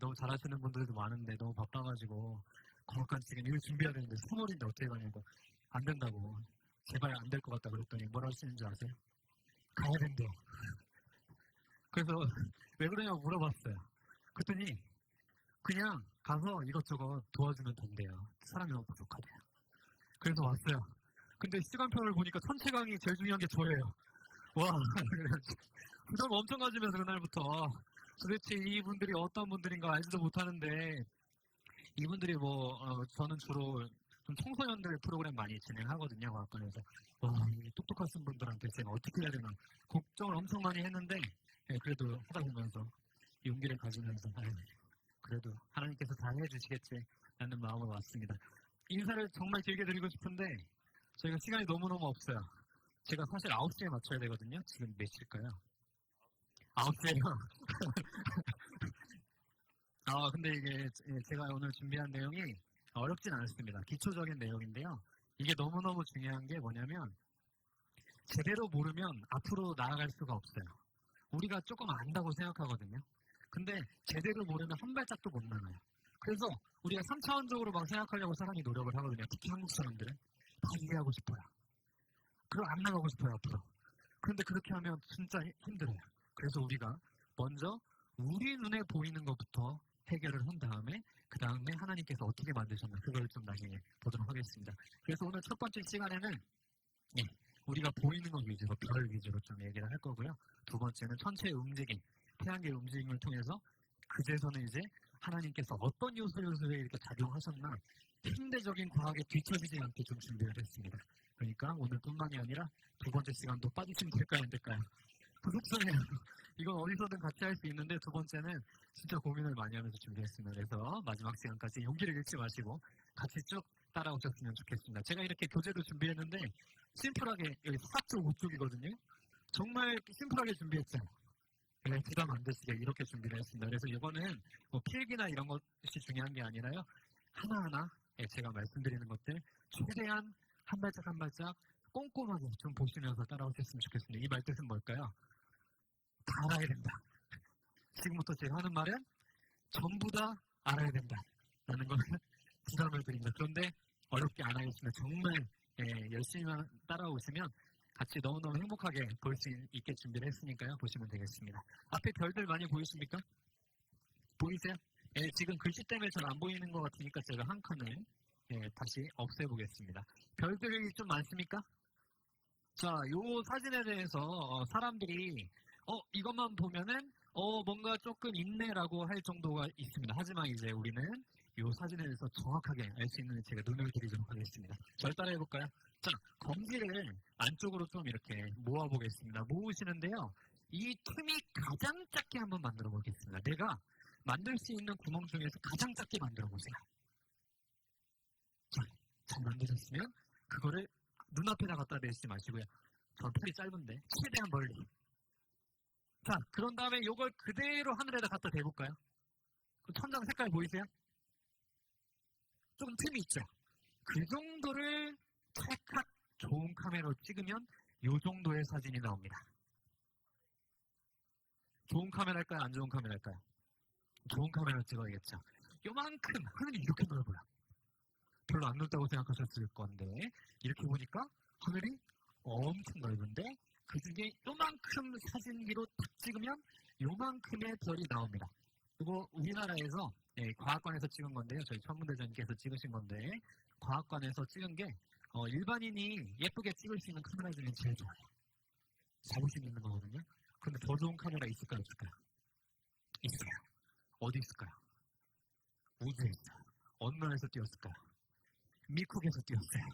너무 잘하시는 분들도 많은데 너무 바빠가지고 거기까지 지금 일 준비해야 되는데 3월인데 어떻게 가냐고. 안 된다고. 제발 안 될 것 같다 그랬더니 뭐라 하시는지 아세요? 가야 된대요. 그래서 왜 그러냐고 물어봤어요. 그랬더니 그냥 가서 이것저것 도와주면 된대요. 사람이 너무 부족하대요. 그래서 왔어요. 근데 시간표를 보니까 천체 강의 제일 중요한 게 저예요. 와, 부담 엄청 가지면서 그날부터 도대체 이분들이 어떤 분들인가 알지도 못하는데 이분들이 저는 주로 좀 청소년들 프로그램 많이 진행하거든요. 과학관에서. 와, 이 똑똑하신 분들한테 제가 어떻게 해야 되나 걱정을 엄청 많이 했는데 그래도 하다 보면서 용기를 가지면서 그래도 하나님께서 다 해주시겠지라는 마음으로 왔습니다. 인사를 정말 길게 드리고 싶은데 저희가 시간이 너무너무 없어요. 제가 사실 9시에 맞춰야 되거든요. 지금 몇 시일까요? 9시에요. 근데 이게 제가 오늘 준비한 내용이 어렵진 않습니다. 기초적인 내용인데요. 이게 너무너무 중요한 게 뭐냐면 제대로 모르면 앞으로 나아갈 수가 없어요. 우리가 조금 안다고 생각하거든요. 근데 제대로 모르면 한 발짝도 못 나가요. 그래서 우리가 3차원적으로 막 생각하려고 사람이 노력을 하거든요. 특히 한국 사람들은 다 이해하고 싶어요. 그리고 안 나가고 싶어요 앞으로. 그런데 그렇게 하면 진짜 힘들어요. 그래서 우리가 먼저 우리 눈에 보이는 것부터 해결을 한 다음에 그 다음에 하나님께서 어떻게 만드셨나 그걸 좀 나중에 보도록 하겠습니다. 그래서 오늘 첫 번째 시간에는 우리가 보이는 것 위주로 별 위주로 좀 얘기를 할 거고요. 두 번째는 천체의 움직임, 태양계의 움직임을 통해서 그제서는 이제 하나님께서 어떤 요소에 이렇게 작용하셨나 현대적인 과학에 뒤처지지 않게 좀 준비를 했습니다. 그러니까 오늘뿐만이 아니라 두 번째 시간도 빠지시면 될까요 안 될까요? 부족해요. 이건 어디서든 같이 할 수 있는데 두 번째는 진짜 고민을 많이 하면서 준비했습니다. 그래서 마지막 시간까지 용기를 잃지 마시고 같이 쭉 따라오셨으면 좋겠습니다. 제가 이렇게 교재도 준비했는데 심플하게 여기 4쪽 5쪽이거든요. 정말 심플하게 준비했죠. 부담 안 되시게 이렇게 준비를 했습니다. 그래서 이거는 필기나 이런 것이 중요한 게 아니라요. 하나하나 제가 말씀드리는 것들 최대한 한 발짝 한 발짝 꼼꼼하게 좀 보시면서 따라오셨으면 좋겠습니다. 이 말뜻은 뭘까요? 다 알아야 된다. 지금부터 제가 하는 말은 전부 다 알아야 된다라는 거는 부담을 드립니다. 그런데 어렵게 안 하겠습니다. 정말 열심히만 따라오시면 같이 너무너무 행복하게 볼 수 있게 준비를 했으니까요. 보시면 되겠습니다. 앞에 별들 많이 보이십니까? 보이세요? 지금 글씨 때문에 잘 안 보이는 것 같으니까 제가 한 칸을 다시 없애보겠습니다. 별들이 좀 많습니까? 자, 요 사진에 대해서 사람들이 이것만 보면은 뭔가 조금 있네라고 할 정도가 있습니다. 하지만 이제 우리는 이 사진에 대해서 정확하게 알 수 있는 제가 눈을 드리도록 하겠습니다. 절 따라 해볼까요? 자, 검지를 안쪽으로 좀 이렇게 모아보겠습니다. 모으시는데요. 이 틈이 가장 작게 한번 만들어 보겠습니다. 내가 만들 수 있는 구멍 중에서 가장 작게 만들어 보세요. 자, 잘 만드셨으면 그거를 눈앞에다 갖다 대지 마시고요. 전 팔이 짧은데 최대한 멀리. 자, 그런 다음에 이걸 그대로 하늘에다 갖다 대볼까요? 천장 색깔 보이세요? 조금 틈이 있죠? 그 정도를 찰칵 좋은 카메라로 찍으면 이 정도의 사진이 나옵니다. 좋은 카메라일까요? 안 좋은 카메라일까요? 좋은 카메라로 찍어야겠죠. 요만큼 하늘이 이렇게 넓어요. 별로 안 넓다고 생각하셨을 건데 이렇게 보니까 하늘이 엄청 넓은데 그 중에 요만큼 사진기로 딱 찍으면 요만큼의 별이 나옵니다. 이거 우리나라에서 과학관에서 찍은 건데요. 저희 천문대장님께서 찍으신 건데 과학관에서 찍은 게 일반인이 예쁘게 찍을 수 있는 카메라 중에 제일 좋아요. 자부심 있는 거거든요. 근데 더 좋은 카메라 있을까요? 없을까요? 있어요. 어디 있을까요? 우주에 있어요. 어느 나라에서 띄웠을까요? 미국에서 띄웠어요.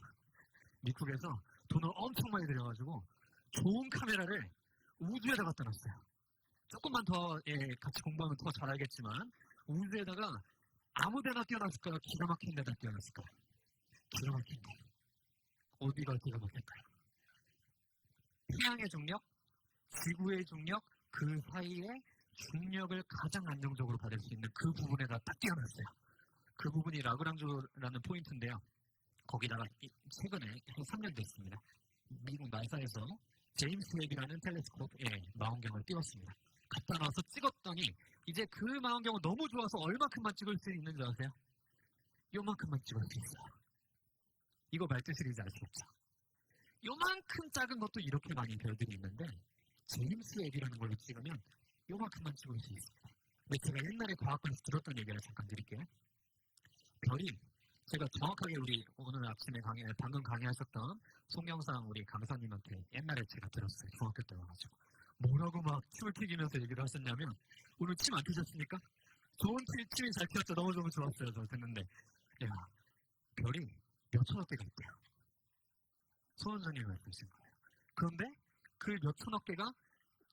미국에서 돈을 엄청 많이 들여가지고 좋은 카메라를 우주에다 갖다 놨어요. 조금만 더 같이 공부하면 더 잘 알겠지만 우주에다가 아무 데나 띄워놨을까요? 기가 막힌 데다 띄워놨을까요? 기가 막힌 데. 어디가 기가 막힐까요? 태양의 중력, 지구의 중력, 그 사이에 중력을 가장 안정적으로 받을 수 있는 그 부분에다 딱 띄워놨어요. 그 부분이 라그랑주라는 포인트인데요. 거기다가 최근에 한 3년 됐습니다. 미국 나사에서 제임스 웹이라는 텔레스코프에 망원경을 띄웠습니다. 갖다 놔서 찍었더니 이제 그 망원경은 너무 좋아서 얼마큼만 찍을 수 있는지 아세요? 요만큼만 찍을 수 있어요. 이거 말뜻 시리즈 아시겠죠? 요만큼 작은 것도 이렇게 많이 별들이 있는데 제임스 웹이라는 걸로 찍으면 요만큼만 찍을 수 있습니다. 근데 제가 옛날에 과학관에서 들었던 얘기를 잠깐 드릴게요. 별이 제가 정확하게 우리 오늘 아침에 방금 강의하셨던 송영상 우리 강사님한테 옛날에 제가 들었어요. 중학교 때 와가지고 뭐라고 막 침을 튀기면서 얘기를 하셨냐면 오늘 침 안 튀셨습니까? 좋은 침이 잘 튀었죠. 너무 좋았어요. 저 듣는데 야 별이 몇천억 개가 있대요. 소원장님이 말씀하신 거예요. 그런데 그 몇천억 개가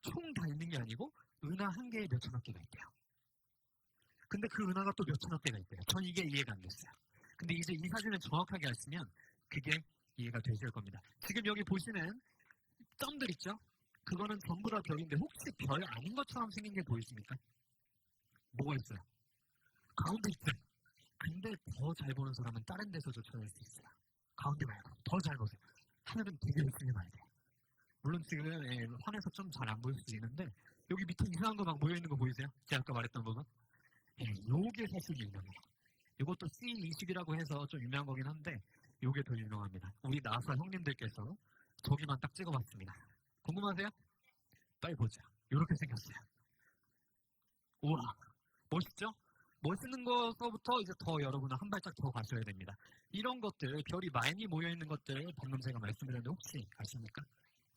총 다 있는 게 아니고 은하 한 개에 몇천억 개가 있대요. 근데 그 은하가 또 몇천억 개가 있대요. 전 이게 이해가 안 됐어요. 근데 이제 이 사진을 정확하게 아시면 그게 이해가 되실 겁니다. 지금 여기 보시는 점들 있죠? 그거는 전부 다 별인데 혹시 별 아닌 것처럼 생긴 게 보이십니까? 뭐가 있어요? 가운데 있어요. 근데 더 잘 보는 사람은 다른 데서도 찾을 수 있어요. 가운데 말고 더 잘 보세요. 하늘은 되게 열심히 봐야 돼요. 물론 지금 환해서 좀 잘 안 보일 수도 있는데 여기 밑에 이상한 거 막 모여있는 거 보이세요? 제가 아까 말했던 부분? 요게 사실 유명해요. 이것도 C20이라고 해서 좀 유명한 거긴 한데 요게 더 유명합니다. 우리 나사 형님들께서 저기만 딱 찍어봤습니다. 궁금하세요? 빨리 보자. 이렇게 생겼어요. 우와, 멋있죠? 멋있는 거서부터 이제 더 여러분은 한 발짝 더 가셔야 됩니다. 이런 것들, 별이 많이 모여있는 것들 방금 제가 말씀드렸는데 혹시 아십니까?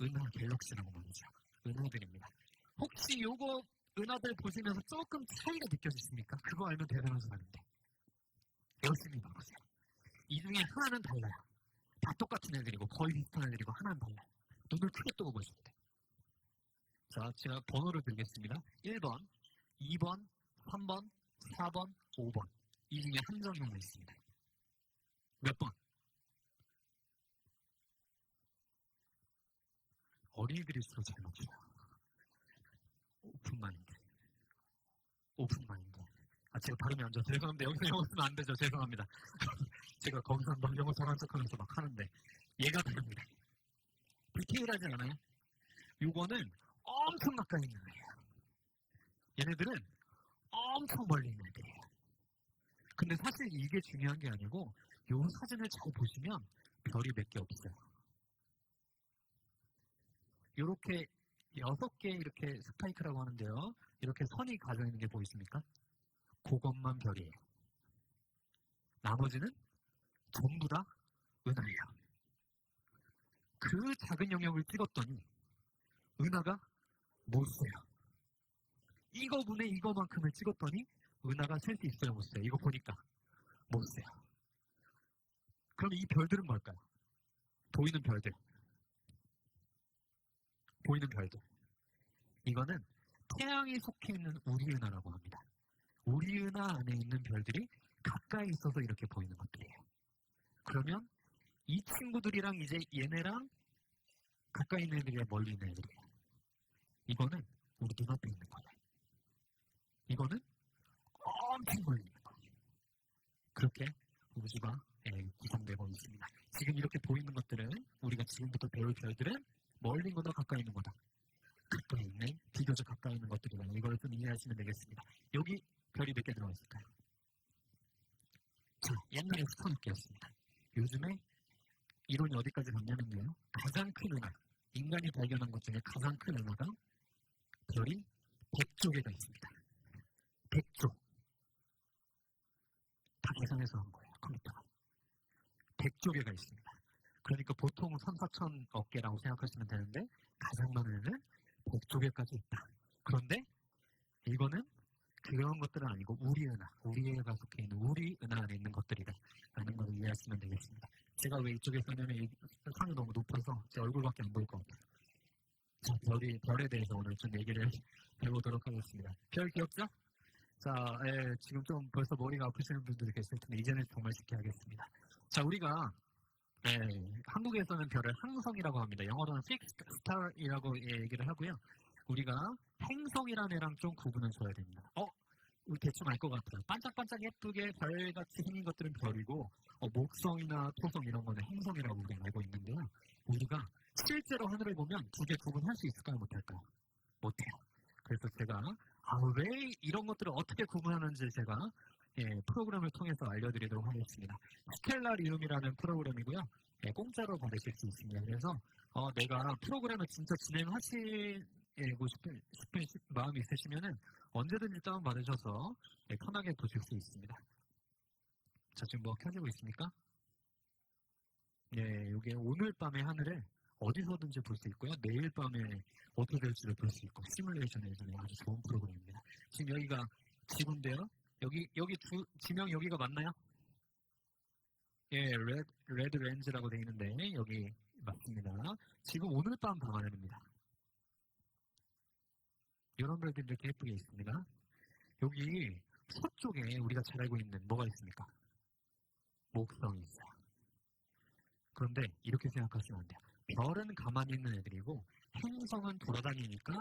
은하 갤럭시라고 말이죠. 은하들입니다. 혹시 요거 은하들 보시면서 조금 차이가 느껴지십니까? 그거 알면 대단한 사람인데. 열심히 봐보세요. 이 중에 하나는 달라요. 다 똑같은 애들이고 거의 비슷한 애들이고 하나는 달라요. 눈을 크게 뜨고 보실 때. 자, 제가 번호를 드리겠습니다. 1번, 2번, 3번, 4번, 5번. 이 중에 한 점만 있습니다. 몇 번? 어린이들일수록 잘 맞춰요. 오픈마인드. 오픈마인드. 제가 발음이 안 좋아서 죄송합니다. 여기서 영어 쓰면 안 되죠. 죄송합니다. 제가 거기서 막 영어 잘한 척하면서 막 하는데 얘가 다릅니다. 디테일하지 않아요? 요거는 엄청 가까이 있는 애예요. 얘네들은 엄청 멀리 있는 애들이에요. 근데 사실 이게 중요한 게 아니고 요 사진을 잘 보시면 별이 몇 개 없어요. 요렇게 6개 이렇게 스파이크라고 하는데요. 이렇게 선이 가져 있는 게 보이십니까? 그것만 별이에요. 나머지는 전부 다 은하예요. 그 작은 영역을 찍었더니 은하가 못 써요. 이거분의 이거만큼을 찍었더니 은하가 셀 수 있어요, 못 써요? 이거 보니까 못 써요. 그럼 이 별들은 뭘까요? 보이는 별들. 보이는 별들. 이거는 태양이 속해 있는 우리은하라고 합니다. 우리은하 안에 있는 별들이 가까이 있어서 이렇게 보이는 것들이에요. 그러면 이 친구들이랑 이제 얘네랑 가까이 있는 애들이랑 멀리 있는 애들이에요. 이거는 우리 눈앞에 있는 거예요. 이거는 엄청 멀리 있는 거예요. 그렇게 우주가 구성되고 있습니다. 지금 이렇게 보이는 것들은 우리가 지금부터 배울 별들은 멀리 있는 거다 가까이 있는 거다. 가까이 있는, 비교적 가까이 있는 것들이다. 이걸 좀 이해하시면 되겠습니다. 여기 별이 몇 개 들어가 있을까요? 자, 옛날에 스타일이었습니다. 요즘에 이론이 어디까지 갔냐면요. 가장 큰 은하, 인간이 발견한 것 중에 가장 큰 은하가 별이 100조 개가 있습니다. 100조. 다 계산해서 한 거예요. 컴퓨터가. 100조 개가 있습니다. 그러니까 보통 3, 4천억 개라고 생각하시면 되는데 가장 많은 애는 100조 개까지 있다. 그런데 이거는 그런 것들은 아니고 우리 은하, 우리가 속해 있는 우리 은하 안에 있는 것들이다 라는 걸 이해하시면 되겠습니다. 제가 왜 이쪽에 서냐면 이 상이 너무 높아서 제 얼굴밖에 안 보일 것 같아요. 자, 별에 대해서 오늘 좀 얘기를 해보도록 하겠습니다. 별 기억자? 자, 지금 좀 벌써 머리가 아프시는 분들이 계실 텐데 이제는 정말 쉽게 하겠습니다. 자, 우리가 한국에서는 별을 항성이라고 합니다. 영어로는 fixed star이라고 얘기를 하고요. 우리가 행성이라는 애랑 좀 구분을 줘야 됩니다. 우리 대충 알 것 같아요. 반짝반짝 예쁘게 별같이 생긴 것들은 별이고 목성이나 토성 이런 거는 행성이라고 우리가 알고 있는데요. 우리가 실제로 하늘을 보면 두 개 구분할 수 있을까요? 못할까요? 못해요. 그래서 제가 왜 이런 것들을 어떻게 구분하는지 제가 프로그램을 통해서 알려드리도록 하겠습니다. 스텔라리움이라는 프로그램이고요. 공짜로 받으실 수 있습니다. 그래서 내가 프로그램을 진짜 진행하시고 싶은 마음이 있으시면은 언제든지 다운받으셔서 편하게 보실 수 있습니다. 자, 지금 뭐 켜지고 있습니까? 네, 이게 오늘 밤의 하늘을 어디서든지 볼 수 있고요. 내일 밤에 어떻게 될지를 볼 수 있고 시뮬레이션에서는 아주 좋은 프로그램입니다. 지금 여기가 지구인데요. 여기 지명 여기가 맞나요? 예, 레드 렌즈라고 되어 있는데 여기 맞습니다. 지금 오늘 밤 밤하늘입니다. 이런 별들이 이렇게 예쁘게 있습니다. 여기 서쪽에 우리가 잘 알고 있는 뭐가 있습니까? 목성이 있어요. 그런데 이렇게 생각하시면 안 돼요. 별은 가만히 있는 애들이고 행성은 돌아다니니까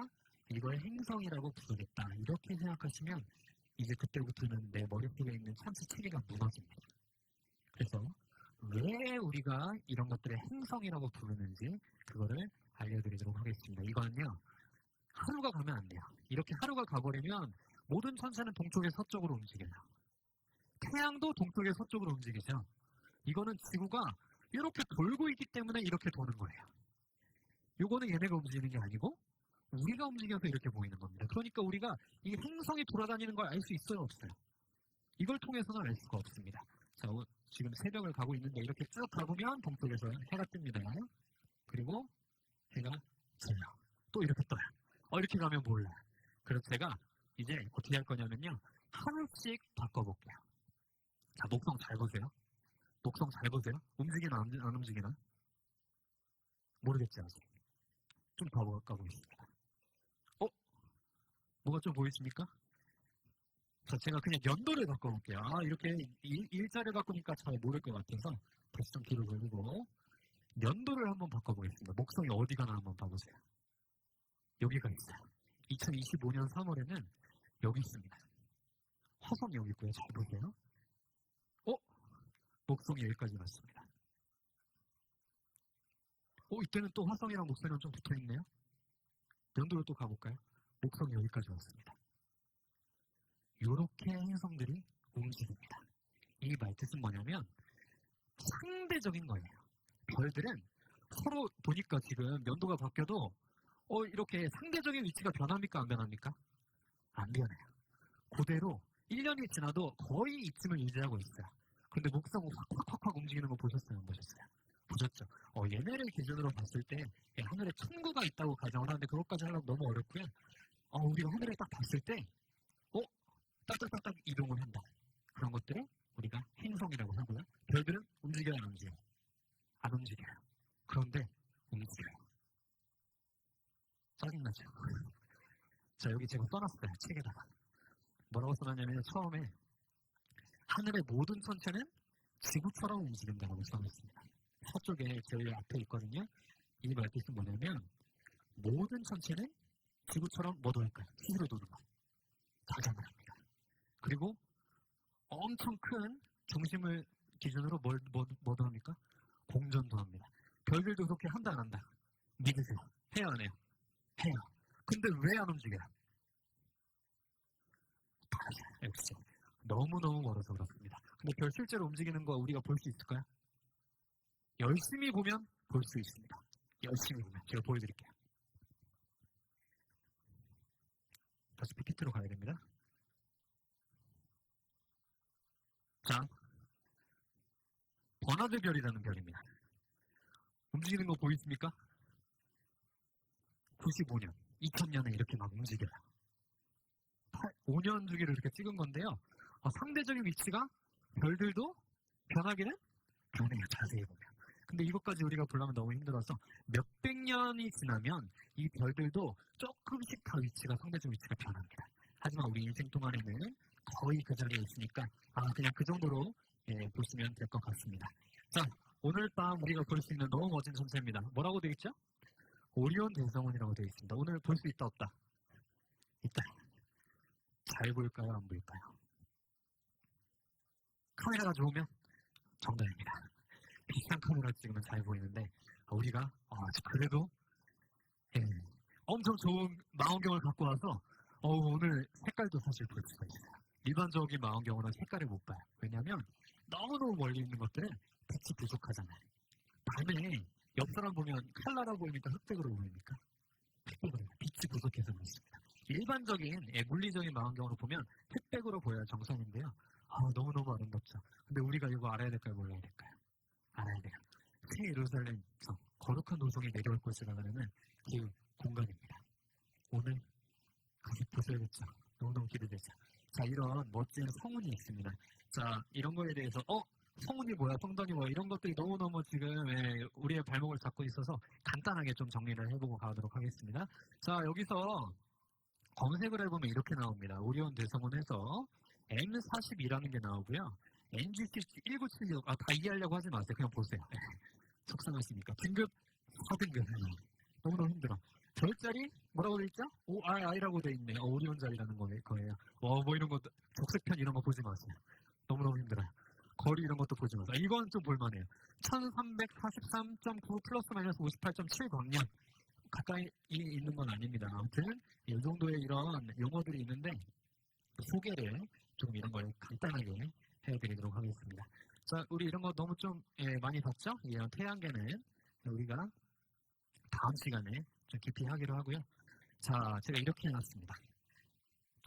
이걸 행성이라고 부르겠다. 이렇게 생각하시면 이제 그때부터는 내 머릿속에 있는 참치 체계가 무너집니다. 그래서 왜 우리가 이런 것들을 행성이라고 부르는지 그거를 알려드리도록 하겠습니다. 이거는요. 하루가 가면 안 돼요. 이렇게 하루가 가버리면 모든 천체는 동쪽에 서쪽으로 움직여요. 태양도 동쪽에 서쪽으로 움직이죠. 이거는 지구가 이렇게 돌고 있기 때문에 이렇게 도는 거예요. 이거는 얘네가 움직이는 게 아니고 우리가 움직여서 이렇게 보이는 겁니다. 그러니까 우리가 이 행성이 돌아다니는 걸 알 수 있어요, 없어요? 이걸 통해서는 알 수가 없습니다. 자, 지금 새벽을 가고 있는데 이렇게 쭉 가보면 동쪽에서 해가 뜹니다. 그리고 해가 져요. 또 이렇게 떠요. 이렇게 가면 몰라요. 그래서 제가 이제 어떻게 할 거냐면요. 하루씩 바꿔볼게요. 자, 목성 잘 보세요. 목성 잘 보세요. 움직이나 안 움직이나? 모르겠지 아직. 좀 더 가보겠습니다. 뭐가 좀 보이십니까? 자, 제가 그냥 연도를 바꿔볼게요. 이렇게 일자를 바꾸니까 잘 모를 것 같아서 다시 좀 뒤로 돌리고 연도를 한번 바꿔보겠습니다. 목성이 어디 가나 한번 봐보세요. 여기가 있어요. 2025년 3월에는 여기 있습니다. 화성이 여기 있고요. 잘 보세요. 목성이 여기까지 왔습니다. 이때는 또 화성이랑 목성이랑 좀 붙어있네요. 연도를 또 가볼까요? 목성이 여기까지 왔습니다. 이렇게 행성들이 움직입니다. 이 말뜻은 뭐냐면 상대적인 거예요. 별들은 서로 보니까 지금 연도가 바뀌어도 이렇게 상대적인 위치가 변합니까? 안 변합니까? 안 변해요. 그대로 1년이 지나도 거의 이쯤을 유지하고 있어요. 근데 목성은 확 움직이는 거 보셨어요? 안 보셨어요? 보셨죠? 얘네를 기준으로 봤을 때 하늘에 천구가 있다고 가정을 하는데 그것까지 하려면 너무 어렵고요. 우리가 하늘을 딱 봤을 때 딱딱딱딱 이동을 한다. 그런 것들을 우리가 행성이라고 하고요. 별들은 움직여요, 안 움직여요? 안 움직여요. 그런데 움직여요. 짜증나죠? 자, 여기 제가 써놨어요. 책에다가. 뭐라고 써놨냐면 처음에 하늘의 모든 천체는 지구처럼 움직인다고 써놨습니다. 서쪽에 제일 앞에 있거든요. 이 말뜻은 뭐냐면 모든 천체는 지구처럼 뭐도 할까요? 스스로 도는 거. 자전을 합니다. 그리고 엄청 큰 중심을 기준으로 뭐도 합니까? 공전도 합니다. 별들도 그렇게 한다 안 한다? 믿으세요. 해요 안 해요? 해요. 근데 왜 안 움직여요? 역시 너무너무 멀어서 그렇습니다. 근데 별 실제로 움직이는 거 우리가 볼 수 있을까요? 열심히 보면 볼 수 있습니다. 열심히 보면. 제가 보여드릴게요. 다시 PPT로 가야 됩니다. 자, 버나드 별이라는 별입니다. 움직이는 거 보이십니까? 95년, 2000년에 이렇게 막 움직여요. 5년 주기로 이렇게 찍은 건데요. 상대적인 위치가 별들도 변하기는 변해요. 자세히 보면. 근데 이것까지 우리가 보려면 너무 힘들어서 몇백 년이 지나면 이 별들도 조금씩 다 위치가 상대적 위치가 변합니다. 하지만 우리 인생 동안에는 거의 그 자리에 있으니까 그냥 그 정도로 보시면 될 것 같습니다. 자, 오늘 밤 우리가 볼 수 있는 너무 멋진 천체입니다. 뭐라고 되어 있죠? 오리온 대성운이라고 되어 있습니다. 오늘 볼 수 있다 없다? 있다. 잘 보일까요? 안 보일까요? 카메라가 좋으면 정답입니다. 비싼 카메라 찍으면 잘 보이는데 우리가 그래도 엄청 좋은 망원경을 갖고 와서 오늘 색깔도 사실 볼 수가 있어요. 일반적인 망원경으로는 색깔을 못 봐요. 왜냐하면 너무너무 멀리 있는 것들은 빛이 부족하잖아요. 밤에 옆 사람 보면 칼라라 보입니까? 흑백으로 보입니까? 흑백으로 빛이 부족해서 그렇습니다. 일반적인 물리적인 망원경으로 보면 흑백으로 보여야 정상인데요. 너무너무 아름답죠. 근데 우리가 이거 알아야 될까요? 몰라야 될까요? 알아야 돼요. 새 예루살렘에서 거룩한 노송이 내려올 곳이라는 그 공간입니다. 오늘 가서 보셔야겠죠. 너무너무 기대되죠. 자, 이런 멋진 성운이 있습니다. 자, 이런 거에 대해서 성운이 뭐야, 성전이 뭐야, 이런 것들이 너무너무 지금 우리의 발목을 잡고 있어서 간단하게 좀 정리를 해보고 가도록 하겠습니다. 자, 여기서 검색을 해보면 이렇게 나옵니다. 오리온 대성운에서 M42라는 게 나오고요. NGC 1976, 다 이해하려고 하지 마세요. 그냥 보세요. 속상하십니까? 등급 4등급. 너무너무 힘들어. 별자리 뭐라고 돼 있죠? ORI라고 돼 있네. 오리온 자리라는 거예요. 뭐 이런 것도 적색편 이런 거 보지 마세요. 너무너무 힘들어요. 거리 이런 것도 보지 마세요. 이건 좀 볼만해요. 1343.9 플러스 마이너스 58.7 광년. 가까이 있는 건 아닙니다. 아무튼 이 정도의 이런 용어들이 있는데 소개를 좀 이런 걸 간단하게 해드리도록 하겠습니다. 자, 우리 이런 거 너무 좀 많이 봤죠? 이런 태양계는 우리가 다음 시간에 좀 깊이 하기로 하고요. 자, 제가 이렇게 해놨습니다.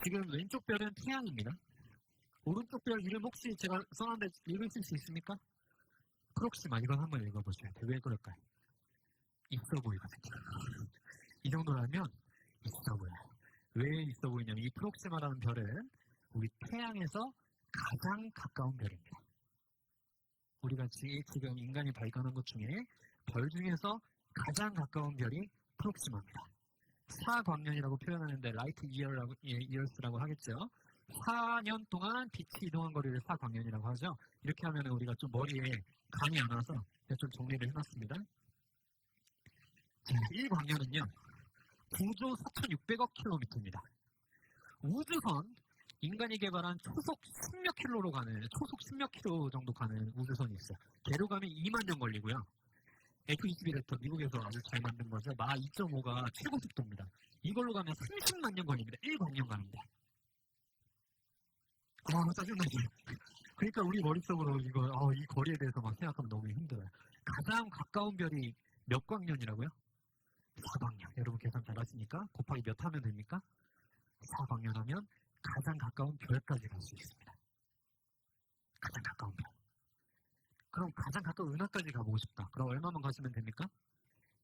지금 왼쪽 별은 태양입니다. 오른쪽 별 이름 혹시 제가 써놨는데 읽으실 수 있습니까? 프록시마. 이건 한번 읽어보셔야 돼요. 왜 그럴까요? 있어 보이거든요. 이 정도라면 있어 보여요. 왜 있어 보이냐면 이 프록시마라는 별은 우리 태양에서 가장 가까운 별입니다. 우리가 지금 인간이 발견한 것 중에 별 중에서 가장 가까운 별이 프록시마입니다. 4광년이라고 표현하는데 라이트 이어스라고 하겠죠. 4년 동안 빛이 이동한 거리를 4광년이라고 하죠. 이렇게 하면 우리가 좀 머리에 감이 안 와서 좀 정리를 해놨습니다. 1광년은요. 9조 4,600억 킬로미터입니다. 우주선, 인간이 개발한 초속 10몇 킬로 정도 가는 우주선이 있어요. 개로 가면 2만 년 걸리고요. F-21 미국에서 아주 잘 만든 거죠. 마 2.5가 최고 속도입니다. 이걸로 가면 30만 년 걸립니다. 1광년 가는데. 짜증나지. 그러니까 우리 머릿속으로 이 거리에 대해서 막 생각하면 너무 힘들어요. 가장 가까운 별이 몇 광년이라고요? 4광년. 여러분 계산 잘 하시니까 곱하기 몇 하면 됩니까? 4광년 하면 가장 가까운 별까지 갈 수 있습니다. 가장 가까운 별. 그럼 가장 가까운 은하까지 가보고 싶다. 그럼 얼마만 가시면 됩니까?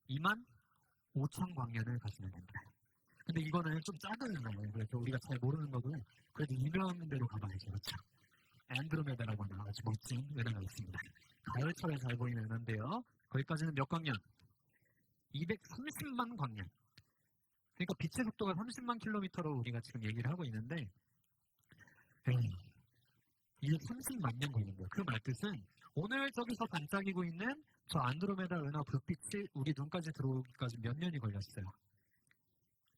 2만 5천 광년을 가시면 됩니다. 근데 이거는 좀 작은 은하예요. 그래서 우리가 잘 모르는 거고요. 그래도 유명한 데로 가봐야죠. 그렇죠? 안드로메다라고 하는 아주 멋진 은하가 있습니다. 가을철에 잘 보이는 은하인데요. 거기까지는 몇 광년? 230만 광년. 그러니까 빛의 속도가 30만 킬로미터로 우리가 지금 얘기를 하고 있는데 이게 30만 년 걸린 거예요. 그 말뜻은 오늘 저기서 반짝이고 있는 저 안드로메다 은하 불빛이 우리 눈까지 들어오기까지 몇 년이 걸렸어요?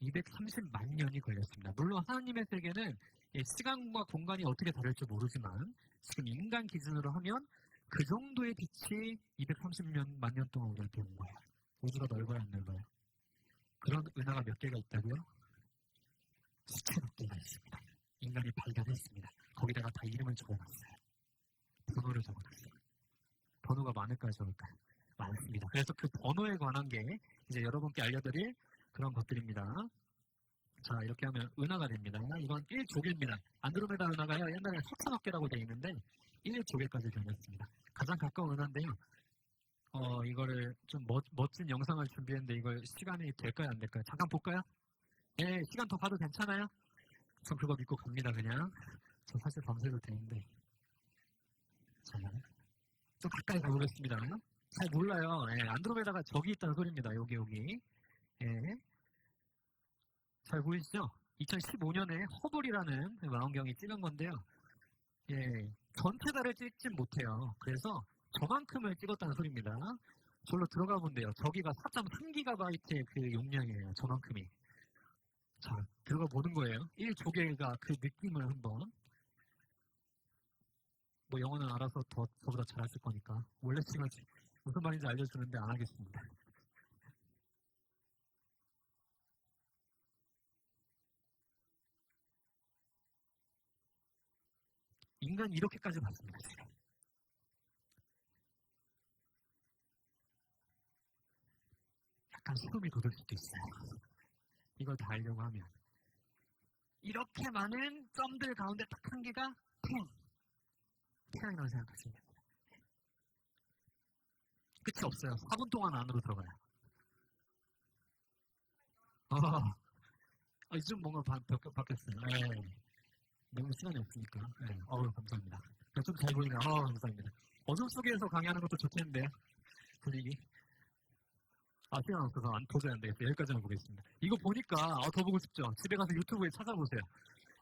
230만 년이 걸렸습니다. 물론 하나님의 세계는 시간과 공간이 어떻게 다를지 모르지만 지금 인간 기준으로 하면 그 정도의 빛이 230만 년 동안 우리한테 온 거예요. 우주가 넓어요, 안 넓어요? 그런 은하가 몇 개가 있다고요? 수천 억 개가 있습니다. 인간이 발견했습니다. 거기다가 다 이름을 적어놨어요. 번호를 적어놨어요. 번호가 많을까요, 적을까요? 많습니다. 그래서 그 번호에 관한 게 이제 여러분께 알려드릴 그런 것들입니다. 자, 이렇게 하면 은하가 됩니다. 이건 1조개입니다. 안드로메다 은하가요, 옛날에 4천억 개라고 되어 있는데 1조개까지 변했습니다. 가장 가까운 은하인데요. 이거를 좀 멋진 영상을 준비했는데 이걸 시간이 될까요, 안 될까요? 잠깐 볼까요? 네, 시간 더 가도 괜찮아요? 전 그거 믿고 갑니다, 그냥. 저 사실 밤새도 되는데. 자, 좀 가까이 가보겠습니다. 잘 몰라요. 예, 안드로메다가 저기 있다는 소리입니다. 여기. 예. 잘 보이시죠? 2015년에 허블이라는 망원경이 찍은 건데요. 예, 전체 달을 찍진 못해요. 그래서 저만큼을 찍었다는 소리입니다. 저로 들어가 본대요. 저기가 4.3GB의 그 용량이에요. 저만큼이. 자, 들어가 보는 거예요. 1조개가 그 느낌을 한번. 뭐 영어는 알아서 저보다 잘하실 거니까. 원래 지금 무슨 말인지 알려주는데 안 하겠습니다. 인간 이렇게까지 봤습니다. 제가. 약간 소름이 돋을 수도 있어요. 이걸 다 알려고 하면. 이렇게 많은 점들 가운데 딱 한 개가 태양이라고 생각하시면 됩니다. 끝이 없어요. 4분 동안 안으로 들어가요. 요즘 뭔가 바뀌었어요. 네. 너무 시간이 없으니까. 네. 감사합니다. 좀 잘 보이네요. 감사합니다. 어둠 속에서 강의하는 것도 좋겠는데요. 분위기. 시간 없어서 도저히 안 되겠어요. 여기까지만 보겠습니다. 이거 보니까 더 보고 싶죠? 집에 가서 유튜브에 찾아보세요.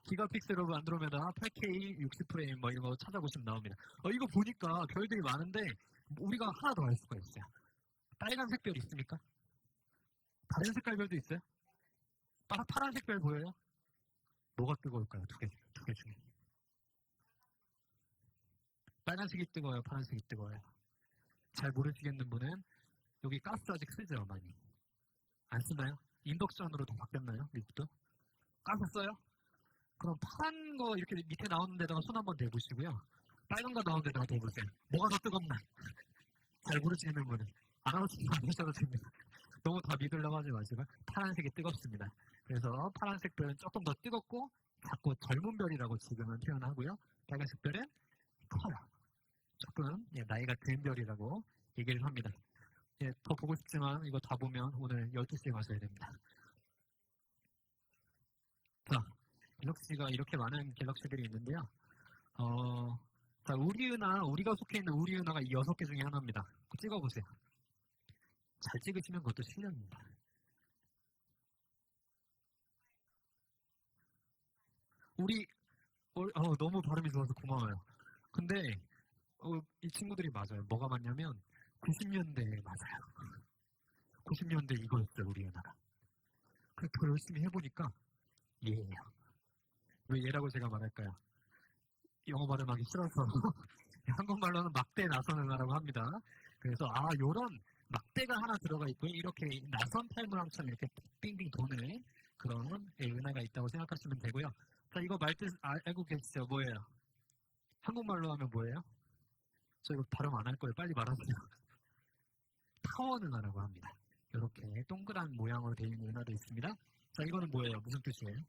기가픽셀 오브 안드로메다 8K 60프레임 뭐 이런 거 찾아보시면 나옵니다. 이거 보니까 별들이 많은데 우리가 하나 더 알 수가 있어요. 빨간색 별 있습니까? 다른 색깔 별도 있어요? 파란색 별 보여요? 뭐가 뜨거울까요? 두 개 중에. 빨간색이 뜨거워요? 파란색이 뜨거워요? 잘 모르시겠는 분은 여기 가스 아직 쓰죠, 많이? 안 쓰나요? 인덕션으로 다 바뀌었나요? 미국도? 가스 써요? 그럼 파란 거 이렇게 밑에 나오는 데다가 손 한번 대보시고요. 빨간 거 나오는 데다가 대보세요. 뭐가 더 뜨겁나? 잘 모르시겠는 분은 아나운서는 안 하셔도 됩니다. 너무 다 믿으려고 하지 마시고 파란색이 뜨겁습니다. 그래서 파란색 별은 조금 더 뜨겁고 자꾸 젊은 별이라고 지금은 표현하고요. 빨간색 별은 커요. 조금 나이가 든 별이라고 얘기를 합니다. 더 보고 싶지만 이거 다 보면 오늘 12시에 마셔야 됩니다. 자, 갤럭시가 이렇게 많은 갤럭시들이 있는데요. 자, 우리가 속해 있는 우리은하가 이 6개 중에 하나입니다. 찍어보세요. 잘 찍으시면 그것도 실력입니다. 너무 발음이 좋아서 고마워요. 근데 이 친구들이 맞아요. 뭐가 맞냐면 90년대에 맞아요. 90년대 이거였어요, 우리은하가. 그래서 더 열심히 해보니까 얘예요. 왜 얘라고 제가 말할까요? 영어 발음하기 싫어서 한국말로는 막대 나선은하라고 합니다. 그래서 요런 막대가 하나 들어가 있고 이렇게 나선 팔무람처럼 이렇게 빙빙 도는 그런 은하가 있다고 생각하시면 되고요. 자, 이거 말뜻 알고 계시죠? 뭐예요? 한국말로 하면 뭐예요? 저 이거 발음 안 할 거예요. 빨리 말하세요. 타원은하라고 합니다. 이렇게 동그란 모양으로 되어 있는 은하도 있습니다. 자, 이거는 뭐예요? 무슨 뜻이에요?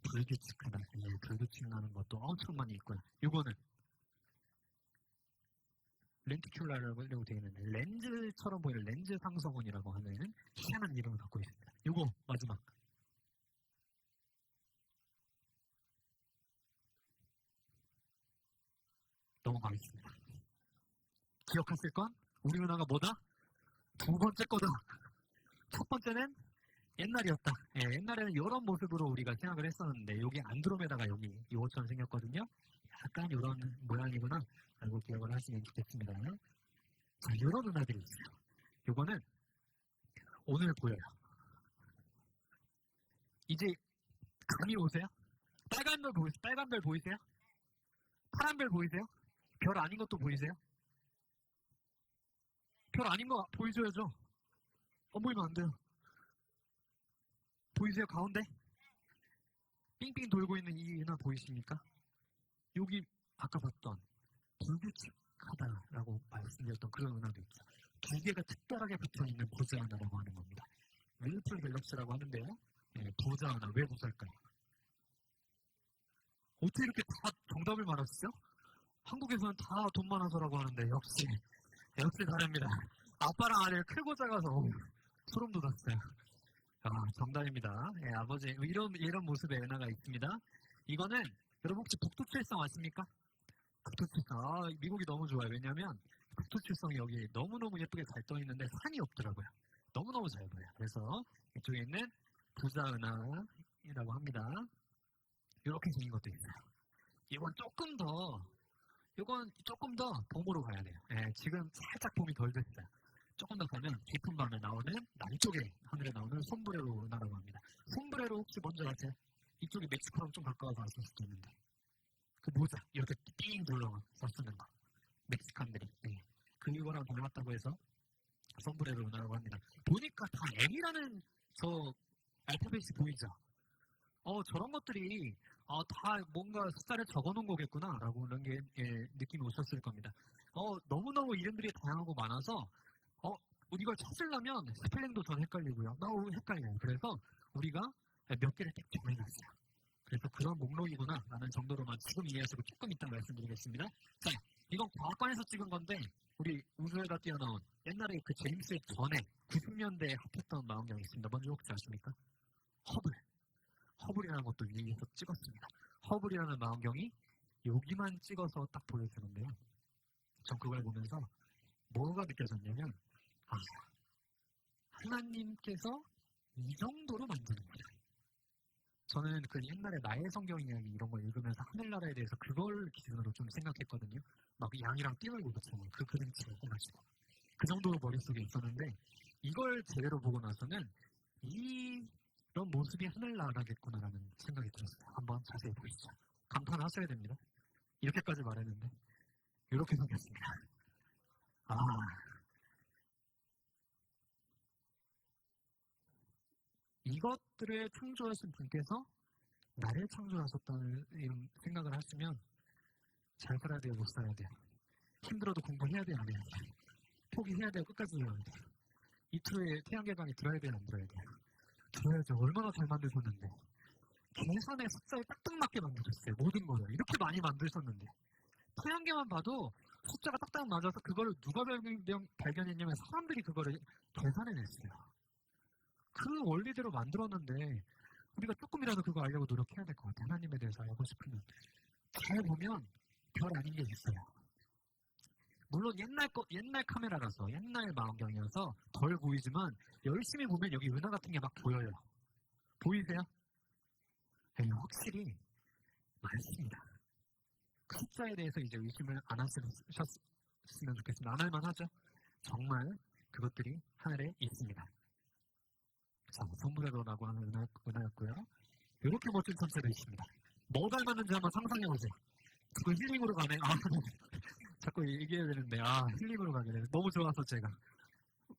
불규칙하다. 불규칙 나는 것도 엄청 많이 있고요. 이거는 렌티큘라라고 되어 있는데 렌즈처럼 보이는 렌즈 상성원이라고 하는 희한한 이름을 갖고 있습니다. 이거 마지막. 넘어가겠습니다. 기억하실 건 우리 은하가 뭐다? 두 번째 거다. 첫 번째는 옛날이었다. 옛날에는 이런 모습으로 우리가 생각을 했었는데 여기 안드로메다가 여기 이것처럼 생겼거든요. 약간 이런 모양이구나 알고 기억을 하시면 좋겠습니다. 자, 이런 은하들이 있어요. 이거는 오늘 보여요. 이제 감이 오세요? 빨간 별 보이세요? 파란 별 보이세요? 별 아닌 것도 보이세요? 별 아닌 거 보여줘야죠. 보이면 안 돼요. 보이세요? 가운데? 삥삥 돌고 있는 이 은하 보이십니까? 여기 아까 봤던 불규칙하다라고 말씀드렸던 그런 은하도 있죠. 두 개가 특별하게 붙어있는 부자 은하라고 하는 겁니다. 윌플 갤럭시라고 하는데요. 부자 은하, 왜 부자일까요? 어떻게 이렇게 다 정답을 말하시죠? 한국에서는 다 돈 많아서라고 하는데 역시 다릅니다. 아빠랑 아들 크고 작아서 소름 돋았어요. 정답입니다. 아버지 이런 모습의 은하가 있습니다. 이거는 여러분 혹시 북두칠성 아십니까? 북두칠성 미국이 너무 좋아요. 왜냐하면 북두칠성이 여기 너무너무 예쁘게 잘 떠 있는데 산이 없더라고요. 너무너무 잘 보여요. 그래서 이쪽에 있는 부자 은하라고 합니다. 이렇게 생긴 것도 있어요. 이건 조금 더 봄으로 가야 돼요. 지금 살짝 봄이 덜 됐어요. 조금 더 가면 깊은 밤에 나오는 남쪽에 하늘에 나오는 솜브레로 은하라고 합니다. 솜브레로 혹시 뭔지 아세요? 이쪽이 멕시코랑 좀 가까워서 아실 수도 있는데 그 모자 이렇게 띵 둘러서 쓰는 거 멕시칸들이 그거랑 닮았다고 해서 솜브레로 은하라고 합니다. 보니까 다 M이라는 저 알파벳이 보이죠? 저런 것들이 다 뭔가 숫자를 적어놓은 거겠구나라고 하는 게 느낌이 오셨을 겁니다. 너무너무 이름들이 다양하고 많아서 이걸 찾으려면 스펠링도 전 헷갈리고요. 너무 헷갈려요. 그래서 우리가 몇 개를 딱 정해놨어요. 그래서 그런 목록이구나라는 정도로만 지금 이해하시고 조금 이따 말씀드리겠습니다. 자, 이건 과학관에서 찍은 건데 우리 우주에다 뛰어나온 옛날에 그 제임스 웹 전에 90년대에 핫했던 망원경이 있습니다. 뭔지 혹시 아십니까? 허블이라는 것도 위에서 찍었습니다. 허블이라는 망원경이 여기만 찍어서 딱 보여주는데요. 전 그걸 보면서 뭐가 느껴졌냐면 하나님께서 이 정도로 만드는구나. 저는 그 옛날에 나의 성경 이야기 이런 걸 읽으면서 하늘나라에 대해서 그걸 기준으로 좀 생각했거든요. 막 양이랑 띠물고 그처럼 그 그림체를 해가지고 그 정도로 머릿속에 있었는데 이걸 제대로 보고 나서는 이런 모습이 하늘나라겠구나라는 생각이 들었어요. 한번 자세히 보시죠. 감탄하셔야 됩니다. 이렇게까지 말했는데 이렇게 생겼습니다. 이것들을 창조하신 분께서 나를 창조하셨다는 이런 생각을 하시면 잘 살아야 돼요, 못 살아야 돼요? 힘들어도 공부해야 돼요, 안 해야 돼요? 포기해야 돼요, 끝까지 해야 돼요? 이틀에 태양계방에 들어야 돼요, 안 들어야 돼요? 들어야죠. 얼마나 잘 만드셨는데. 계산의 숫자에 딱딱 맞게 만드셨어요, 모든 거를. 이렇게 많이 만드셨는데. 태양계만 봐도 숫자가 딱딱 맞아서 그거를 누가 발견했냐면 사람들이 그거를 계산해냈어요. 그 원리대로 만들었는데 우리가 조금이라도 그거 알려고 노력해야 될 것 같아요. 하나님에 대해서 알고 싶으면. 잘 보면 별 아닌 게 있어요. 물론 옛날 카메라라서 옛날 망원경이어서 덜 보이지만 열심히 보면 여기 은하 같은 게 막 보여요. 보이세요? 네, 확실히 많습니다. 그 숫자에 대해서 이제 의심을 안 하셨으면 좋겠습니다. 안 할만 하죠? 정말 그것들이 하늘에 있습니다. 자, 솜브레로라고 하는 은하였고요. 이렇게 멋진 천체도 있습니다. 뭐 닮았는지 한번 상상해보세요. 그거 힐링으로 가네. 자꾸 얘기해야 되는데, 힐링으로 가게 되네. 너무 좋아서 제가.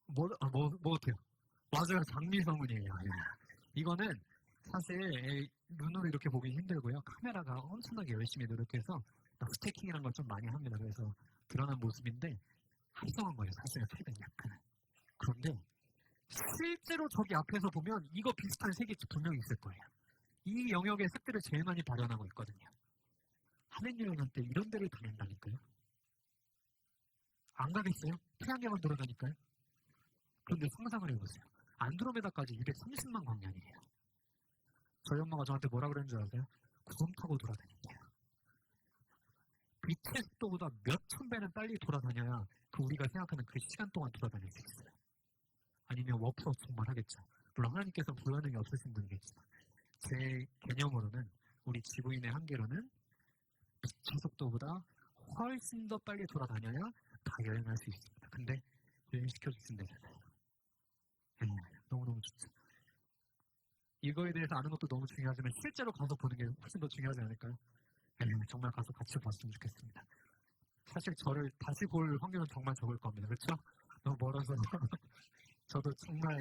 뭐 어때요? 맞아요. 장미성운이에요. 이거는 사실 눈으로 이렇게 보기 힘들고요. 카메라가 엄청나게 열심히 노력해서 스태킹이라는 걸 좀 많이 합니다. 그래서 드러난 모습인데, 합성한 거예요. 사실은 최근 약간. 그런데, 실제로 저기 앞에서 보면 이거 비슷한 색이 분명히 있을 거예요. 이 영역의 색들을 제일 많이 발현하고 있거든요. 하늘여행할 때 이런 데를 다닌다니까요. 안 가겠어요? 태양계만 돌아다니까요? 그런데 상상을 해보세요. 안드로메다까지 230만 광년이에요. 저희 엄마가 저한테 뭐라 그랬는 줄 아세요? 구름 타고 돌아다닌대요. 빛의 속도보다 몇천 배는 빨리 돌아다녀야 그 우리가 생각하는 그 시간 동안 돌아다닐 수 있어요. 아니면 워프업 정말 하겠죠. 물론 하나님께서 불가능이 없으신 분이겠지만 제 개념으로는 우리 지구인의 한계로는 빛의 속도보다 훨씬 더 빨리 돌아다녀야 다 여행할 수 있습니다. 근데 여행시켜주신다잖아요. 너무너무 좋죠. 이거에 대해서 아는 것도 너무 중요하지만 실제로 가서 보는 게 훨씬 더 중요하지 않을까요? 정말 가서 같이 봤으면 좋겠습니다. 사실 저를 다시 볼 확률은 정말 적을 겁니다. 그렇죠? 너무 멀어서 저도 정말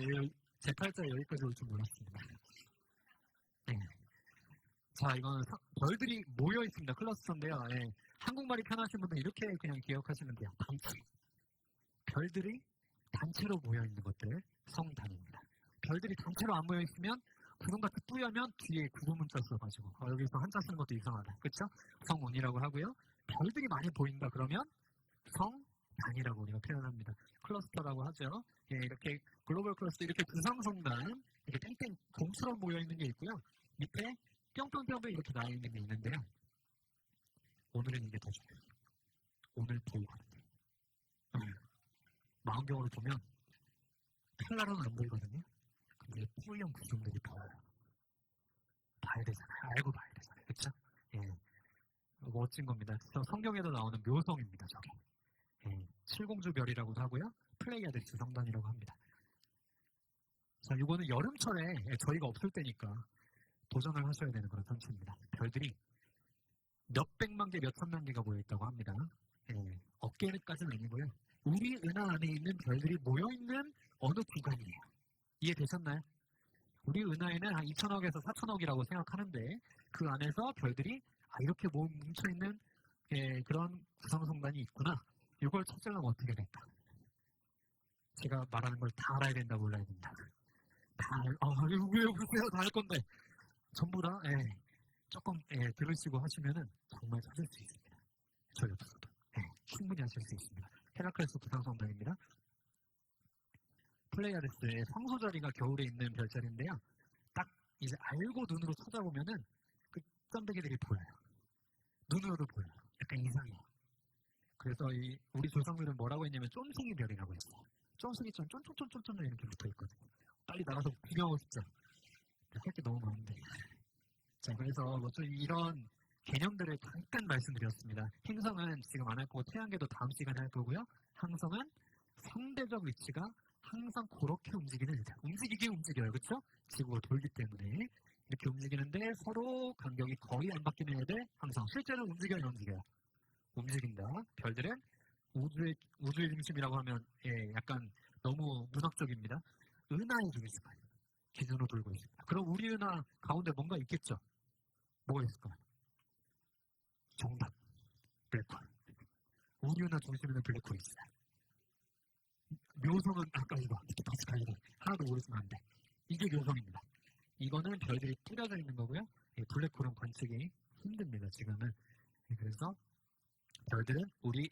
제 팔자에 여기까지 올 줄 몰랐습니다. 자, 이건 별들이 모여 있습니다. 클러스터인데요. 한국말이 편하신 분들 이렇게 그냥 기억하시면 돼요. 단체. 별들이 단체로 모여 있는 것들 성단입니다. 별들이 단체로 안 모여 있으면 구름같이 뿌여면 뒤에 구름 문자 써가지고 여기서 한자 쓰는 것도 이상하다. 그렇죠? 성운이라고 하고요. 별들이 많이 보인다 그러면 성단이라고 우리가 표현합니다. 클러스터라고 하죠. 예, 이렇게 글로벌 클러스터 이렇게 구성성단 이렇게 땡땡 공처럼 모여 있는 게 있고요. 밑에 뿅뿅뿅뿅 이렇게 나와 있는 게 있는데요. 오늘은 이게 더 중요해요. 오늘 보이거든요. 망원경으로 보면 칼라로는 안 보이거든요. 근데 뿌연 구름들이 보여요. 봐야 되잖아요. 알고 봐야 되잖아요. 그렇죠? 예, 멋진 겁니다. 성경에도 나오는 묘성입니다. 저게. 예, 칠공주별이라고도 하고요. 플레이아데스 성단이라고 합니다. 자, 이거는 여름철에 저희가 없을 때니까 도전을 하셔야 되는 그런 단체입니다. 별들이 몇백만 개, 몇천만 개가 모여있다고 합니다. 예, 어깨까지는 아니고요. 우리 은하 안에 있는 별들이 모여있는 어느 구간이에요. 이해되셨나요? 우리 은하에는 한 2천억에서 4천억이라고 생각하는데 그 안에서 별들이 이렇게 뭉쳐있는 그런 구성성단이 있구나. 이걸 찾으려면 어떻게 될까? 제가 말하는 걸 다 알아야 된다, 몰라야 된다. 왜 보세요? 다 할 건데. 전부 다 조금 들으시고 하시면은 정말 찾을 수 있습니다. 저희 없어도 충분히 하실 수 있습니다. 헤라클레스 구성성단입니다. 플레이아데스의 성소자리가 겨울에 있는 별자리인데요. 딱 이제 알고 눈으로 찾아보면은 그 짠배기들이 보여요. 눈으로도 보여요. 약간 이상해요. 그래서 우리 조상들은 뭐라고 했냐면 쫌생이 별이라고 했어요. 쫌생이처럼 쫀쫀쫀쫀쫀 이렇게 붙어있거든요. 빨리 나가서 구경하고 싶죠. 할 게 너무 많은데. 자, 그래서 좀 이런 개념들을 잠깐 말씀드렸습니다. 행성은 지금 안 할 거고 태양계도 다음 시간에 할 거고요. 항성은 상대적 위치가 항상 그렇게 움직이는 의자. 움직이긴 움직여요. 그렇죠? 지구가 돌기 때문에 이렇게 움직이는데 서로 간격이 거의 안 바뀌는 애들 항상 실제로 움직여요, 안 움직여요? 움직인다. 별들은 우주의 중심이라고 하면 약간 너무 문학적입니다. 은하의 중심을 기준으로 돌고 있습니다. 그럼 우리 은하 가운데 뭔가 있겠죠? 뭐가 있을까요? 정답. 블랙홀. 우리 은하 중심에는 블랙홀이 있어요. 묘성은 아까 이거 이렇게 다시 가야 돼. 하나도 모르시면 안 돼. 이게 묘성입니다. 이거는 별들이 뿌려져 있는 거고요. 블랙홀은 관측이 힘듭니다. 지금은. 그래서 별들은 우리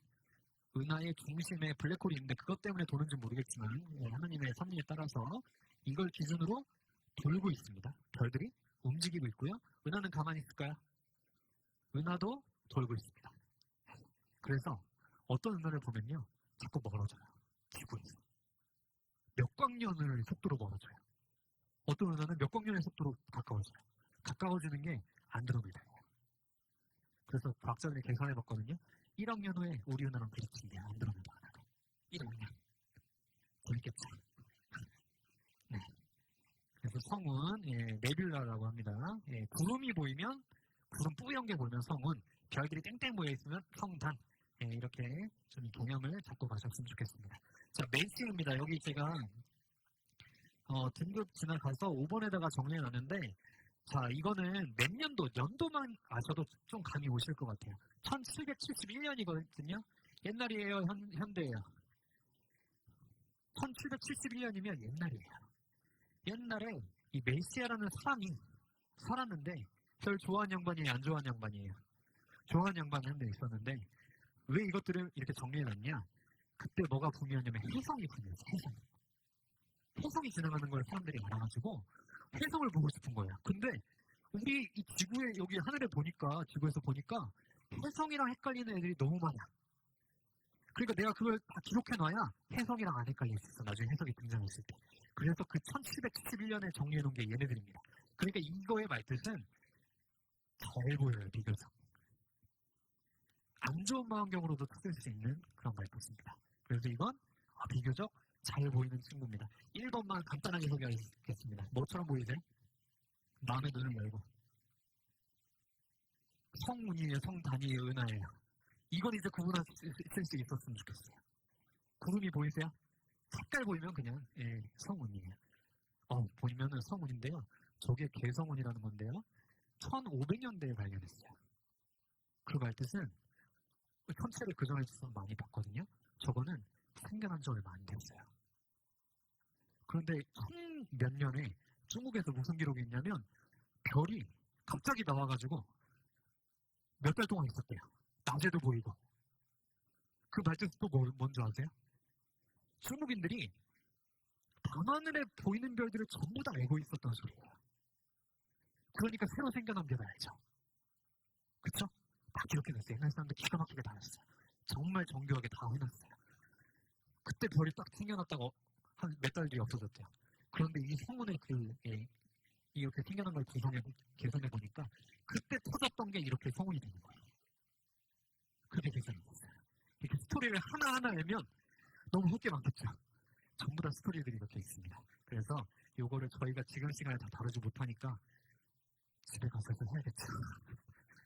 은하의 중심에 블랙홀이 있는데 그것 때문에 도는지 모르겠지만 하나님의 섭리에 따라서 이걸 기준으로 돌고 있습니다. 별들이 움직이고 있고요. 은하는 가만히 있을까요? 은하도 돌고 있습니다. 그래서 어떤 은하를 보면요. 자꾸 멀어져요. 지구에서. 몇 광년을 속도로 멀어져요. 어떤 은하는 몇 광년의 속도로 가까워져요. 가까워지는 게 안드로메다예요. 그래서 과학자들이 계산해봤거든요. 1억 년 후에 우리 은하랑 부딪힌대요. 안드로메다 하나가. 1억 년. 재밌겠죠? 네. 그래서 성운, 네뷸라라고 합니다. 구름이 보이면, 구름 뿌연 게 보이면 성운, 별들이 땡땡 모여있으면 성단. 이렇게 좀 이 개념을 잡고 가셨으면 좋겠습니다. 자, 메이스입니다. 여기 제가 등급 지나가서 5번에다가 정리해놨는데, 자, 이거는 몇 연도만 아셔도 좀 감이 오실 것 같아요. 1771년이거든요. 옛날이에요, 현대예요. 1771년이면 옛날이에요. 옛날에 이 메시아라는 사람이 살았는데 별 좋아하는 양반이에요, 안 좋아하는 양반이에요? 좋아하는 양반이 한 명 있었는데 왜 이것들을 이렇게 정리해놨냐? 그때 뭐가 붐이었냐면 혜성이 붐이었어요. 혜성이 지나가는 걸 사람들이 알아가지고 혜성을 보고 싶은 거예요. 근데 우리 이 지구에 여기 하늘에 보니까 지구에서 보니까 혜성이랑 헷갈리는 애들이 너무 많아. 그러니까 내가 그걸 다 기록해놔야 혜성이랑 안 헷갈릴 수 있어. 나중에 혜성이 등장했을 때. 그래서 그 1771년에 정리해놓은 게 얘네들입니다. 그러니까 이거의 말뜻은 잘 보여요, 비교적. 안 좋은 망원경으로도 찾을 수 있는 그런 말뜻입니다. 그래서 이건 비교적 잘 보이는 친구입니다. 1번만 간단하게 소개하겠습니다. 뭐처럼 보이세요? 마음의 눈을 열고. 성운이에요, 성단이에요, 은하예요. 이건 이제 구분할 수 있었으면 좋겠어요. 구름이 보이세요? 색깔 보이면 그냥 성운이에요. 보이면은 성운인데요. 저게 개성운이라는 건데요. 1500년대에 발견했어요. 그 말뜻은 천체를 그 전에 좀 많이 봤거든요. 저거는 생겨난 지 얼마 안 됐어요. 그런데 몇 년에 중국에서 무슨 기록이 있냐면 별이 갑자기 나와가지고 몇 달 동안 있었대요. 낮에도 보이고. 그 말뜻이 또 뭔지 아세요? 중국인들이 밤하늘에 보이는 별들을 전부 다 알고 있었던 소리예요. 그러니까 새로 생겨난 별을 알죠. 그쵸? 다 기록해놨어요. 옛날 사람들 기가 막히게 다 했어요. 정말 정교하게 다 해놨어요. 그때 별이 딱 생겨났다고 한 몇 달 뒤에 없어졌대요. 그런데 이 성운의 이렇게 생겨난 걸 계산해 보니까 그때 터졌던 게 이렇게 성운이 되는 거예요. 그렇게 계산이 됐어요. 이렇게 스토리를 하나하나 알면 너무 할 게 많겠죠. 전부 다 스토리들이 이렇게 있습니다. 그래서 요거를 저희가 지금 시간에 다 다루지 못하니까 집에 가서 해야겠죠.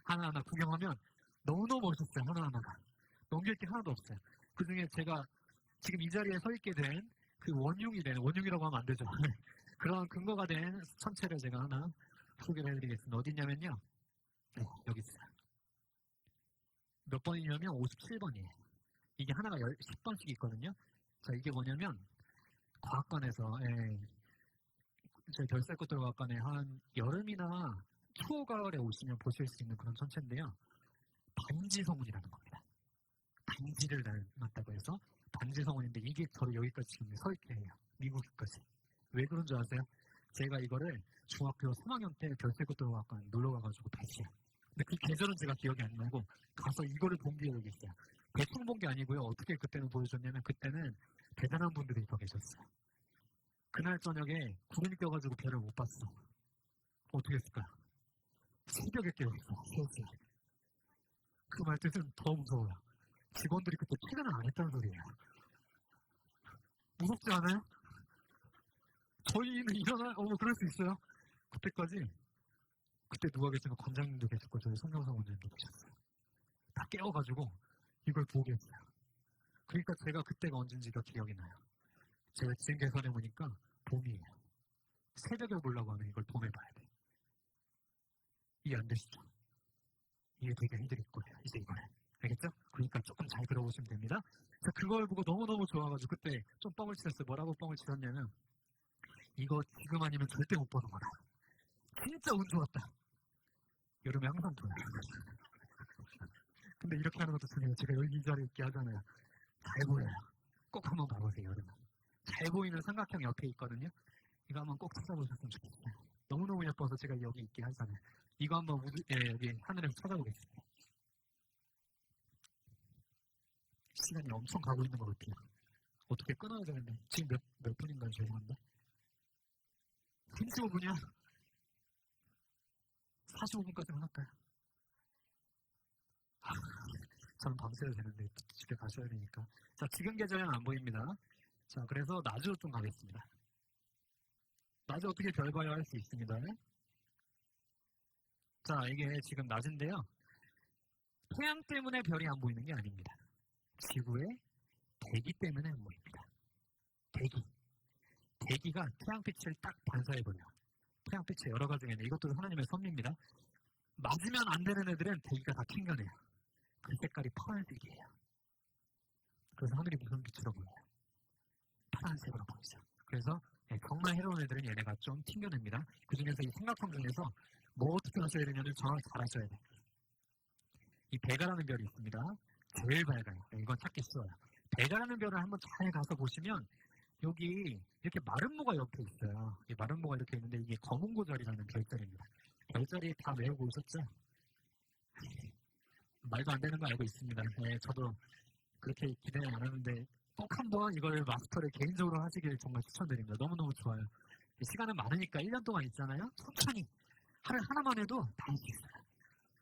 하나하나 구경하면 너무너무 멋있어요. 하나하나가. 넘길 게 하나도 없어요. 그 중에 제가 지금 이 자리에 서 있게 된 그 원흉이라고 하면 안 되죠. 그런 근거가 된 천체를 제가 하나 소개를 해드리겠습니다. 어디냐면요. 네, 여기 있어요. 몇 번이냐면 57번이에요. 이게 하나가 10번씩 있거든요. 자, 이게 뭐냐면 과학관에서 저희 별세꽃들과학관에 한 여름이나 초가을에 오시면 보실 수 있는 그런 천체인데요. 반지성운이라는 겁니다. 반지를 닮았다고 해서 반지성운인데 이게 저를 여기까지 지금 서 있게 해요. 미국까지. 왜 그런 줄 아세요? 제가 이거를 중학교 3학년 때 별세꽃들과학관 놀러 가가지고 봤어요. 근데 그 계절은 제가 기억이 안 나고 가서 이거를 본 기억이 있어요. 대충 본 게 아니고요. 어떻게 그때는 보여줬냐면 그때는 대단한 분들이 더 계셨어요. 그날 저녁에 구름이 껴가지고 별을 못 봤어. 어떻게 했을까요? 새벽에 깨웠어. 3시에. 그 말뜻은 더 무서워요. 직원들이 그때 퇴근을 안 했다는 소리예요. 무섭지 않아요? 저희는 그럴 수 있어요. 그때 누가 계시면 관장님도 계셨고 저희 송경상 원장님도 계셨어요. 다 깨워가지고 이걸 보게 했어요. 그러니까 제가 그때가 언젠지가 기억이 나요. 제가 지금 계산해보니까 봄이에요. 새벽에 보려고 하면 이걸 봄에 봐야 돼. 이해 안 되시죠? 이해 되게 해드릴 거예요. 이제 이거를. 알겠죠? 그러니까 조금 잘 들어보시면 됩니다. 자, 그걸 보고 너무너무 좋아가지고 그때 좀 뻥을 치셨어요. 뭐라고 뻥을 치셨냐면 이거 지금 아니면 절대 못 보는 거다. 진짜 운 좋았다. 여름에 항상 보여요. 근데 이렇게 하는 것도 중요해요. 제가 여기 이 자리에 있게 하잖아요. 잘 보여요. 꼭 한번 봐보세요. 여름에. 잘 보이는 삼각형 옆에 있거든요. 이거 한번 꼭 찾아보셨으면 좋겠어요. 너무너무 예뻐서 제가 여기 있게 하잖아요. 이거 한번 여기 하늘에서 찾아보겠습니다. 시간이 엄청 가고 있는 것 같아요. 어떻게 끊어야 되는데 지금 몇 분인가요? 죄송한데 35분이야? 45분까지만 할까요? 저는 밤새야 되는데 집에 가셔야 되니까. 자, 지금 계절은 안 보입니다. 자, 그래서 낮으로 좀 가겠습니다. 낮에 어떻게 별 봐야 할 수 있습니다. 자, 이게 지금 낮인데요. 태양 때문에 별이 안 보이는 게 아닙니다. 지구의 대기 때문에 안 보입니다. 대기가 태양빛을 딱 반사해버려요. 태양빛의 여러 가지가 있는데 이것도 하나님의 섭리입니다. 맞으면 안 되는 애들은 대기가 다 튕겨내요. 그 색깔이 파란색이에요. 그래서 하늘이 무슨 빛으로 보여요? 파란색으로 보이죠. 그래서 정말 해로운 애들은 얘네가 좀 튕겨냅니다. 그 중에서 이 삼각형 중에서 뭐 어떻게 하셔야 되냐면 정확히 잘 하셔야 돼요. 이 베가라는 별이 있습니다. 제일 밝아요. 이건 찾기 쉬워요. 베가라는 별을 한번 잘 가서 보시면 여기 이렇게 마름모가 옆에 있어요. 이 마름모가 이렇게 있는데 이게 검은고절이라는 별자리입니다. 별자리 다 외우고 오셨죠? 말도 안 되는 거 알고 있습니다. 네, 저도 그렇게 기대 안 하는데 꼭 한번 이걸 마스터를 개인적으로 하시길 정말 추천드립니다. 너무너무 좋아요. 시간은 많으니까 1년 동안 있잖아요. 천천히 하루에 하나만 해도 다 할 수 있어요.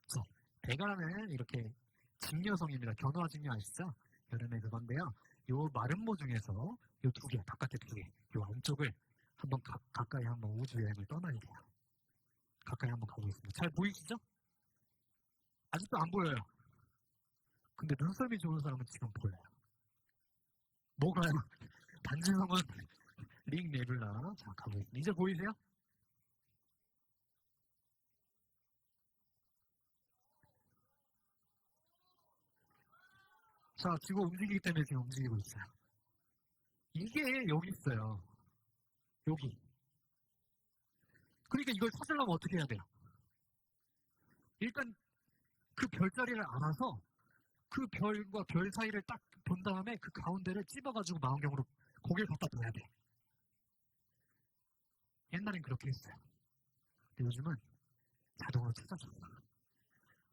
자, 베가라는 이렇게 직녀성입니다. 견우와 직녀 아시죠? 여름에 그건데요. 요 마름모 중에서 요 두 개, 바깥에 두 개, 요 안쪽을 한번 가까이 한번 우주 여행을 떠나야 돼요. 가까이 한번 가보겠습니다. 잘 보이시죠? 아직도 안 보여요. 근데 눈썰미 좋은 사람은 지금 보여요. 뭐가요? 반지성은 링 네뷸라. 자, 가보겠습니다. 이제 보이세요? 자, 지구 움직이기 때문에 지금 움직이고 있어요. 이게 여기 있어요. 여기. 그러니까 이걸 찾으려면 어떻게 해야 돼요? 일단 그 별자리를 알아서 그 별과 별 사이를 딱 본 다음에 그 가운데를 찝어가지고 망원경으로 거길 갖다 둬야 돼. 옛날엔 그렇게 했어요. 근데 요즘은 자동으로 찾아줘.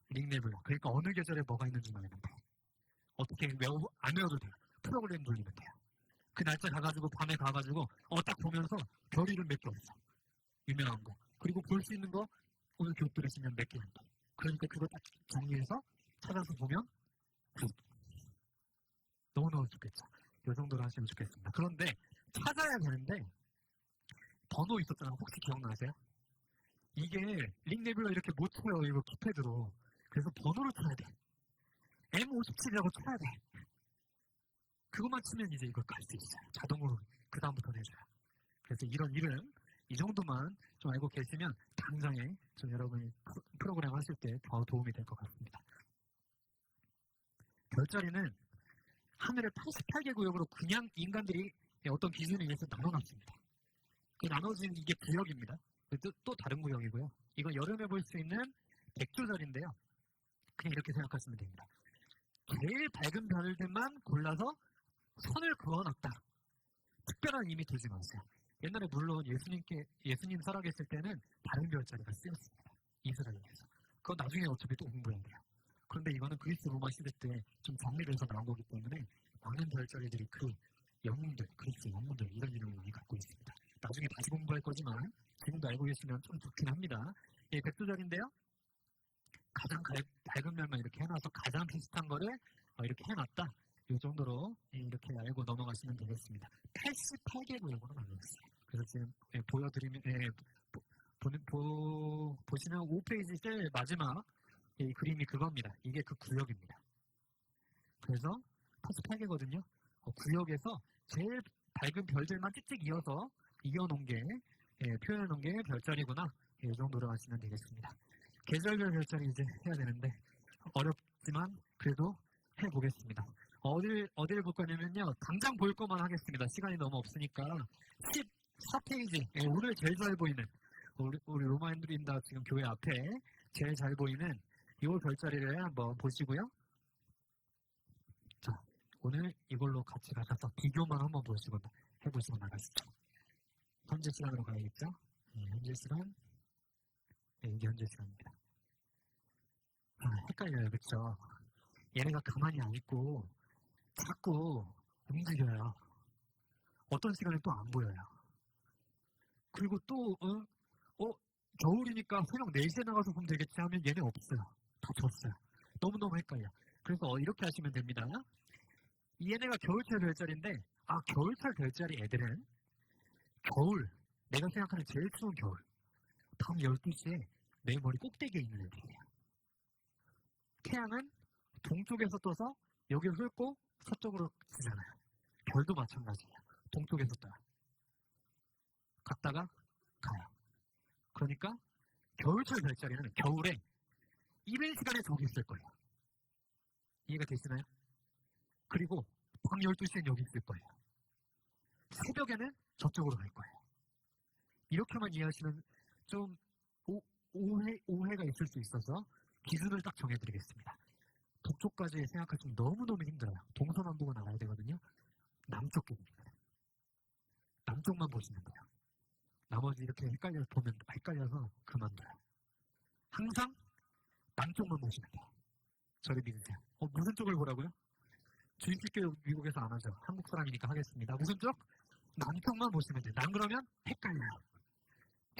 링네블라. 그러니까 어느 계절에 뭐가 있는지만 알면 돼. 어떻게 안 외워도 돼요. 프로그램 돌리면 돼요. 그 날짜 가가지고 밤에 가가지고 딱 보면서 별 이름 몇 개 없어. 유명한 거. 그리고 볼 수 있는 거 오늘 교육 들으시면 몇 개 한다. 그러니까 그거 딱 정리해서 찾아서 보면 너무너무 좋겠죠. 이 정도로 하시면 좋겠습니다. 그런데 찾아야 되는데 번호 있었잖아요. 혹시 기억나세요? 이게 링네뷸라 이렇게 못 쳐요. 이거 키패드로. 그래서 번호를 쳐야 돼. M57이라고 쳐야 돼. 그것만 치면 이제 이걸 갈 수 있어요. 자동으로 그 다음부터는 해줘요. 그래서 이런 이름 이 정도만 좀 알고 계시면 당장에 좀 여러분이 프로그램 하실 때 더 도움이 될 것 같습니다. 별자리는 하늘의 88개 구역으로 그냥 인간들이 어떤 기준에 의해서 나눠놨습니다. 그 나눠진 이게 구역입니다. 또 다른 구역이고요. 이건 여름에 볼 수 있는 백조절인데요. 그냥 이렇게 생각하시면 됩니다. 제일 밝은 별들만 골라서 선을 그어놨다. 특별한 의미 두지 마세요. 옛날에 물론 예수님 살아계실 때는 다른 별자리가 쓰였습니다. 이스라엘에서. 그건 나중에 어차피 또 공부해야 돼요. 그런데 이거는 그리스 로마 시대 때 좀 정리돼서 나온 거기 때문에 많은 별자리들이 그 영웅들, 그리스 영웅들 이런 이름을 갖고 있습니다. 나중에 다시 공부할 거지만 지금도 알고 계시면 좀 좋긴 합니다. 예, 백조절인데요. 가장 밝은 별만 이렇게 해놔서 가장 비슷한 거를 이렇게 해놨다. 이 정도로 이렇게 알고 넘어가시면 되겠습니다. 88개 구역으로 나뉘었어요. 그래서 지금 보여드리면 보시면 5페이지 제일 마지막 이 그림이 그겁니다. 이게 그 구역입니다. 그래서 88개거든요. 구역에서 제일 밝은 별들만 찍찍 이어놓은 게 표현해놓은 게 별자리구나. 이 정도로 하시면 되겠습니다. 계절별 별자리 이제 해야 되는데 어렵지만 그래도 해보겠습니다. 어디를 볼 거냐면요. 당장 볼 것만 하겠습니다. 시간이 너무 없으니까 14페이지 오늘 제일 잘 보이는 우리 로마인드린다 지금 교회 앞에 제일 잘 보이는 이 별자리를 한번 보시고요. 자, 오늘 이걸로 같이 가셔서 비교만 한번 해보시고 나가시죠. 현재 시간으로 가야겠죠? 현재 시간. 이게 현재 시간입니다. 헷갈려요, 그렇죠? 얘네가 가만히 안 있고 자꾸 움직여요. 어떤 시간에 또 안 보여요. 그리고 또 겨울이니까 새벽 4시에 나가서 보면 되겠지 하면 얘네 없어요. 다 졌어요. 너무너무 헷갈려. 그래서 이렇게 하시면 됩니다. 얘네가 겨울철 별자리인데 겨울철 별자리 애들은 겨울, 내가 생각하는 제일 추운 겨울 밤 12시에 내 머리 꼭대기에 있는 애들이에요. 태양은 동쪽에서 떠서 여기를 훑고 서쪽으로 지잖아요. 별도 마찬가지예요. 동쪽에서 떠요. 갔다가 가요. 그러니까 겨울철 별자리는 겨울에 이른 시간에 저기 있을 거예요. 이해가 되시나요? 그리고 밤 12시엔 여기 있을 거예요. 새벽에는 저쪽으로 갈 거예요. 이렇게만 이해하시면 좀 오해가 있을 수 있어서 기준을 딱 정해드리겠습니다. 북쪽까지 생각하시면 너무너무 힘들어요. 동서남북은 알아야 되거든요. 남쪽 쪽입니다. 남쪽만 보시면 돼요. 나머지 이렇게 헷갈려서 그만둬요. 항상 남쪽만 보시면 돼요. 저를 믿으세요. 무슨 쪽을 보라고요? 주입식교육 미국에서 안 하죠. 한국 사람이니까 하겠습니다. 무슨 쪽? 남쪽만 보시면 돼요. 안 그러면 헷갈려요.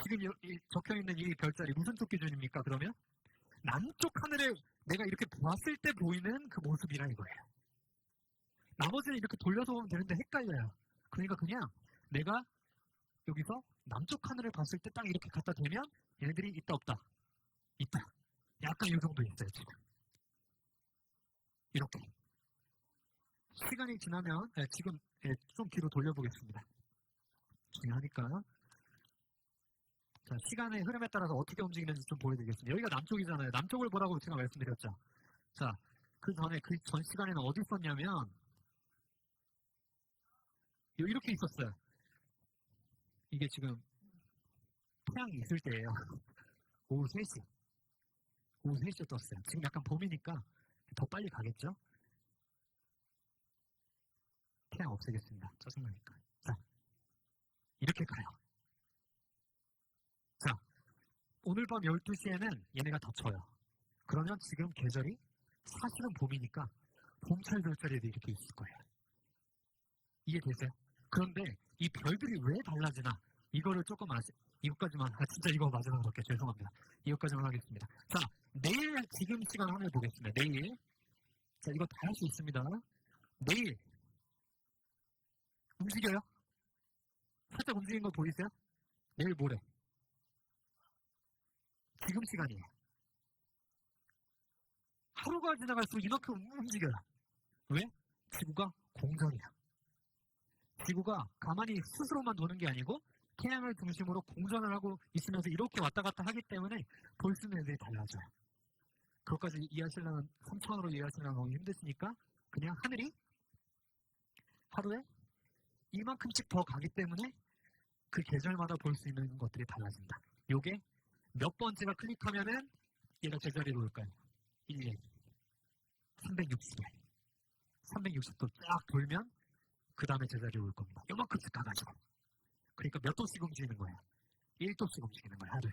지금 적혀있는 이 별자리 무슨 쪽 기준입니까? 그러면 남쪽 하늘에 내가 이렇게 보았을 때 보이는 그 모습이라 이거예요. 나머지는 이렇게 돌려서 보면 되는데 헷갈려요. 그러니까 그냥 내가 여기서 남쪽 하늘을 봤을 때 딱 이렇게 갖다 대면 얘네들이 있다 없다? 있다. 약간 이 정도 있어요 지금. 이렇게. 시간이 지나면 지금 좀 뒤로 돌려보겠습니다. 중요하니까. 자, 시간의 흐름에 따라서 어떻게 움직이는지 좀 보여드리겠습니다. 여기가 남쪽이잖아요. 남쪽을 보라고 제가 말씀드렸죠. 자, 그 전에 그 전 시간에는 어디 있었냐면 이렇게 있었어요. 이게 지금 태양이 있을 때예요. 오후 3시. 오후 3시에 떴어요. 지금 약간 봄이니까 더 빨리 가겠죠? 태양 없애겠습니다. 짜증나니까. 자, 이렇게 가요. 자, 오늘 밤 12시에는 얘네가 닫혀요. 그러면 지금 계절이 사실은 봄이니까 봄철, 겨울철에도 이렇게 있을 거예요. 이해되세요? 그런데 이 별들이 왜 달라지나 이거를 조금 이것까지만 진짜 이거 마지막으로 할게요. 죄송합니다. 이것까지만 하겠습니다. 자, 내일 지금 시간 하늘 보겠습니다. 내일 자 이거 다 할 수 있습니다. 내일 움직여요? 살짝 움직이는 거 보이세요? 내일 모레 지금 시간이에요. 하루가 지나갈수록 이만큼 움직여요. 왜? 지구가 공전이야. 지구가 가만히 스스로만 도는 게 아니고 태양을 중심으로 공전을 하고 있으면서 이렇게 왔다 갔다 하기 때문에 볼 수 있는 애들이 달라져요. 그것까지 이해하시려면 3차원으로 이해하시려면 너무 힘드시니까 그냥 하늘이 하루에 이만큼씩 더 가기 때문에 그 계절마다 볼 수 있는 것들이 달라진다. 요게 몇 번째가 클릭하면은 얘가 제자리로 올까요? 1년 360일 360도 쫙 돌면 그 다음에 제자리로 올 겁니다. 요만큼씩 가가지고 그러니까 몇 도씩 움직이는 거예요? 1도씩 움직이는 거예요. 하루에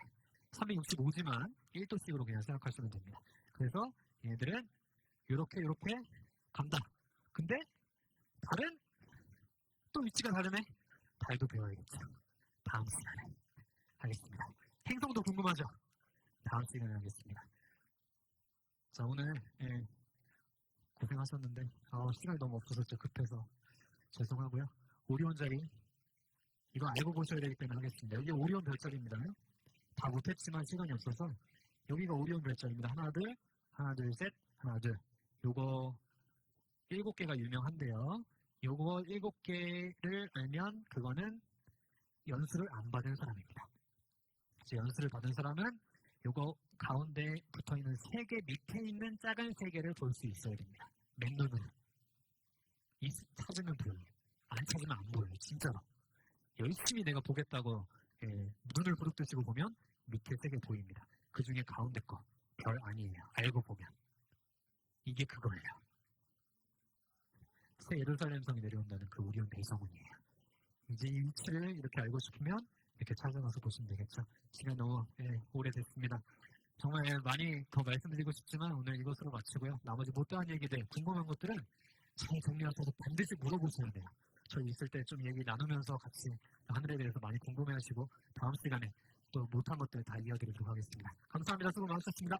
365지만 1도씩으로 그냥 생각하시면 됩니다. 그래서 얘네들은 요렇게 간다. 근데 달은 또 위치가 다르네. 달도 배워야겠죠. 다음 시간에 하겠습니다. 행성도 궁금하죠? 다음 시간에 하겠습니다. 자 오늘 고생하셨는데 시간이 너무 없어서 급해서 죄송하고요. 오리온 자리 이거 알고 보셔야 되기 때문에 하겠습니다. 여기 오리온 별자리입니다. 다 못했지만 시간이 없어서 여기가 오리온 별자리입니다. 하나 둘 셋 하나 둘 요거 7개가 유명한데요. 요거 7개를 알면 그거는 연수를 안 받은 사람입니다. 이제 연수를 받은 사람은 요거 가운데 붙어있는 3개 밑에 있는 작은 3개를 볼 수 있어야 됩니다. 맨눈으로. 찾으면 보여요. 안 찾으면 안 보여요. 진짜로. 열심히 내가 보겠다고 눈을 부릅뜨시고 보면 밑에 3개 보입니다. 그 중에 가운데 거 별 아니에요. 알고 보면. 이게 그거예요. 새 예루살렘 성이 내려온다는 그 오리온 대성운이에요. 이제 이 위치를 이렇게 알고 싶으면 이렇게 찾아가서 보시면 되겠죠. 시간 너무 오래됐습니다. 정말 많이 더 말씀드리고 싶지만 오늘 이것으로 마치고요. 나머지 못다한 얘기들, 궁금한 것들은 잘 정리하셔서 반드시 물어보셔야 돼요. 저희 있을 때 좀 얘기 나누면서 같이 하늘에 대해서 많이 궁금해하시고 다음 시간에 또 못한 것들 다 이어드리도록 하겠습니다. 감사합니다. 수고 많으셨습니다.